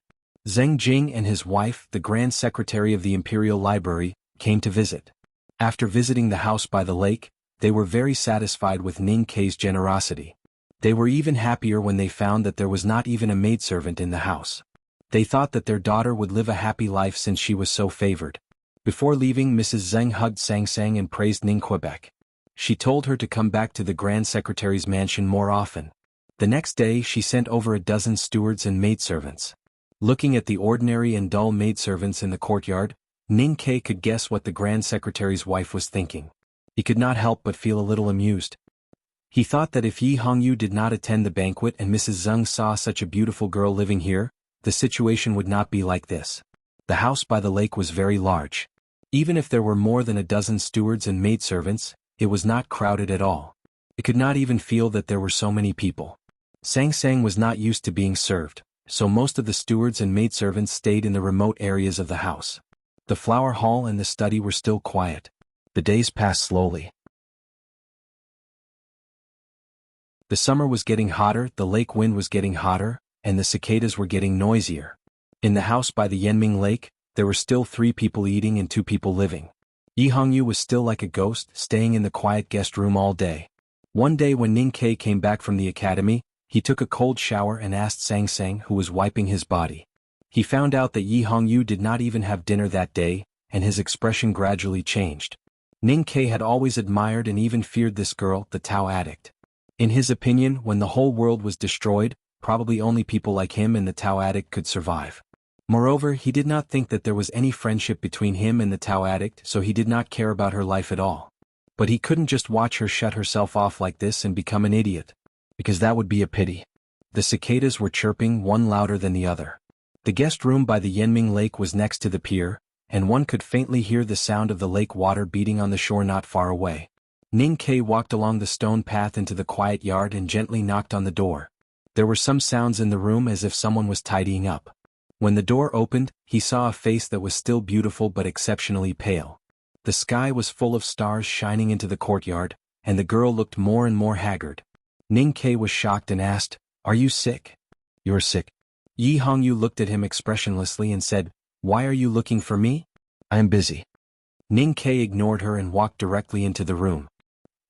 Zheng Jing and his wife, the Grand Secretary of the Imperial Library, came to visit. After visiting the house by the lake, they were very satisfied with Ning Kai's generosity. They were even happier when they found that there was not even a maidservant in the house. They thought that their daughter would live a happy life since she was so favored. Before leaving, Mrs. Zheng hugged Sang Sang and praised Ning Quebec. She told her to come back to the Grand Secretary's mansion more often. The next day she sent over a dozen stewards and maidservants. Looking at the ordinary and dull maidservants in the courtyard, Ning Kai could guess what the Grand Secretary's wife was thinking. He could not help but feel a little amused. He thought that if Yi Hongyu did not attend the banquet and Mrs. Zheng saw such a beautiful girl living here, the situation would not be like this. The house by the lake was very large. Even if there were more than a dozen stewards and maidservants, it was not crowded at all. It could not even feel that there were so many people. Sang Sang was not used to being served, so most of the stewards and maidservants stayed in the remote areas of the house. The flower hall and the study were still quiet. The days passed slowly. The summer was getting hotter, the lake wind was getting hotter, and the cicadas were getting noisier. In the house by the Yanming Lake, there were still 3 people eating and 2 people living. Yi Hongyu was still like a ghost, staying in the quiet guest room all day. One day when Ning Kai came back from the academy, he took a cold shower and asked Sang Sang, who was wiping his body. He found out that Yi Hongyu did not even have dinner that day, and his expression gradually changed. Ning Kai had always admired and even feared this girl, the Tao addict. In his opinion, when the whole world was destroyed, probably only people like him and the Tao addict could survive. Moreover, he did not think that there was any friendship between him and the Tao addict, so he did not care about her life at all. But he couldn't just watch her shut herself off like this and become an idiot. Because that would be a pity. The cicadas were chirping, one louder than the other. The guest room by the Yanming Lake was next to the pier, and one could faintly hear the sound of the lake water beating on the shore not far away. Ning Kai walked along the stone path into the quiet yard and gently knocked on the door. There were some sounds in the room as if someone was tidying up. When the door opened, he saw a face that was still beautiful but exceptionally pale. The sky was full of stars shining into the courtyard, and the girl looked more and more haggard. Ning Kai was shocked and asked, "Are you sick?" "You're sick." Yi Hongyu looked at him expressionlessly and said, "Why are you looking for me?" "I am busy." Ning Kai ignored her and walked directly into the room.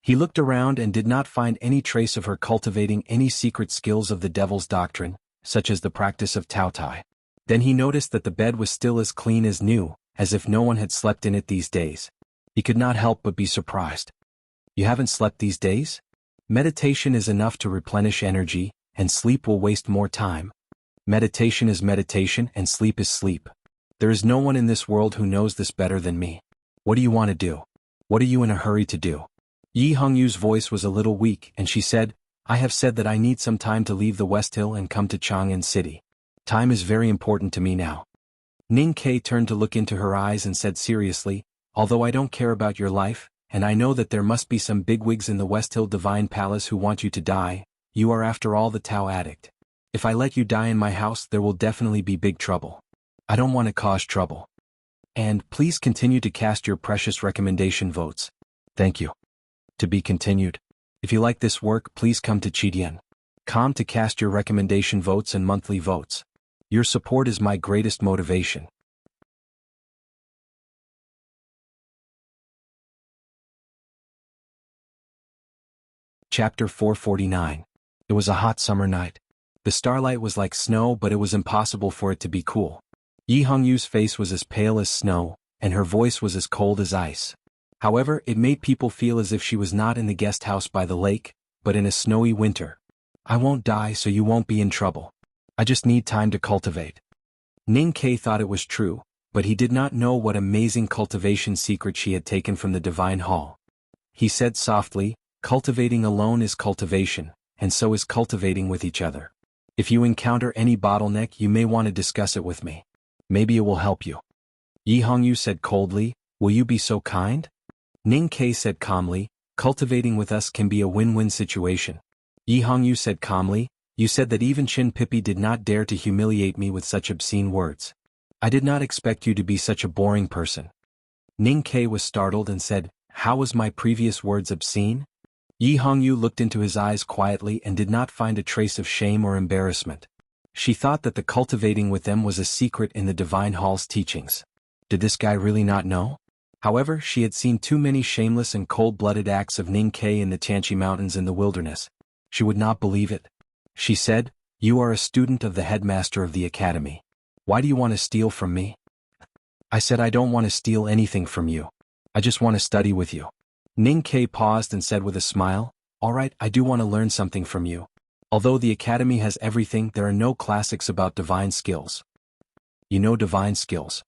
He looked around and did not find any trace of her cultivating any secret skills of the devil's doctrine, such as the practice of Tao Tai. Then he noticed that the bed was still as clean as new, as if no one had slept in it these days. He could not help but be surprised. "You haven't slept these days? Meditation is enough to replenish energy, and sleep will waste more time. Meditation is meditation and sleep is sleep. There is no one in this world who knows this better than me. What do you want to do? What are you in a hurry to do?" Yi Hongyu's voice was a little weak and she said, "I have said that I need some time to leave the West Hill and come to Chang'an City. Time is very important to me now." Ning Kai turned to look into her eyes and said seriously, "Although I don't care about your life, and I know that there must be some bigwigs in the West Hill Divine Palace who want you to die, you are after all the Tao addict. If I let you die in my house there will definitely be big trouble. I don't want to cause trouble. And please continue to cast your precious recommendation votes. Thank you. To be continued. If you like this work, please come to Chidian.com to cast your recommendation votes and monthly votes. Your support is my greatest motivation. Chapter 449. It was a hot summer night. The starlight was like snow, but it was impossible for it to be cool. Yi Hongyu's face was as pale as snow, and her voice was as cold as ice. However, it made people feel as if she was not in the guest house by the lake, but in a snowy winter. I won't die, so you won't be in trouble. I just need time to cultivate. Ning Ke thought it was true, but he did not know what amazing cultivation secret she had taken from the divine hall. He said softly, cultivating alone is cultivation, and so is cultivating with each other. If you encounter any bottleneck, you may want to discuss it with me. Maybe it will help you. Yi Hongyu said coldly, will you be so kind? Ning Ke said calmly, cultivating with us can be a win-win situation. Yi Hongyu said calmly, you said that even Chin Pippi did not dare to humiliate me with such obscene words. I did not expect you to be such a boring person. Ning Ke was startled and said, how was my previous words obscene? Yi Hongyu looked into his eyes quietly and did not find a trace of shame or embarrassment. She thought that the cultivating with them was a secret in the Divine Hall's teachings. Did this guy really not know? However, she had seen too many shameless and cold-blooded acts of Ning Ke in the Tianqi Mountains in the wilderness. She would not believe it. She said, you are a student of the headmaster of the academy. Why do you want to steal from me? I said I don't want to steal anything from you. I just want to study with you. Ning Ke paused and said with a smile, all right, I do want to learn something from you. Although the academy has everything, there are no classics about divine skills. You know divine skills?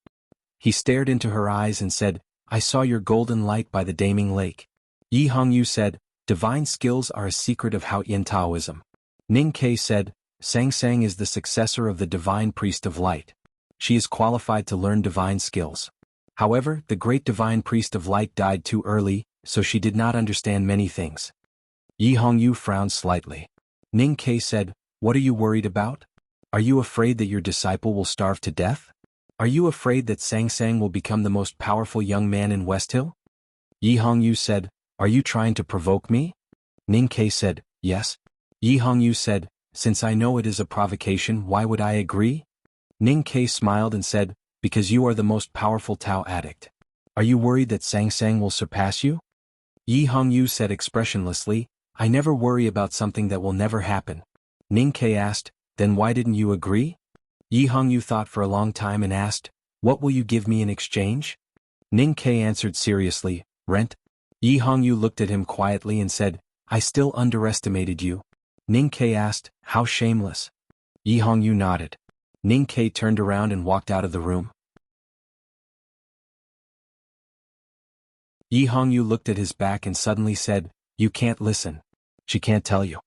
He stared into her eyes and said, I saw your golden light by the Daming Lake. Yi Hongyu said, divine skills are a secret of Haoyan Taoism. Ning Ke said, Sang Sang is the successor of the divine priest of light. She is qualified to learn divine skills. However, the great divine priest of light died too early, so she did not understand many things. Yi Hongyu frowned slightly. Ning Ke said, what are you worried about? Are you afraid that your disciple will starve to death? Are you afraid that Sang Sang will become the most powerful young man in West Hill? Yi Hongyu said, are you trying to provoke me? Ning Ke said, yes. Yi Hongyu said, since I know it is a provocation, why would I agree? Ning Ke smiled and said, because you are the most powerful Tao addict. Are you worried that Sang Sang will surpass you? Yi Hongyu said expressionlessly, I never worry about something that will never happen. Ning Ke asked, then why didn't you agree? Yi Hongyu thought for a long time and asked, what will you give me in exchange? Ning Ke answered seriously, rent. Yi Hongyu looked at him quietly and said, I still underestimated you. Ning Ke asked, how shameless. Yi Hongyu nodded. Ning Ke turned around and walked out of the room. Yi Hongyu looked at his back and suddenly said, you can't listen. She can't tell you.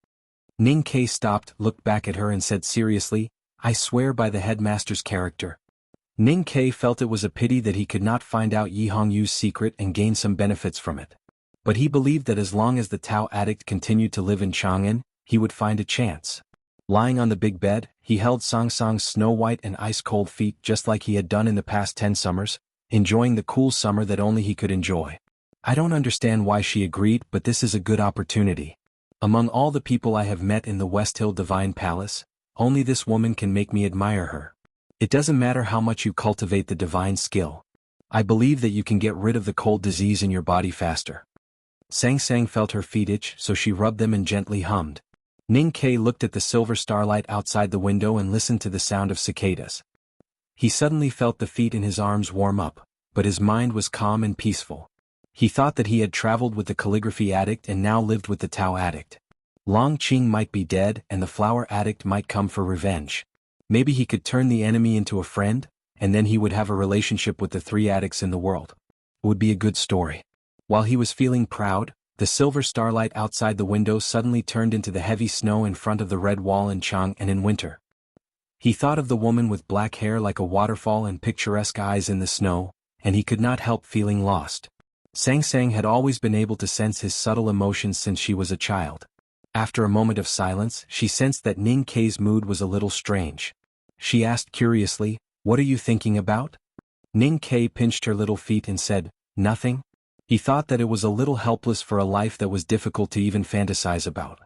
Ning Ke stopped, looked back at her and said seriously, I swear by the headmaster's character. Ning Ke felt it was a pity that he could not find out Yi Hongyu's secret and gain some benefits from it. But he believed that as long as the Tao addict continued to live in Chang'an, he would find a chance. Lying on the big bed, he held Sang Sang's snow-white and ice-cold feet just like he had done in the past 10 summers, enjoying the cool summer that only he could enjoy. I don't understand why she agreed, but this is a good opportunity. Among all the people I have met in the West Hill Divine Palace, only this woman can make me admire her. It doesn't matter how much you cultivate the divine skill. I believe that you can get rid of the cold disease in your body faster. Sang Sang felt her feet itch, so she rubbed them and gently hummed. Ning Ke looked at the silver starlight outside the window and listened to the sound of cicadas. He suddenly felt the feet in his arms warm up, but his mind was calm and peaceful. He thought that he had traveled with the calligraphy addict and now lived with the Tao addict. Long Qing might be dead and the flower addict might come for revenge. Maybe he could turn the enemy into a friend, and then he would have a relationship with the 3 addicts in the world. It would be a good story. While he was feeling proud, the silver starlight outside the window suddenly turned into the heavy snow in front of the red wall in Chang'an in winter. He thought of the woman with black hair like a waterfall and picturesque eyes in the snow, and he could not help feeling lost. Sang Sang had always been able to sense his subtle emotions since she was a child. After a moment of silence, she sensed that Ning Ke's mood was a little strange. She asked curiously, what are you thinking about? Ning Ke pinched her little feet and said, nothing. He thought that it was a little helpless for a life that was difficult to even fantasize about.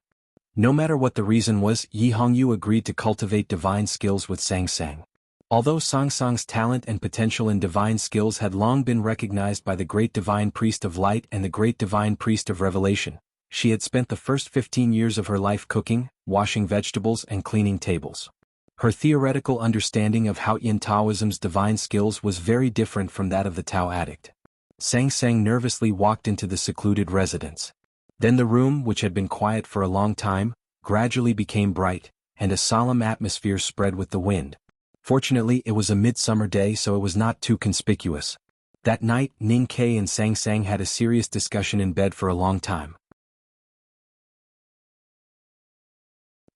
No matter what the reason was, Yi Hongyu agreed to cultivate divine skills with Sang Sang. Although Sang Sang's talent and potential in divine skills had long been recognized by the Great Divine Priest of Light and the Great Divine Priest of Revelation, she had spent the first 15 years of her life cooking, washing vegetables and cleaning tables. Her theoretical understanding of Haotian Taoism's divine skills was very different from that of the Tao addict. Sang Sang nervously walked into the secluded residence. Then the room, which had been quiet for a long time, gradually became bright, and a solemn atmosphere spread with the wind. Fortunately, it was a midsummer day, so it was not too conspicuous. That night, Ning Kei and Sang Sang had a serious discussion in bed for a long time.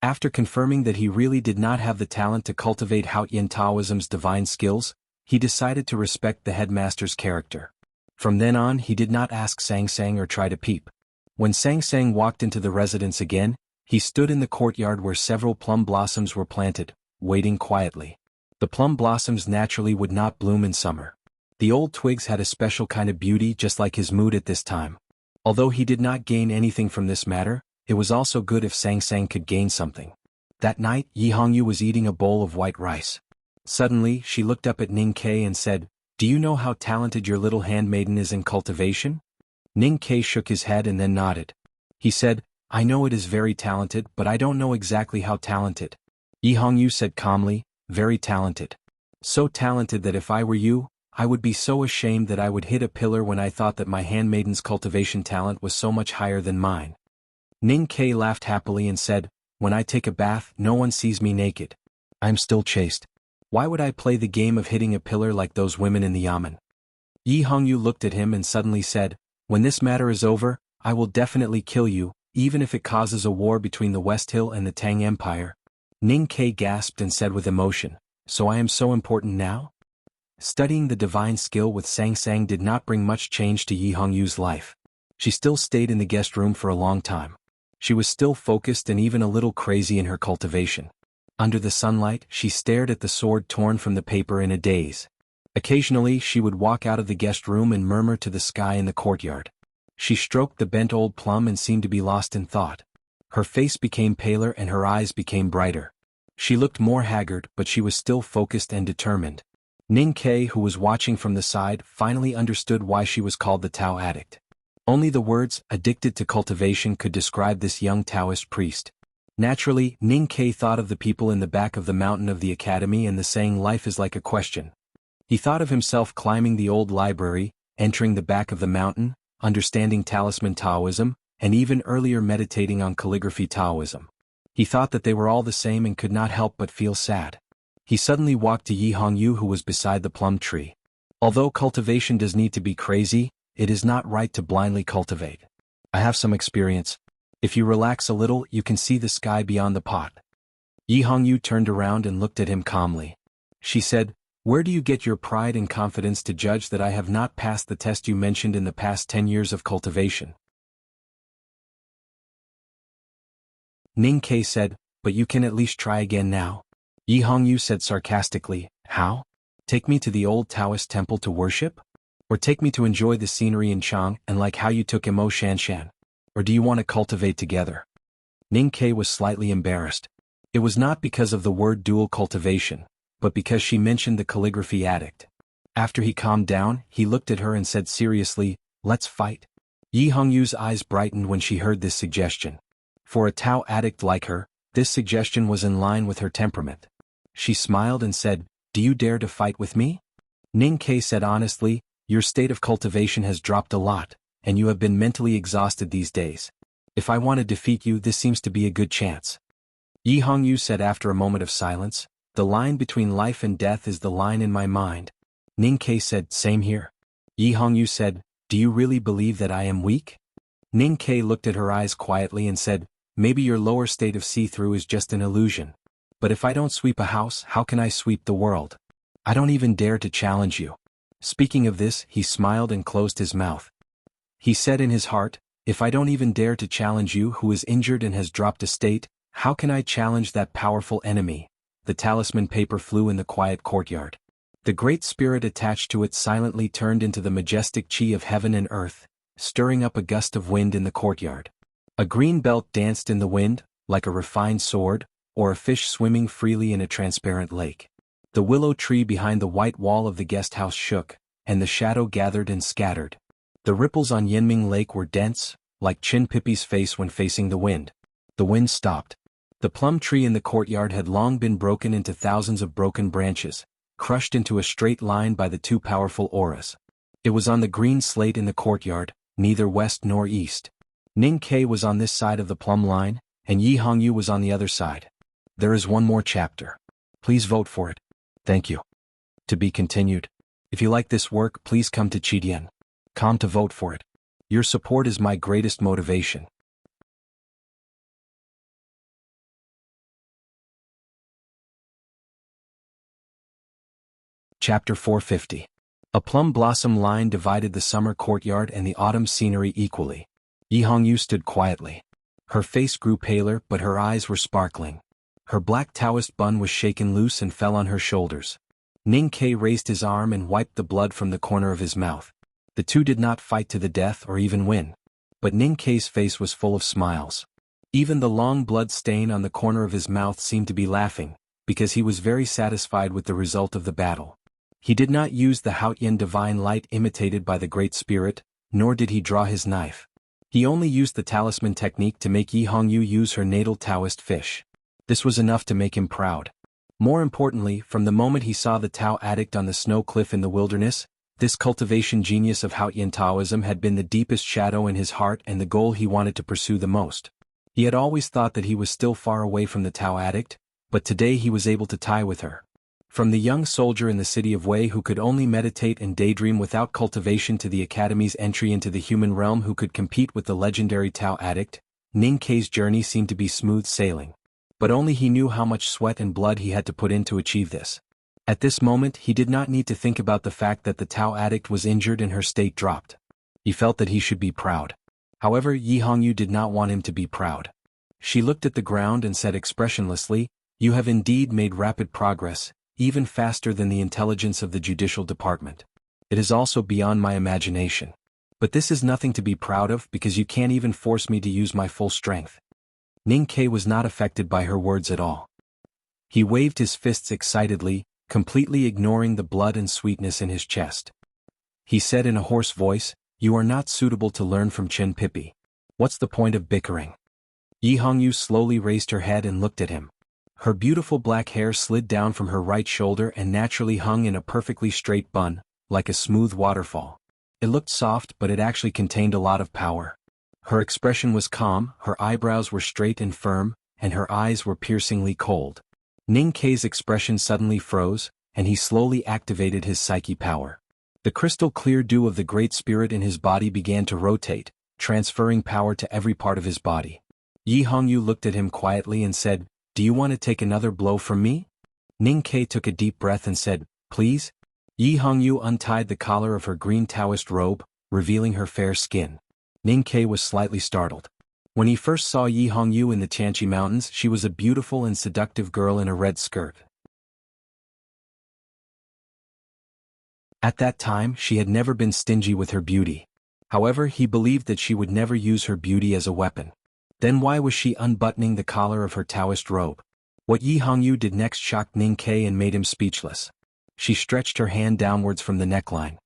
After confirming that he really did not have the talent to cultivate Haotian Taoism's divine skills, he decided to respect the headmaster's character. From then on, he did not ask Sang Sang or try to peep. When Sang Sang walked into the residence again, he stood in the courtyard where several plum blossoms were planted, waiting quietly. The plum blossoms naturally would not bloom in summer. The old twigs had a special kind of beauty, just like his mood at this time. Although he did not gain anything from this matter, it was also good if Sang Sang could gain something. That night, Yi Hongyu was eating a bowl of white rice. Suddenly, she looked up at Ning Kei and said, "Do you know how talented your little handmaiden is in cultivation?" Ning Kei shook his head and then nodded. He said, "I know it is very talented, but I don't know exactly how talented." Yi Hongyu said calmly, "Very talented. So talented that if I were you, I would be so ashamed that I would hit a pillar when I thought that my handmaiden's cultivation talent was so much higher than mine." Ning Kei laughed happily and said, "When I take a bath, no one sees me naked. I'm still chaste. Why would I play the game of hitting a pillar like those women in the yamen?" Yi Hongyu looked at him and suddenly said, "When this matter is over, I will definitely kill you, even if it causes a war between the West Hill and the Tang Empire." Ning Kei gasped and said with emotion, "So I am so important now?" Studying the divine skill with Sang Sang did not bring much change to Yi Hongyu's life. She still stayed in the guest room for a long time. She was still focused and even a little crazy in her cultivation. Under the sunlight, she stared at the sword torn from the paper in a daze. Occasionally, she would walk out of the guest room and murmur to the sky in the courtyard. She stroked the bent old plum and seemed to be lost in thought. Her face became paler and her eyes became brighter. She looked more haggard, but she was still focused and determined. Ning Kei, who was watching from the side, finally understood why she was called the Tao addict. Only the words, "addicted to cultivation," could describe this young Taoist priest. Naturally, Ning Kei thought of the people in the back of the mountain of the academy and the saying, "Life is like a question." He thought of himself climbing the old library, entering the back of the mountain, understanding talisman Taoism, and even earlier meditating on calligraphy Taoism. He thought that they were all the same and could not help but feel sad. He suddenly walked to Yi Hongyu, who was beside the plum tree. Although cultivation does need to be crazy, it is not right to blindly cultivate. I have some experience. If you relax a little, you can see the sky beyond the pot. Yi Hongyu turned around and looked at him calmly. She said, "Where do you get your pride and confidence to judge that I have not passed the test you mentioned in the past 10 years of cultivation?" Ning Kei said, "But you can at least try again now." Yi Hongyu said sarcastically, "How? Take me to the old Taoist temple to worship? Or take me to enjoy the scenery in Chang and like how you took Mo Shanshan? Or do you want to cultivate together?" Ning Kei was slightly embarrassed. It was not because of the word dual cultivation, but because she mentioned the calligraphy addict. After he calmed down, he looked at her and said seriously, "Let's fight." Yi Hongyu's eyes brightened when she heard this suggestion. For a Tao addict like her, this suggestion was in line with her temperament. She smiled and said, "Do you dare to fight with me?" Ning Kei said honestly, "Your state of cultivation has dropped a lot, and you have been mentally exhausted these days. If I want to defeat you, this seems to be a good chance." Yi Hongyu said after a moment of silence, "The line between life and death is the line in my mind." Ning Kei said, "Same here." Yi Hongyu said, "Do you really believe that I am weak?" Ning Kei looked at her eyes quietly and said, "Maybe your lower state of see-through is just an illusion. But if I don't sweep a house, how can I sweep the world? I don't even dare to challenge you." Speaking of this, he smiled and closed his mouth. He said in his heart, "If I don't even dare to challenge you who is injured and has dropped a state, how can I challenge that powerful enemy?" The talisman paper flew in the quiet courtyard. The great spirit attached to it silently turned into the majestic chi of heaven and earth, stirring up a gust of wind in the courtyard. A green belt danced in the wind, like a refined sword, or a fish swimming freely in a transparent lake. The willow tree behind the white wall of the guest house shook, and the shadow gathered and scattered. The ripples on Yinming Lake were dense, like Chin Pippi's face when facing the wind. The wind stopped. The plum tree in the courtyard had long been broken into thousands of broken branches, crushed into a straight line by the two powerful auras. It was on the green slate in the courtyard, neither west nor east. Ning Ke was on this side of the plumb line, and Yi Hongyu was on the other side. There is one more chapter. Please vote for it. Thank you. To be continued. If you like this work, please come to Chidian.com to vote for it. Your support is my greatest motivation. Chapter 450. A plum blossom line divided the summer courtyard and the autumn scenery equally. Yi Hongyu stood quietly. Her face grew paler, but her eyes were sparkling. Her black Taoist bun was shaken loose and fell on her shoulders. Ning Ke raised his arm and wiped the blood from the corner of his mouth. The two did not fight to the death or even win. But Ning Ke's face was full of smiles. Even the long blood stain on the corner of his mouth seemed to be laughing, because he was very satisfied with the result of the battle. He did not use the Haotian divine light imitated by the Great Spirit, nor did he draw his knife. He only used the talisman technique to make Yi Hongyu use her natal Taoist fish. This was enough to make him proud. More importantly, from the moment he saw the Tao addict on the snow cliff in the wilderness, this cultivation genius of Haotian Taoism had been the deepest shadow in his heart and the goal he wanted to pursue the most. He had always thought that he was still far away from the Tao addict, but today he was able to tie with her. From the young soldier in the city of Wei who could only meditate and daydream without cultivation to the academy's entry into the human realm who could compete with the legendary Tao addict, Ning Ke's journey seemed to be smooth sailing. But only he knew how much sweat and blood he had to put in to achieve this. At this moment he did not need to think about the fact that the Tao addict was injured and her state dropped. He felt that he should be proud. However, Yi Hongyu did not want him to be proud. She looked at the ground and said expressionlessly, "You have indeed made rapid progress, even faster than the intelligence of the judicial department. It is also beyond my imagination. But this is nothing to be proud of because you can't even force me to use my full strength." Ning Ke was not affected by her words at all. He waved his fists excitedly, completely ignoring the blood and sweetness in his chest. He said in a hoarse voice, "You are not suitable to learn from Chin Pippi. What's the point of bickering?" Yi Hongyu slowly raised her head and looked at him. Her beautiful black hair slid down from her right shoulder and naturally hung in a perfectly straight bun, like a smooth waterfall. It looked soft, but it actually contained a lot of power. Her expression was calm, her eyebrows were straight and firm, and her eyes were piercingly cold. Ning Ke's expression suddenly froze, and he slowly activated his psyche power. The crystal clear dew of the Great Spirit in his body began to rotate, transferring power to every part of his body. Yi Hongyu looked at him quietly and said, "Do you want to take another blow from me?" Ning Ke took a deep breath and said, "Please?" Yi Hongyu untied the collar of her green Taoist robe, revealing her fair skin. Ning Ke was slightly startled. When he first saw Yi Hongyu in the Tianqi Mountains, she was a beautiful and seductive girl in a red skirt. At that time, she had never been stingy with her beauty. However, he believed that she would never use her beauty as a weapon. Then why was she unbuttoning the collar of her Taoist robe? What Yi Hongyu did next shocked Ning Ke and made him speechless. She stretched her hand downwards from the neckline.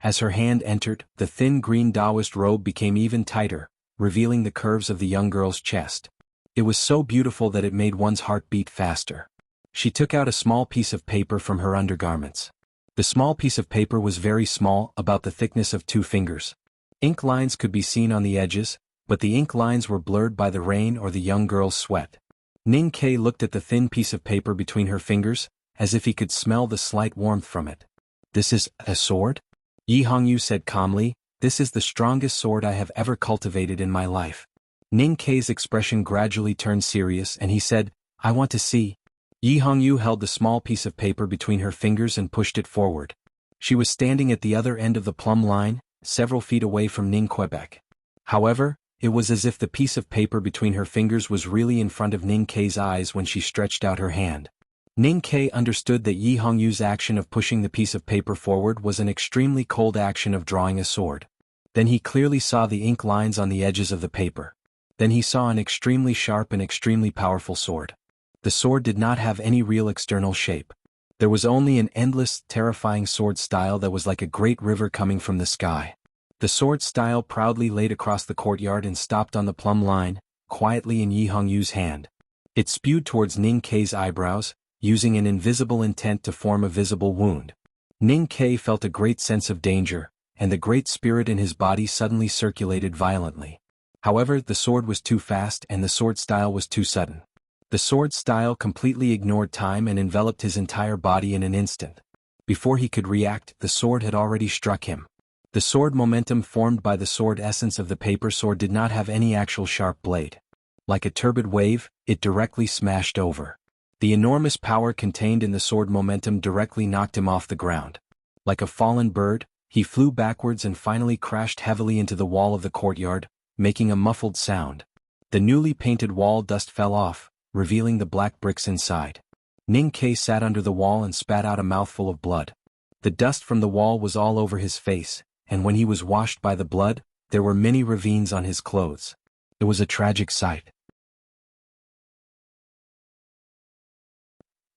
As her hand entered, the thin green Taoist robe became even tighter, revealing the curves of the young girl's chest. It was so beautiful that it made one's heart beat faster. She took out a small piece of paper from her undergarments. The small piece of paper was very small, about the thickness of 2 fingers. Ink lines could be seen on the edges, but the ink lines were blurred by the rain or the young girl's sweat. Ning Ke looked at the thin piece of paper between her fingers, as if he could smell the slight warmth from it. "This is a sword?" Yi Hongyu said calmly, "This is the strongest sword I have ever cultivated in my life." Ning Ke's expression gradually turned serious and he said, "I want to see." Yi Hongyu held the small piece of paper between her fingers and pushed it forward. She was standing at the other end of the plumb line, several feet away from Ning Quebec. However, it was as if the piece of paper between her fingers was really in front of Ning Ke's eyes when she stretched out her hand. Ning Ke understood that Yi Hongyu's action of pushing the piece of paper forward was an extremely cold action of drawing a sword. Then he clearly saw the ink lines on the edges of the paper. Then he saw an extremely sharp and extremely powerful sword. The sword did not have any real external shape. There was only an endless, terrifying sword style that was like a great river coming from the sky. The sword style proudly laid across the courtyard and stopped on the plumb line, quietly in Yi Hongyu's hand. It spewed towards Ning Kei's eyebrows, using an invisible intent to form a visible wound. Ning Kei felt a great sense of danger, and the great spirit in his body suddenly circulated violently. However, the sword was too fast and the sword style was too sudden. The sword style completely ignored time and enveloped his entire body in an instant. Before he could react, the sword had already struck him. The sword momentum formed by the sword essence of the paper sword did not have any actual sharp blade. Like a turbid wave, it directly smashed over. The enormous power contained in the sword momentum directly knocked him off the ground. Like a fallen bird, he flew backwards and finally crashed heavily into the wall of the courtyard, making a muffled sound. The newly painted wall dust fell off, revealing the black bricks inside. Ning Kei sat under the wall and spat out a mouthful of blood. The dust from the wall was all over his face, and when he was washed by the blood, there were many ravines on his clothes. It was a tragic sight.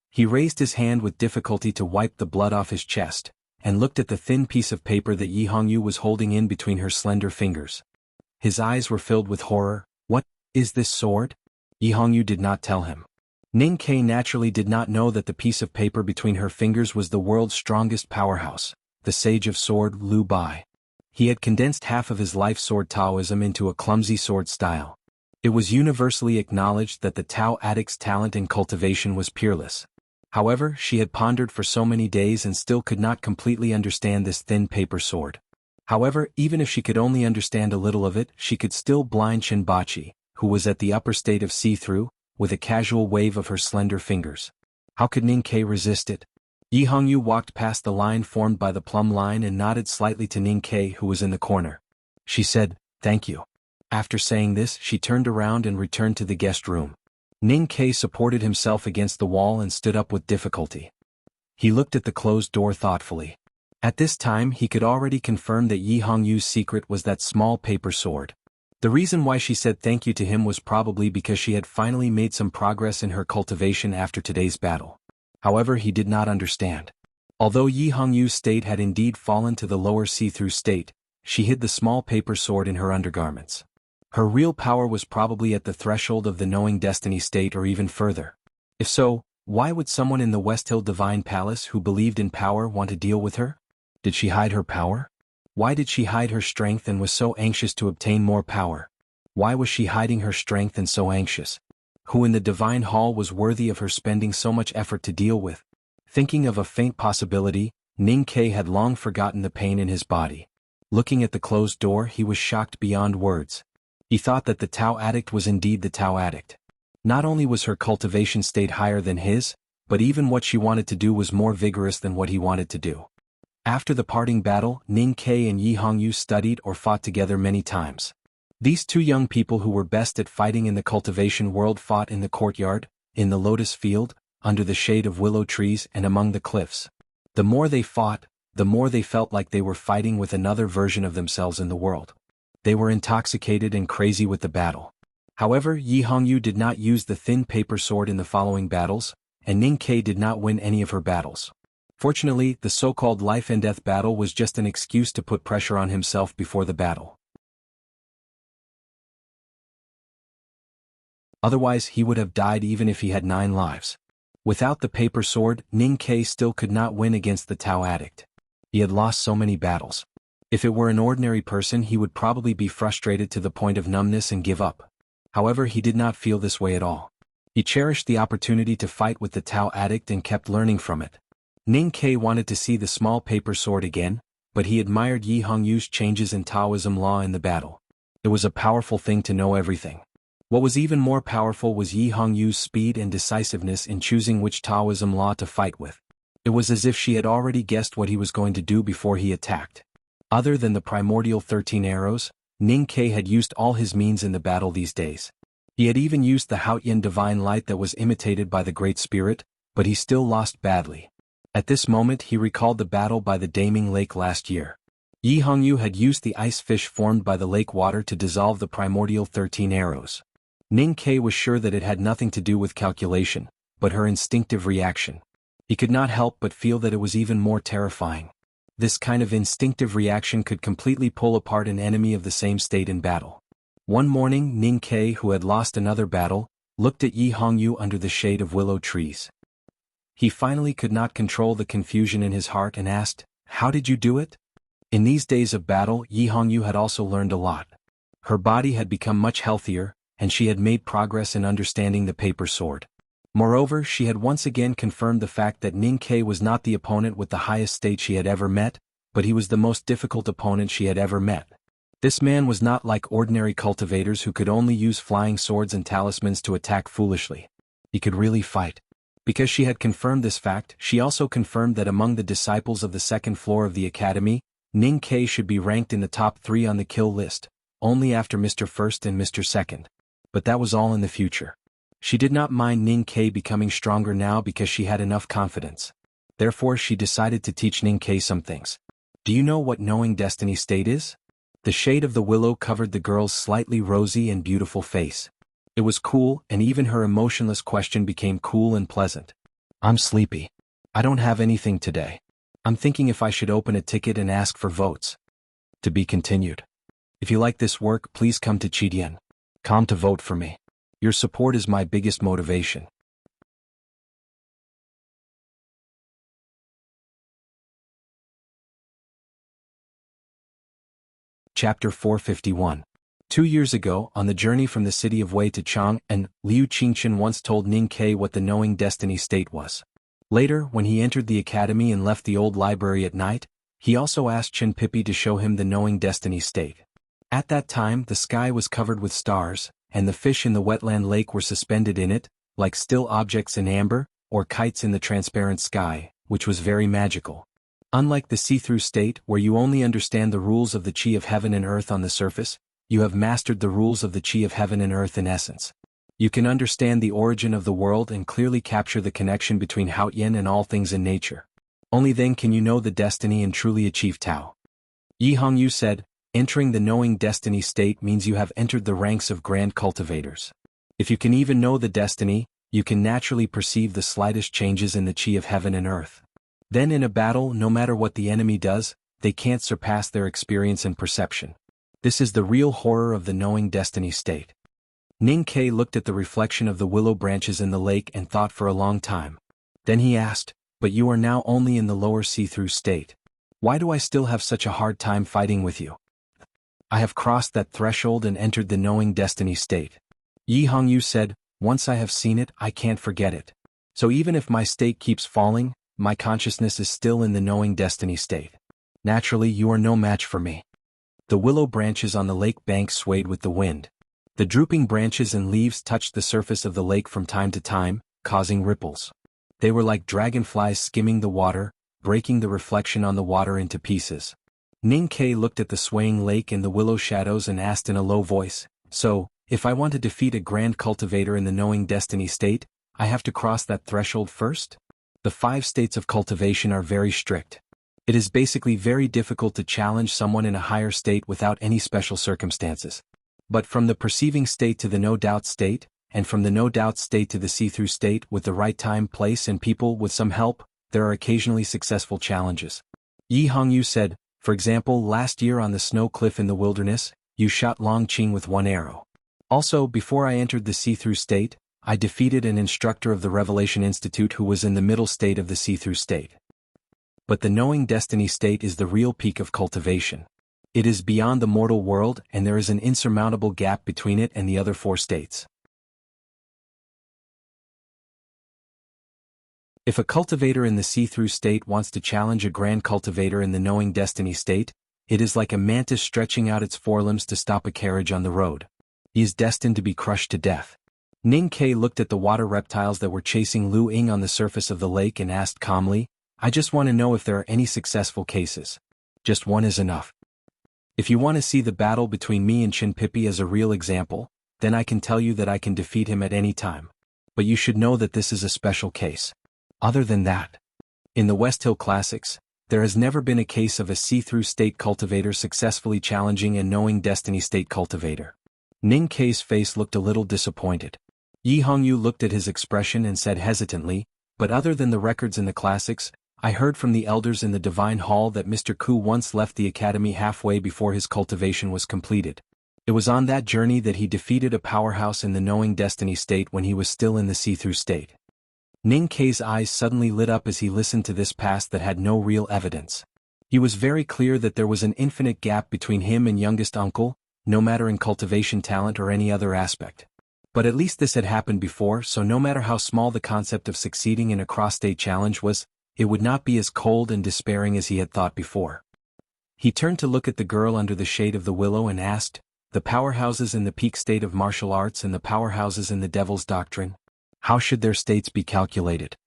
He raised his hand with difficulty to wipe the blood off his chest, and looked at the thin piece of paper that Yi Hongyu was holding in between her slender fingers. His eyes were filled with horror. What is this sword? Yi Hongyu did not tell him. Ning Kei naturally did not know that the piece of paper between her fingers was the world's strongest powerhouse, the sage of sword Liu Bai. He had condensed half of his life sword Taoism into a clumsy sword style. It was universally acknowledged that the Tao addict's talent in cultivation was peerless. However, she had pondered for so many days and still could not completely understand this thin paper sword. However, even if she could only understand a little of it, she could still blind Shinbachi, who was at the upper state of see-through, with a casual wave of her slender fingers. How could Ning Kei resist it? Yi Hongyu walked past the line formed by the plumb line and nodded slightly to Ning Kei, who was in the corner. She said, "Thank you." After saying this, she turned around and returned to the guest room. Ning Kei supported himself against the wall and stood up with difficulty. He looked at the closed door thoughtfully. At this time he could already confirm that Yi Hongyu's secret was that small paper sword. The reason why she said thank you to him was probably because she had finally made some progress in her cultivation after today's battle. However, he did not understand. Although Yi Hongyu's state had indeed fallen to the lower see-through state, she hid the small paper sword in her undergarments. Her real power was probably at the threshold of the knowing destiny state or even further. If so, why would someone in the West Hill Divine Palace who believed in power want to deal with her? Did she hide her power? Why did she hide her strength and was so anxious to obtain more power? Why was she hiding her strength and so anxious? Who in the Divine Hall was worthy of her spending so much effort to deal with? Thinking of a faint possibility, Ning Kei had long forgotten the pain in his body. Looking at the closed door, he was shocked beyond words. He thought that the Tao addict was indeed the Tao addict. Not only was her cultivation state higher than his, but even what she wanted to do was more vigorous than what he wanted to do. After the parting battle, Ning Kei and Yi Hongyu studied or fought together many times. These two young people who were best at fighting in the cultivation world fought in the courtyard, in the lotus field, under the shade of willow trees and among the cliffs. The more they fought, the more they felt like they were fighting with another version of themselves in the world. They were intoxicated and crazy with the battle. However, Yi Hongyu did not use the thin paper sword in the following battles, and Ning Kei did not win any of her battles. Fortunately, the so-called life and death battle was just an excuse to put pressure on himself before the battle. Otherwise, he would have died even if he had 9 lives. Without the paper sword, Ning Kei still could not win against the Tao addict. He had lost so many battles. If it were an ordinary person, he would probably be frustrated to the point of numbness and give up. However, he did not feel this way at all. He cherished the opportunity to fight with the Tao addict and kept learning from it. Ning Kei wanted to see the small paper sword again, but he admired Yi Hongyu's changes in Taoism law in the battle. It was a powerful thing to know everything. What was even more powerful was Yi Hongyu's speed and decisiveness in choosing which Taoism law to fight with. It was as if she had already guessed what he was going to do before he attacked. Other than the primordial 13 arrows, Ning Kei had used all his means in the battle these days. He had even used the Haotian divine light that was imitated by the Great Spirit, but he still lost badly. At this moment he recalled the battle by the Daming Lake last year. Yi Hongyu had used the ice fish formed by the lake water to dissolve the primordial 13 arrows. Ning Ke was sure that it had nothing to do with calculation, but her instinctive reaction. He could not help but feel that it was even more terrifying. This kind of instinctive reaction could completely pull apart an enemy of the same state in battle. One morning Ning Ke, who had lost another battle, looked at Yi Hongyu under the shade of willow trees. He finally could not control the confusion in his heart and asked, "How did you do it?" In these days of battle, Yi Hongyu had also learned a lot. Her body had become much healthier, and she had made progress in understanding the paper sword. Moreover, she had once again confirmed the fact that Ning Ke was not the opponent with the highest state she had ever met, but he was the most difficult opponent she had ever met. This man was not like ordinary cultivators who could only use flying swords and talismans to attack foolishly. He could really fight. Because she had confirmed this fact, she also confirmed that among the disciples of the second floor of the academy, Ning Ke should be ranked in the top 3 on the kill list, only after Mr. First and Mr. Second. But that was all in the future. She did not mind Ning Ke becoming stronger now because she had enough confidence. Therefore she decided to teach Ning Ke some things. Do you know what knowing destiny state is? The shade of the willow covered the girl's slightly rosy and beautiful face. It was cool, and even her emotionless question became cool and pleasant. "I'm sleepy. I don't have anything today. I'm thinking if I should open a ticket and ask for votes." To be continued. If you like this work, please come to Chidian.com to vote for me. Your support is my biggest motivation. Chapter 451. 2 years ago, on the journey from the city of Wei to Chang'an, Liu Qingchen once told Ning Ke what the knowing destiny state was. Later, when he entered the academy and left the old library at night, he also asked Chen Pippi to show him the knowing destiny state. At that time, the sky was covered with stars, and the fish in the wetland lake were suspended in it, like still objects in amber, or kites in the transparent sky, which was very magical. Unlike the see-through state, where you only understand the rules of the chi of heaven and earth on the surface, you have mastered the rules of the chi of heaven and earth in essence. You can understand the origin of the world and clearly capture the connection between Haotian and all things in nature. Only then can you know the destiny and truly achieve Tao. Yi Hongyu said, "Entering the knowing destiny state means you have entered the ranks of grand cultivators. If you can even know the destiny, you can naturally perceive the slightest changes in the chi of heaven and earth. Then in a battle, no matter what the enemy does, they can't surpass their experience and perception. This is the real horror of the knowing destiny state." Ning Ke looked at the reflection of the willow branches in the lake and thought for a long time. Then he asked, "But you are now only in the lower see-through state. Why do I still have such a hard time fighting with you?" "I have crossed that threshold and entered the knowing destiny state." Yi Hongyu said, "Once I have seen it, I can't forget it. So even if my state keeps falling, my consciousness is still in the knowing destiny state. Naturally, you are no match for me." The willow branches on the lake bank swayed with the wind. The drooping branches and leaves touched the surface of the lake from time to time, causing ripples. They were like dragonflies skimming the water, breaking the reflection on the water into pieces. Ning Ke looked at the swaying lake and the willow shadows and asked in a low voice, "So, if I want to defeat a grand cultivator in the knowing destiny state, I have to cross that threshold first?" The 5 states of cultivation are very strict. It is basically very difficult to challenge someone in a higher state without any special circumstances. But from the perceiving state to the no-doubt state, and from the no-doubt state to the see-through state with the right time, place and people with some help, there are occasionally successful challenges. Yi Hongyu said, "For example, last year on the snow cliff in the wilderness, you shot Long Qing with 1 arrow. Also, before I entered the see-through state, I defeated an instructor of the Revelation Institute who was in the middle state of the see-through state." But the knowing destiny state is the real peak of cultivation. It is beyond the mortal world, and there is an insurmountable gap between it and the other 4 states. If a cultivator in the see-through state wants to challenge a grand cultivator in the knowing destiny state, it is like a mantis stretching out its forelimbs to stop a carriage on the road. He is destined to be crushed to death. Ning Ke looked at the water reptiles that were chasing Lu Ying on the surface of the lake and asked calmly, "I just want to know if there are any successful cases. Just one is enough. If you want to see the battle between me and Chen Pippi as a real example, then I can tell you that I can defeat him at any time. But you should know that this is a special case. Other than that, in the West Hill Classics, There has never been a case of a see-through state cultivator successfully challenging a knowing destiny state cultivator. Ning Kei's face looked a little disappointed. Yi Hongyu looked at his expression and said hesitantly, "But other than the records in the classics, I heard from the elders in the Divine Hall that Mr. Ku once left the academy halfway before his cultivation was completed. It was on that journey that he defeated a powerhouse in the knowing destiny state when he was still in the see-through state." Ning Kei's eyes suddenly lit up as he listened to this past that had no real evidence. He was very clear that there was an infinite gap between him and youngest uncle, no matter in cultivation talent or any other aspect. But at least this had happened before, so no matter how small the concept of succeeding in a cross-state challenge was, it would not be as cold and despairing as he had thought before. He turned to look at the girl under the shade of the willow and asked, "The powerhouses in the peak state of martial arts and the powerhouses in the Devil's Doctrine? How should their states be calculated?"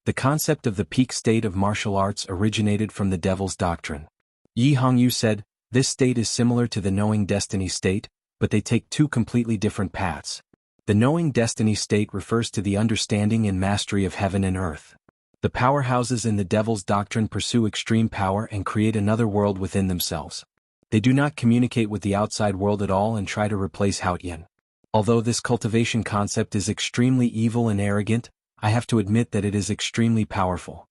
The concept of the peak state of martial arts originated from the Devil's Doctrine. Yi Hongyu said, "This state is similar to the knowing destiny state, but they take two completely different paths. The knowing destiny state refers to the understanding and mastery of heaven and earth. The powerhouses in the Devil's Doctrine pursue extreme power and create another world within themselves. They do not communicate with the outside world at all and try to replace Haotian. Although this cultivation concept is extremely evil and arrogant, I have to admit that it is extremely powerful."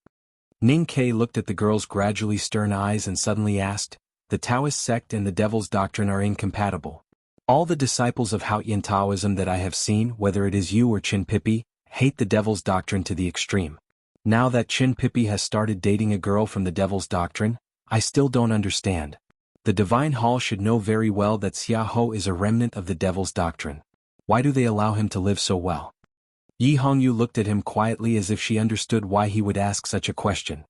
Ning Kei looked at the girl's gradually stern eyes and suddenly asked, "The Taoist sect and the Devil's Doctrine are incompatible. All the disciples of Haotian Taoism that I have seen, whether it is you or Chin Pipi, hate the Devil's Doctrine to the extreme. Now that Chin Pipi has started dating a girl from the Devil's Doctrine, I still don't understand. The Divine Hall should know very well that Xia Ho is a remnant of the Devil's Doctrine. Why do they allow him to live so well?" Yi Hongyu looked at him quietly as if she understood why he would ask such a question.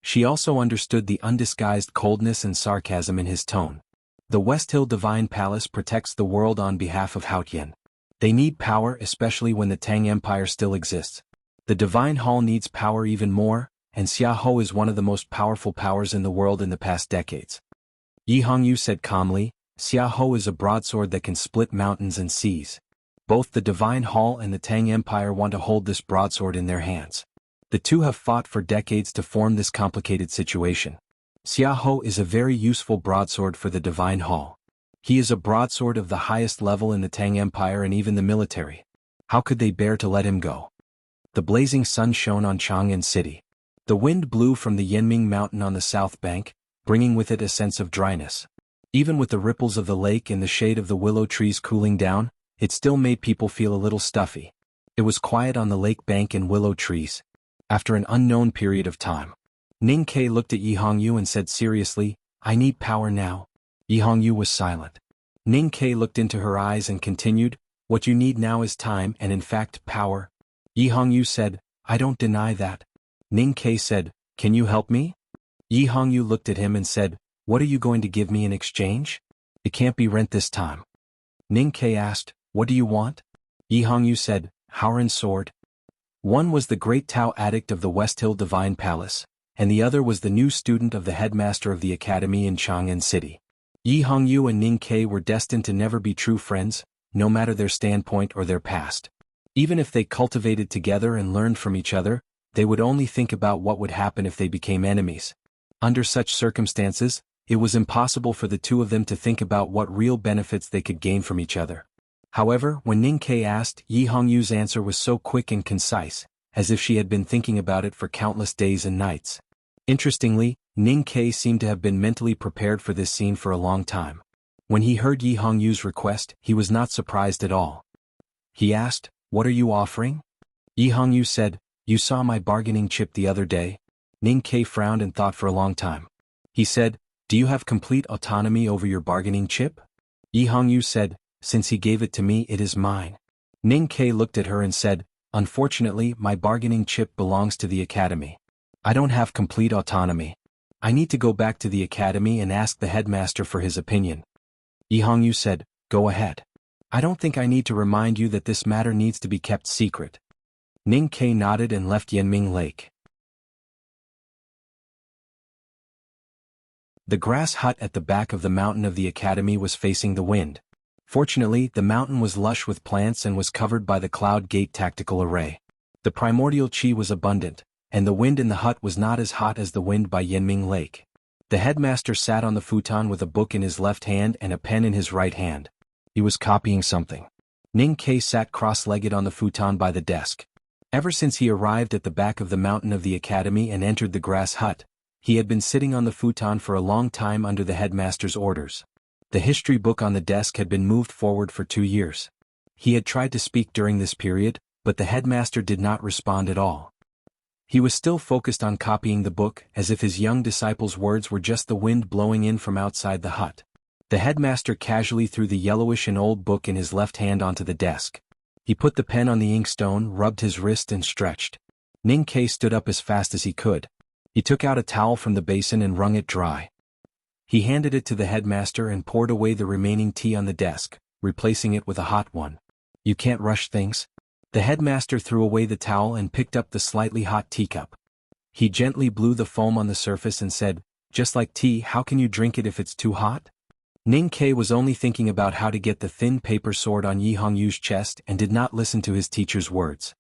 She also understood the undisguised coldness and sarcasm in his tone. The West Hill Divine Palace protects the world on behalf of Haotian. They need power, especially when the Tang Empire still exists. The Divine Hall needs power even more, and Xia Ho is one of the most powerful powers in the world in the past decades. Yi Hongyu said calmly, "Xia Ho is a broadsword that can split mountains and seas. Both the Divine Hall and the Tang Empire want to hold this broadsword in their hands. The two have fought for decades to form this complicated situation. Xia Ho is a very useful broadsword for the Divine Hall. He is a broadsword of the highest level in the Tang Empire and even the military. How could they bear to let him go?" The blazing sun shone on Chang'an City. The wind blew from the Yanming Mountain on the south bank, bringing with it a sense of dryness. Even with the ripples of the lake and the shade of the willow trees cooling down, it still made people feel a little stuffy. It was quiet on the lake bank and willow trees. After an unknown period of time, Ning Kei looked at Yi Hongyu and said seriously, "I need power now." Yi Hongyu was silent. Ning Kei looked into her eyes and continued, "What you need now is time and in fact power." Yi Hongyu said, "I don't deny that." Ning Kei said, "Can you help me?" Yi Hongyu looked at him and said, "What are you going to give me in exchange?" "It can't be rent this time." Ning Kei asked, "What do you want?" Yi Hongyu said, "Haoran's sword." One was the great Tao addict of the West Hill Divine Palace, and the other was the new student of the headmaster of the academy in Chang'an City. Yi Hongyu and Ning Kei were destined to never be true friends, no matter their standpoint or their past. Even if they cultivated together and learned from each other, they would only think about what would happen if they became enemies. Under such circumstances, it was impossible for the two of them to think about what real benefits they could gain from each other. However, when Ning Kei asked, Yi Hongyu's answer was so quick and concise, as if she had been thinking about it for countless days and nights. Interestingly, Ning Kei seemed to have been mentally prepared for this scene for a long time. When he heard Yi Hongyu's request, he was not surprised at all. He asked, "What are you offering?" Yi Hongyu said, "You saw my bargaining chip the other day." Ning Kei frowned and thought for a long time. He said, "Do you have complete autonomy over your bargaining chip?" Yi Hongyu said, "Since he gave it to me, it is mine." Ning Kei looked at her and said, "Unfortunately, my bargaining chip belongs to the academy. I don't have complete autonomy. I need to go back to the academy and ask the headmaster for his opinion." Yi Hongyu said, "Go ahead. I don't think I need to remind you that this matter needs to be kept secret." Ning Kei nodded and left Yanming Lake. The grass hut at the back of the mountain of the academy was facing the wind. Fortunately, the mountain was lush with plants and was covered by the Cloud Gate tactical array. The primordial qi was abundant, and the wind in the hut was not as hot as the wind by Yanming Lake. The headmaster sat on the futon with a book in his left hand and a pen in his right hand. He was copying something. Ning Ke sat cross-legged on the futon by the desk. Ever since he arrived at the back of the mountain of the academy and entered the grass hut, he had been sitting on the futon for a long time under the headmaster's orders. The history book on the desk had been moved forward for 2 years. He had tried to speak during this period, but the headmaster did not respond at all. He was still focused on copying the book, as if his young disciple's words were just the wind blowing in from outside the hut. The headmaster casually threw the yellowish and old book in his left hand onto the desk. He put the pen on the inkstone, rubbed his wrist and stretched. Ning Ke stood up as fast as he could. He took out a towel from the basin and wrung it dry. He handed it to the headmaster and poured away the remaining tea on the desk, replacing it with a hot one. You can't rush things. The headmaster threw away the towel and picked up the slightly hot teacup. He gently blew the foam on the surface and said, "Just like tea, how can you drink it if it's too hot?" Ning Ke was only thinking about how to get the thin paper sword on Yi Hongyu's chest and did not listen to his teacher's words.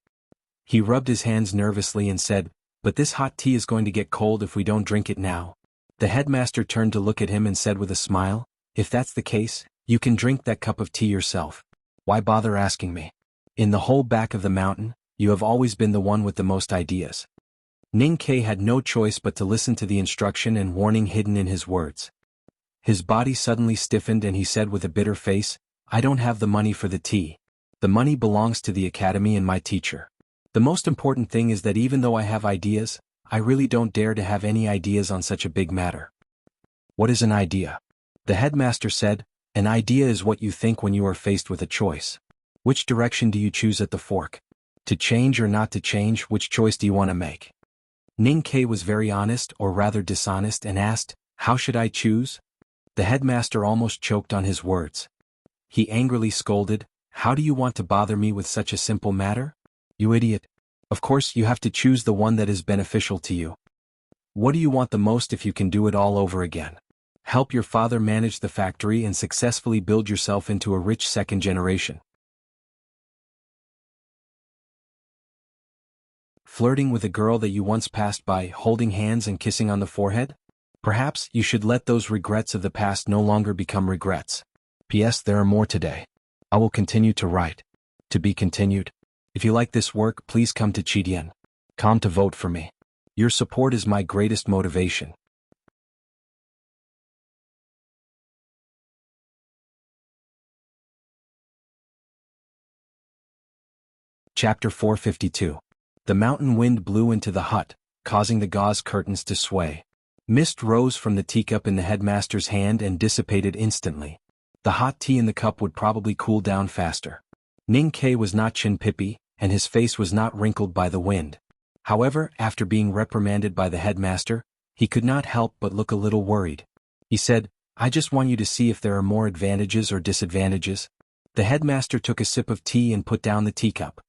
He rubbed his hands nervously and said, "But this hot tea is going to get cold if we don't drink it now." The headmaster turned to look at him and said with a smile, "If that's the case, you can drink that cup of tea yourself. Why bother asking me? In the whole back of the mountain, you have always been the one with the most ideas." Ning Ke had no choice but to listen to the instruction and warning hidden in his words. His body suddenly stiffened and he said with a bitter face, "I don't have the money for the tea. The money belongs to the academy and my teacher. The most important thing is that even though I have ideas, I really don't dare to have any ideas on such a big matter." "What is an idea?" The headmaster said. "An idea is what you think when you are faced with a choice. Which direction do you choose at the fork? To change or not to change, which choice do you want to make?" Ning Ke was very honest, or rather dishonest, and asked, "How should I choose?" The headmaster almost choked on his words. He angrily scolded, "How do you want to bother me with such a simple matter? You idiot. Of course you have to choose the one that is beneficial to you. What do you want the most if you can do it all over again? Help your father manage the factory and successfully build yourself into a rich second generation. Flirting with a girl that you once passed by, holding hands and kissing on the forehead? Perhaps you should let those regrets of the past no longer become regrets. P.S. There are more today. I will continue to write. To be continued. If you like this work, please come to Chidian.com to vote for me. Your support is my greatest motivation. Chapter 452. The mountain wind blew into the hut, causing the gauze curtains to sway. Mist rose from the teacup in the headmaster's hand and dissipated instantly. The hot tea in the cup would probably cool down faster. Ning Ke was not chin-pippy, and his face was not wrinkled by the wind. However, after being reprimanded by the headmaster, he could not help but look a little worried. He said, "I just want you to see if there are more advantages or disadvantages." The headmaster took a sip of tea and put down the teacup.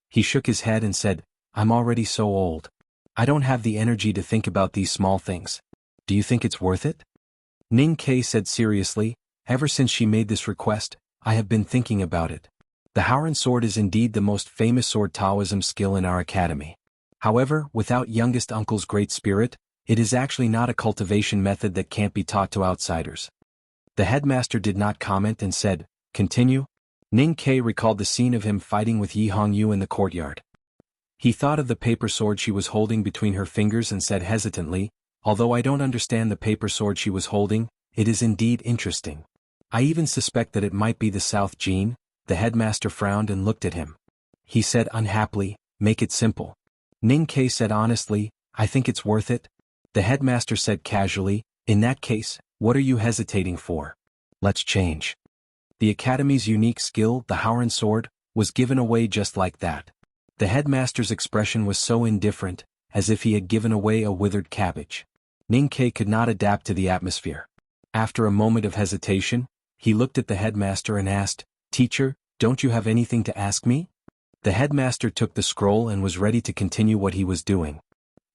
He shook his head and said, "I'm already so old. I don't have the energy to think about these small things. Do you think it's worth it?" Ning Ke said seriously, "Ever since she made this request, I have been thinking about it. The Howren sword is indeed the most famous sword Taoism skill in our academy. However, without youngest uncle's great spirit, it is actually not a cultivation method that can't be taught to outsiders." The headmaster did not comment and said, "Continue." Ning Ke recalled the scene of him fighting with Yi Hongyu in the courtyard. He thought of the paper sword she was holding between her fingers and said hesitantly, "Although I don't understand the paper sword she was holding, it is indeed interesting. I even suspect that it might be the South Jin." The headmaster frowned and looked at him. He said unhappily, "Make it simple." Ning Ke said honestly, "I think it's worth it." The headmaster said casually, "In that case, what are you hesitating for? Let's change." The academy's unique skill, the Howren sword, was given away just like that. The headmaster's expression was so indifferent, as if he had given away a withered cabbage. Ning Ke could not adapt to the atmosphere. After a moment of hesitation, he looked at the headmaster and asked, "Teacher, don't you have anything to ask me?" The headmaster took the scroll and was ready to continue what he was doing.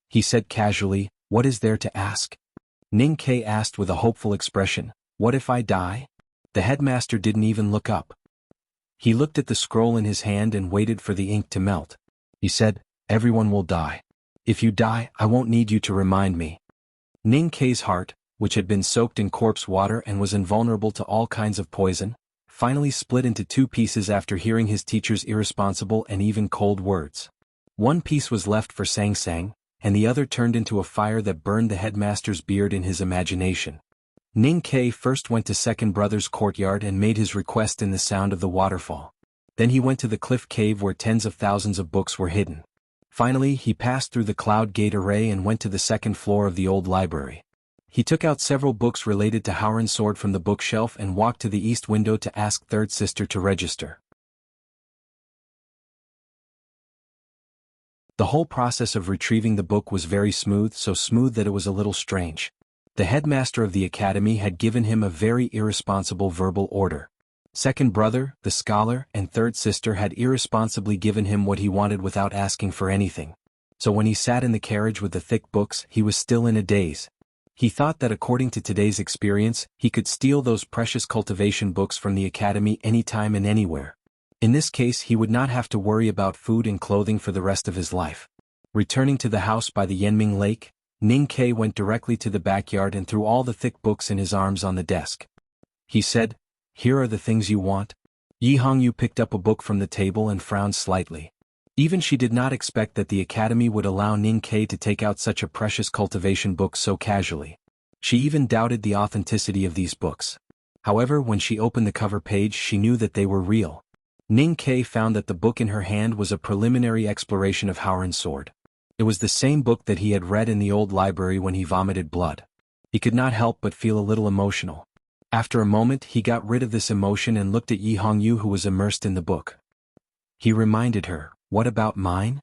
He said casually, "What is there to ask?" Ning Ke asked with a hopeful expression, "What if I die?" The headmaster didn't even look up. He looked at the scroll in his hand and waited for the ink to melt. He said, "Everyone will die. If you die, I won't need you to remind me." Ning Kei's heart, which had been soaked in corpse water and was invulnerable to all kinds of poison, finally split into two pieces after hearing his teacher's irresponsible and even cold words. One piece was left for Sang Sang, and the other turned into a fire that burned the headmaster's beard in his imagination. Ning Kei first went to second brother's courtyard and made his request in the sound of the waterfall. Then he went to the cliff cave where tens of thousands of books were hidden. Finally, he passed through the cloud gate array and went to the second floor of the old library. He took out several books related to Howren's sword from the bookshelf and walked to the east window to ask third sister to register. The whole process of retrieving the book was very smooth, so smooth that it was a little strange. The headmaster of the academy had given him a very irresponsible verbal order. Second brother, the scholar, and third sister had irresponsibly given him what he wanted without asking for anything. So when he sat in the carriage with the thick books, he was still in a daze. He thought that according to today's experience, he could steal those precious cultivation books from the academy anytime and anywhere. In this case, he would not have to worry about food and clothing for the rest of his life. Returning to the house by the Yanming Lake, Ning Kei went directly to the backyard and threw all the thick books in his arms on the desk. He said, "Here are the things you want." Yi Hongyu picked up a book from the table and frowned slightly. Even she did not expect that the academy would allow Ning Kei to take out such a precious cultivation book so casually. She even doubted the authenticity of these books. However, when she opened the cover page, she knew that they were real. Ning Kei found that the book in her hand was a preliminary exploration of Howren's sword. It was the same book that he had read in the old library when he vomited blood. He could not help but feel a little emotional. After a moment, he got rid of this emotion and looked at Yi Hongyu, who was immersed in the book. He reminded her, "What about mine?"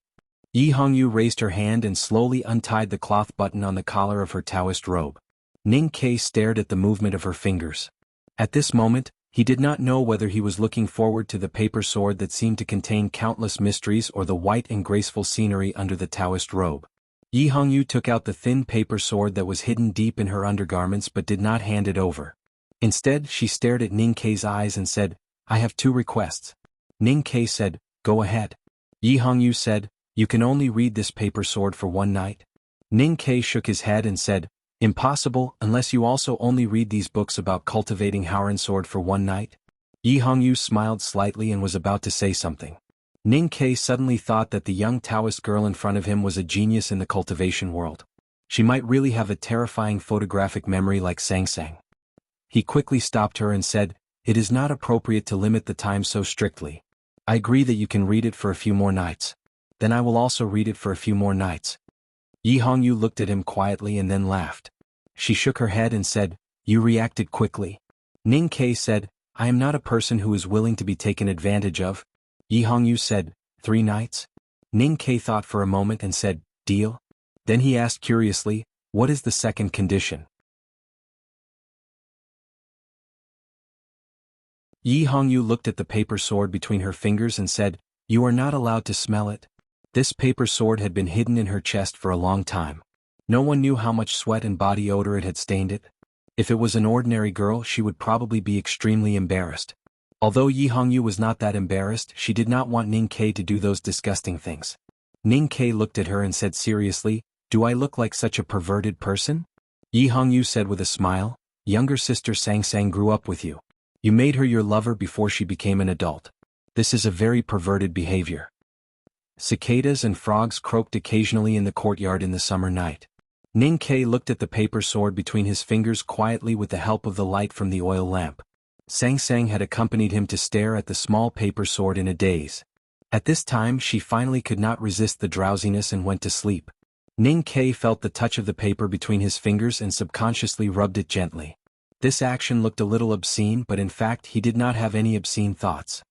Yi Hongyu raised her hand and slowly untied the cloth button on the collar of her Taoist robe. Ning Kei stared at the movement of her fingers. At this moment, he did not know whether he was looking forward to the paper sword that seemed to contain countless mysteries or the white and graceful scenery under the Taoist robe. Yi Hongyu took out the thin paper sword that was hidden deep in her undergarments but did not hand it over. Instead, she stared at Ning Kei's eyes and said, "I have two requests." Ning Kei said, "Go ahead." Yi Hongyu said, "You can only read this paper sword for one night." Ning Kei shook his head and said, "Impossible, unless you also only read these books about cultivating Howren's sword for one night." Yi Hongyu smiled slightly and was about to say something. Ning Kei suddenly thought that the young Taoist girl in front of him was a genius in the cultivation world. She might really have a terrifying photographic memory like Sang Sang. He quickly stopped her and said, "It is not appropriate to limit the time so strictly. I agree that you can read it for a few more nights. Then I will also read it for a few more nights." Yi Hongyu looked at him quietly and then laughed. She shook her head and said, "You reacted quickly." Ning Kei said, "I am not a person who is willing to be taken advantage of." Yi Hongyu said, 3 nights? Ning Kei thought for a moment and said, "Deal?" Then he asked curiously, "What is the second condition?" Yi Hongyu looked at the paper sword between her fingers and said, "You are not allowed to smell it." This paper sword had been hidden in her chest for a long time. No one knew how much sweat and body odor it had stained it. If it was an ordinary girl, she would probably be extremely embarrassed. Although Yi Hongyu was not that embarrassed, she did not want Ning Kei to do those disgusting things. Ning Kei looked at her and said seriously, "Do I look like such a perverted person?" Yi Hongyu said with a smile, "Younger sister Sang Sang grew up with you. You made her your lover before she became an adult. This is a very perverted behavior." Cicadas and frogs croaked occasionally in the courtyard in the summer night. Ning Kei looked at the paper sword between his fingers quietly with the help of the light from the oil lamp. Sang Sang had accompanied him to stare at the small paper sword in a daze. At this time she finally could not resist the drowsiness and went to sleep. Ning Kei felt the touch of the paper between his fingers and subconsciously rubbed it gently. This action looked a little obscene, but in fact he did not have any obscene thoughts.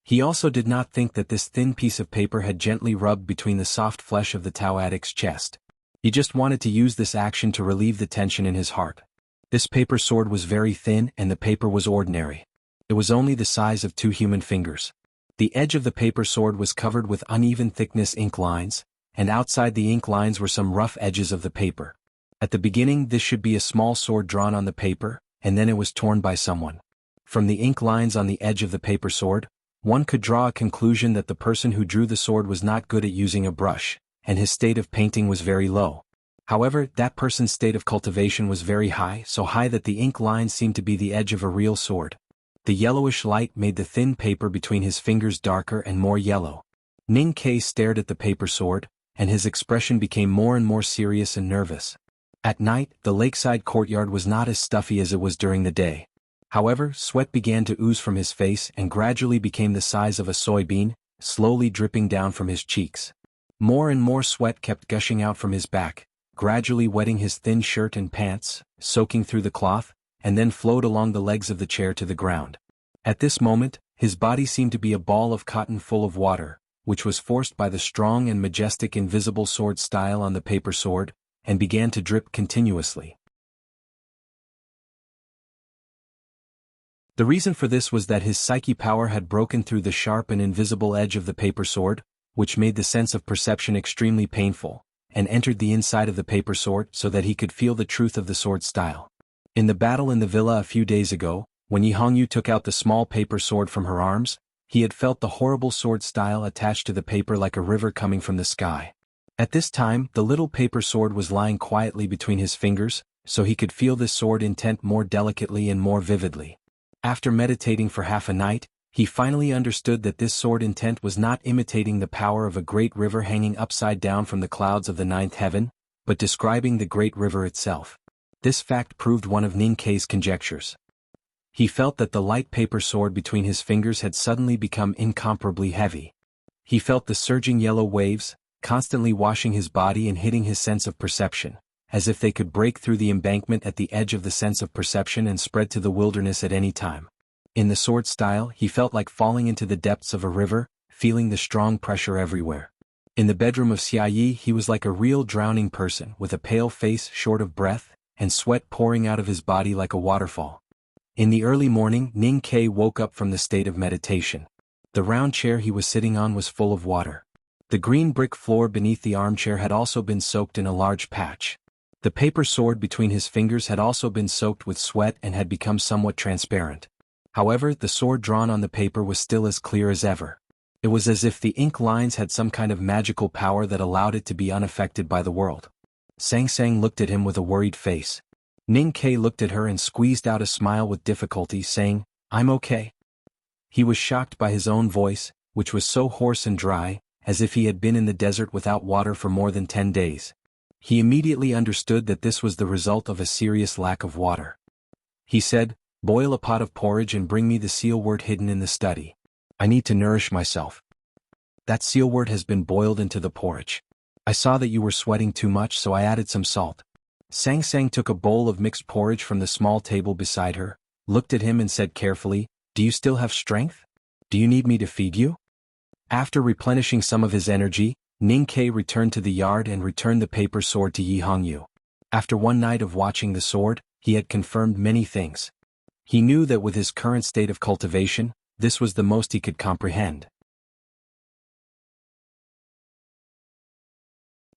He also did not think that this thin piece of paper had gently rubbed between the soft flesh of the Tao addict's chest. He just wanted to use this action to relieve the tension in his heart. This paper sword was very thin and the paper was ordinary. It was only the size of 2 human fingers. The edge of the paper sword was covered with uneven thickness ink lines, and outside the ink lines were some rough edges of the paper. At the beginning this should be a small sword drawn on the paper, and then it was torn by someone. From the ink lines on the edge of the paper sword, One could draw a conclusion that the person who drew the sword was not good at using a brush, and his state of painting was very low. However, that person's state of cultivation was very high, so high that the ink lines seemed to be the edge of a real sword. The yellowish light made the thin paper between his fingers darker and more yellow. Ning Kai stared at the paper sword, and his expression became more and more serious and nervous. At night, the lakeside courtyard was not as stuffy as it was during the day. However, sweat began to ooze from his face and gradually became the size of a soybean, slowly dripping down from his cheeks. More and more sweat kept gushing out from his back, gradually wetting his thin shirt and pants, soaking through the cloth, and then flowed along the legs of the chair to the ground. At this moment, his body seemed to be a ball of cotton full of water, which was forced by the strong and majestic invisible sword style on the paper sword, and began to drip continuously. The reason for this was that his psyche power had broken through the sharp and invisible edge of the paper sword, which made the sense of perception extremely painful, and entered the inside of the paper sword so that he could feel the truth of the sword style. In the battle in the villa a few days ago, when Yi Hongyu took out the small paper sword from her arms, he had felt the horrible sword style attached to the paper like a river coming from the sky. At this time, the little paper sword was lying quietly between his fingers, so he could feel this sword intent more delicately and more vividly. After meditating for half a night, he finally understood that this sword intent was not imitating the power of a great river hanging upside down from the clouds of the ninth heaven, but describing the great river itself. This fact proved one of Ning Kai's conjectures. He felt that the light paper sword between his fingers had suddenly become incomparably heavy. He felt the surging yellow waves, constantly washing his body and hitting his sense of perception, as if they could break through the embankment at the edge of the sense of perception and spread to the wilderness at any time. In the sword style, he felt like falling into the depths of a river, feeling the strong pressure everywhere. In the bedroom of Xia Yi, he was like a real drowning person with a pale face short of breath, and sweat pouring out of his body like a waterfall. In the early morning, Ning Kai woke up from the state of meditation. The round chair he was sitting on was full of water. The green brick floor beneath the armchair had also been soaked in a large patch. The paper sword between his fingers had also been soaked with sweat and had become somewhat transparent. However, the sword drawn on the paper was still as clear as ever. It was as if the ink lines had some kind of magical power that allowed it to be unaffected by the world. Sang Sang looked at him with a worried face. Ning Kai looked at her and squeezed out a smile with difficulty, saying, "I'm okay." He was shocked by his own voice, which was so hoarse and dry, as if he had been in the desert without water for more than 10 days. He immediately understood that this was the result of a serious lack of water. He said, "Boil a pot of porridge and bring me the seal wort hidden in the study. I need to nourish myself." "That seal wort has been boiled into the porridge. I saw that you were sweating too much, so I added some salt." Sang Sang took a bowl of mixed porridge from the small table beside her, looked at him and said carefully, "Do you still have strength? Do you need me to feed you?" After replenishing some of his energy, Ning Kai returned to the yard and returned the paper sword to Yi Hongyu. After one night of watching the sword, he had confirmed many things. He knew that with his current state of cultivation, this was the most he could comprehend.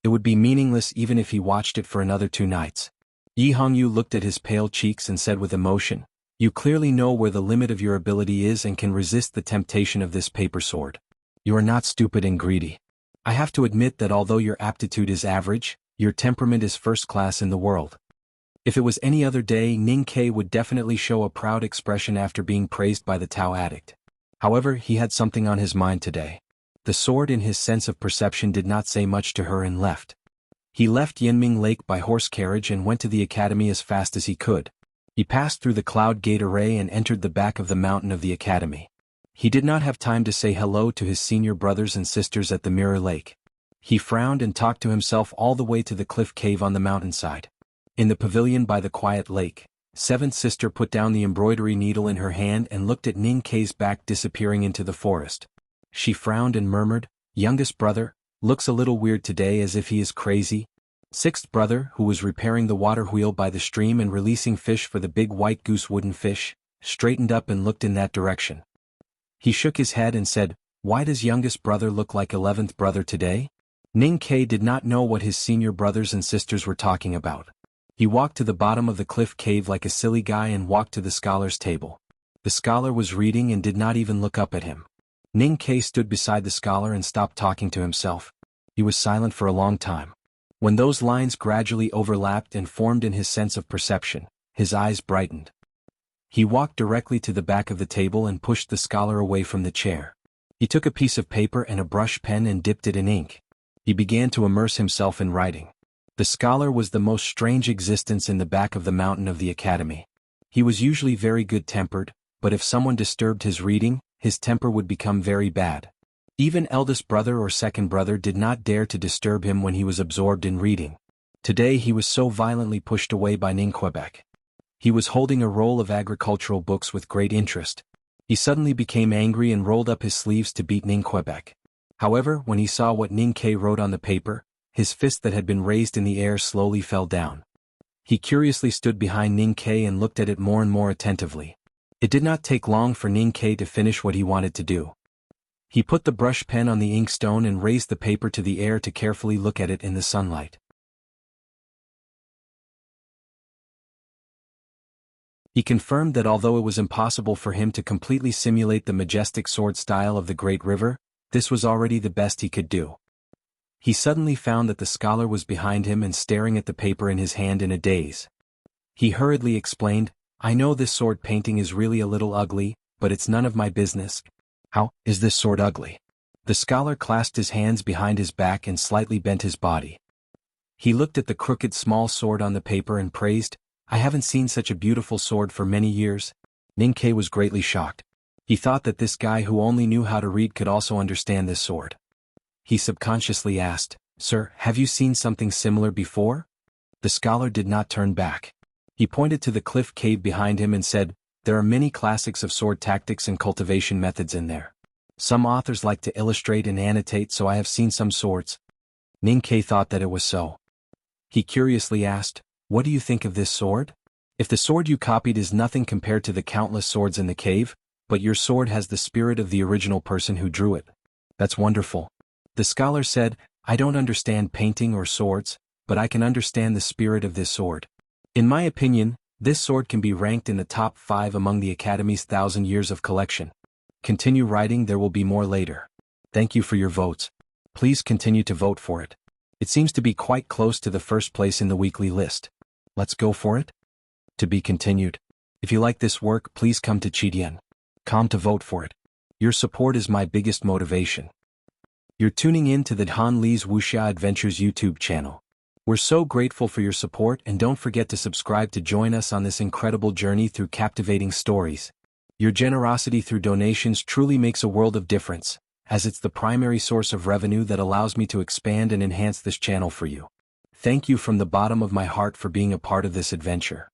It would be meaningless even if he watched it for another 2 nights. Yi Hongyu looked at his pale cheeks and said with emotion, "You clearly know where the limit of your ability is and can resist the temptation of this paper sword. You are not stupid and greedy. I have to admit that although your aptitude is average, your temperament is first class in the world." If it was any other day, Ning Kai would definitely show a proud expression after being praised by the Tao addict. However, he had something on his mind today. The sword in his sense of perception did not say much to her and left. He left Yinming Lake by horse carriage and went to the academy as fast as he could. He passed through the cloud gate array and entered the back of the mountain of the academy. He did not have time to say hello to his senior brothers and sisters at the Mirror Lake. He frowned and talked to himself all the way to the cliff cave on the mountainside. In the pavilion by the quiet lake, Seventh Sister put down the embroidery needle in her hand and looked at Ning Kai's back disappearing into the forest. She frowned and murmured, "Youngest brother, looks a little weird today, as if he is crazy." Sixth brother, who was repairing the water wheel by the stream and releasing fish for the big white goose wooden fish, straightened up and looked in that direction. He shook his head and said, "Why does youngest brother look like 11th brother today?" Ning Kai did not know what his senior brothers and sisters were talking about. He walked to the bottom of the cliff cave like a silly guy and walked to the scholar's table. The scholar was reading and did not even look up at him. Ning Ke stood beside the scholar and stopped talking to himself. He was silent for a long time. When those lines gradually overlapped and formed in his sense of perception, his eyes brightened. He walked directly to the back of the table and pushed the scholar away from the chair. He took a piece of paper and a brush pen and dipped it in ink. He began to immerse himself in writing. The scholar was the most strange existence in the back of the mountain of the academy. He was usually very good-tempered, but if someone disturbed his reading, his temper would become very bad. Even eldest brother or second brother did not dare to disturb him when he was absorbed in reading. Today he was so violently pushed away by Ning Quebec. He was holding a roll of agricultural books with great interest. He suddenly became angry and rolled up his sleeves to beat Ning Quebec. However, when he saw what Ning Ke wrote on the paper, his fist that had been raised in the air slowly fell down. He curiously stood behind Ning Ke and looked at it more and more attentively. It did not take long for Ning Ke to finish what he wanted to do. He put the brush pen on the inkstone and raised the paper to the air to carefully look at it in the sunlight. He confirmed that although it was impossible for him to completely simulate the majestic sword style of the Great River, this was already the best he could do. He suddenly found that the scholar was behind him and staring at the paper in his hand in a daze. He hurriedly explained, "I know this sword painting is really a little ugly, but it's none of my business." "How is this sword ugly?" The scholar clasped his hands behind his back and slightly bent his body. He looked at the crooked small sword on the paper and praised, "I haven't seen such a beautiful sword for many years." Ning Ke was greatly shocked. He thought that this guy who only knew how to read could also understand this sword. He subconsciously asked, "Sir, have you seen something similar before?" The scholar did not turn back. He pointed to the cliff cave behind him and said, "There are many classics of sword tactics and cultivation methods in there. Some authors like to illustrate and annotate, so I have seen some swords." Ning Ke thought that it was so. He curiously asked, "What do you think of this sword? If the sword you copied is nothing compared to the countless swords in the cave, but your sword has the spirit of the original person who drew it. That's wonderful." The scholar said, "I don't understand painting or swords, but I can understand the spirit of this sword. In my opinion, this sword can be ranked in the top 5 among the Academy's 1,000 years of collection. Continue writing, there will be more later. Thank you for your votes. Please continue to vote for it. It seems to be quite close to the first place in the weekly list. Let's go for it?" To be continued. If you like this work, please come to Chidian.com to vote for it. Your support is my biggest motivation. You're tuning in to the Han Li's Wuxia Adventures YouTube channel. We're so grateful for your support, and don't forget to subscribe to join us on this incredible journey through captivating stories. Your generosity through donations truly makes a world of difference, as it's the primary source of revenue that allows me to expand and enhance this channel for you. Thank you from the bottom of my heart for being a part of this adventure.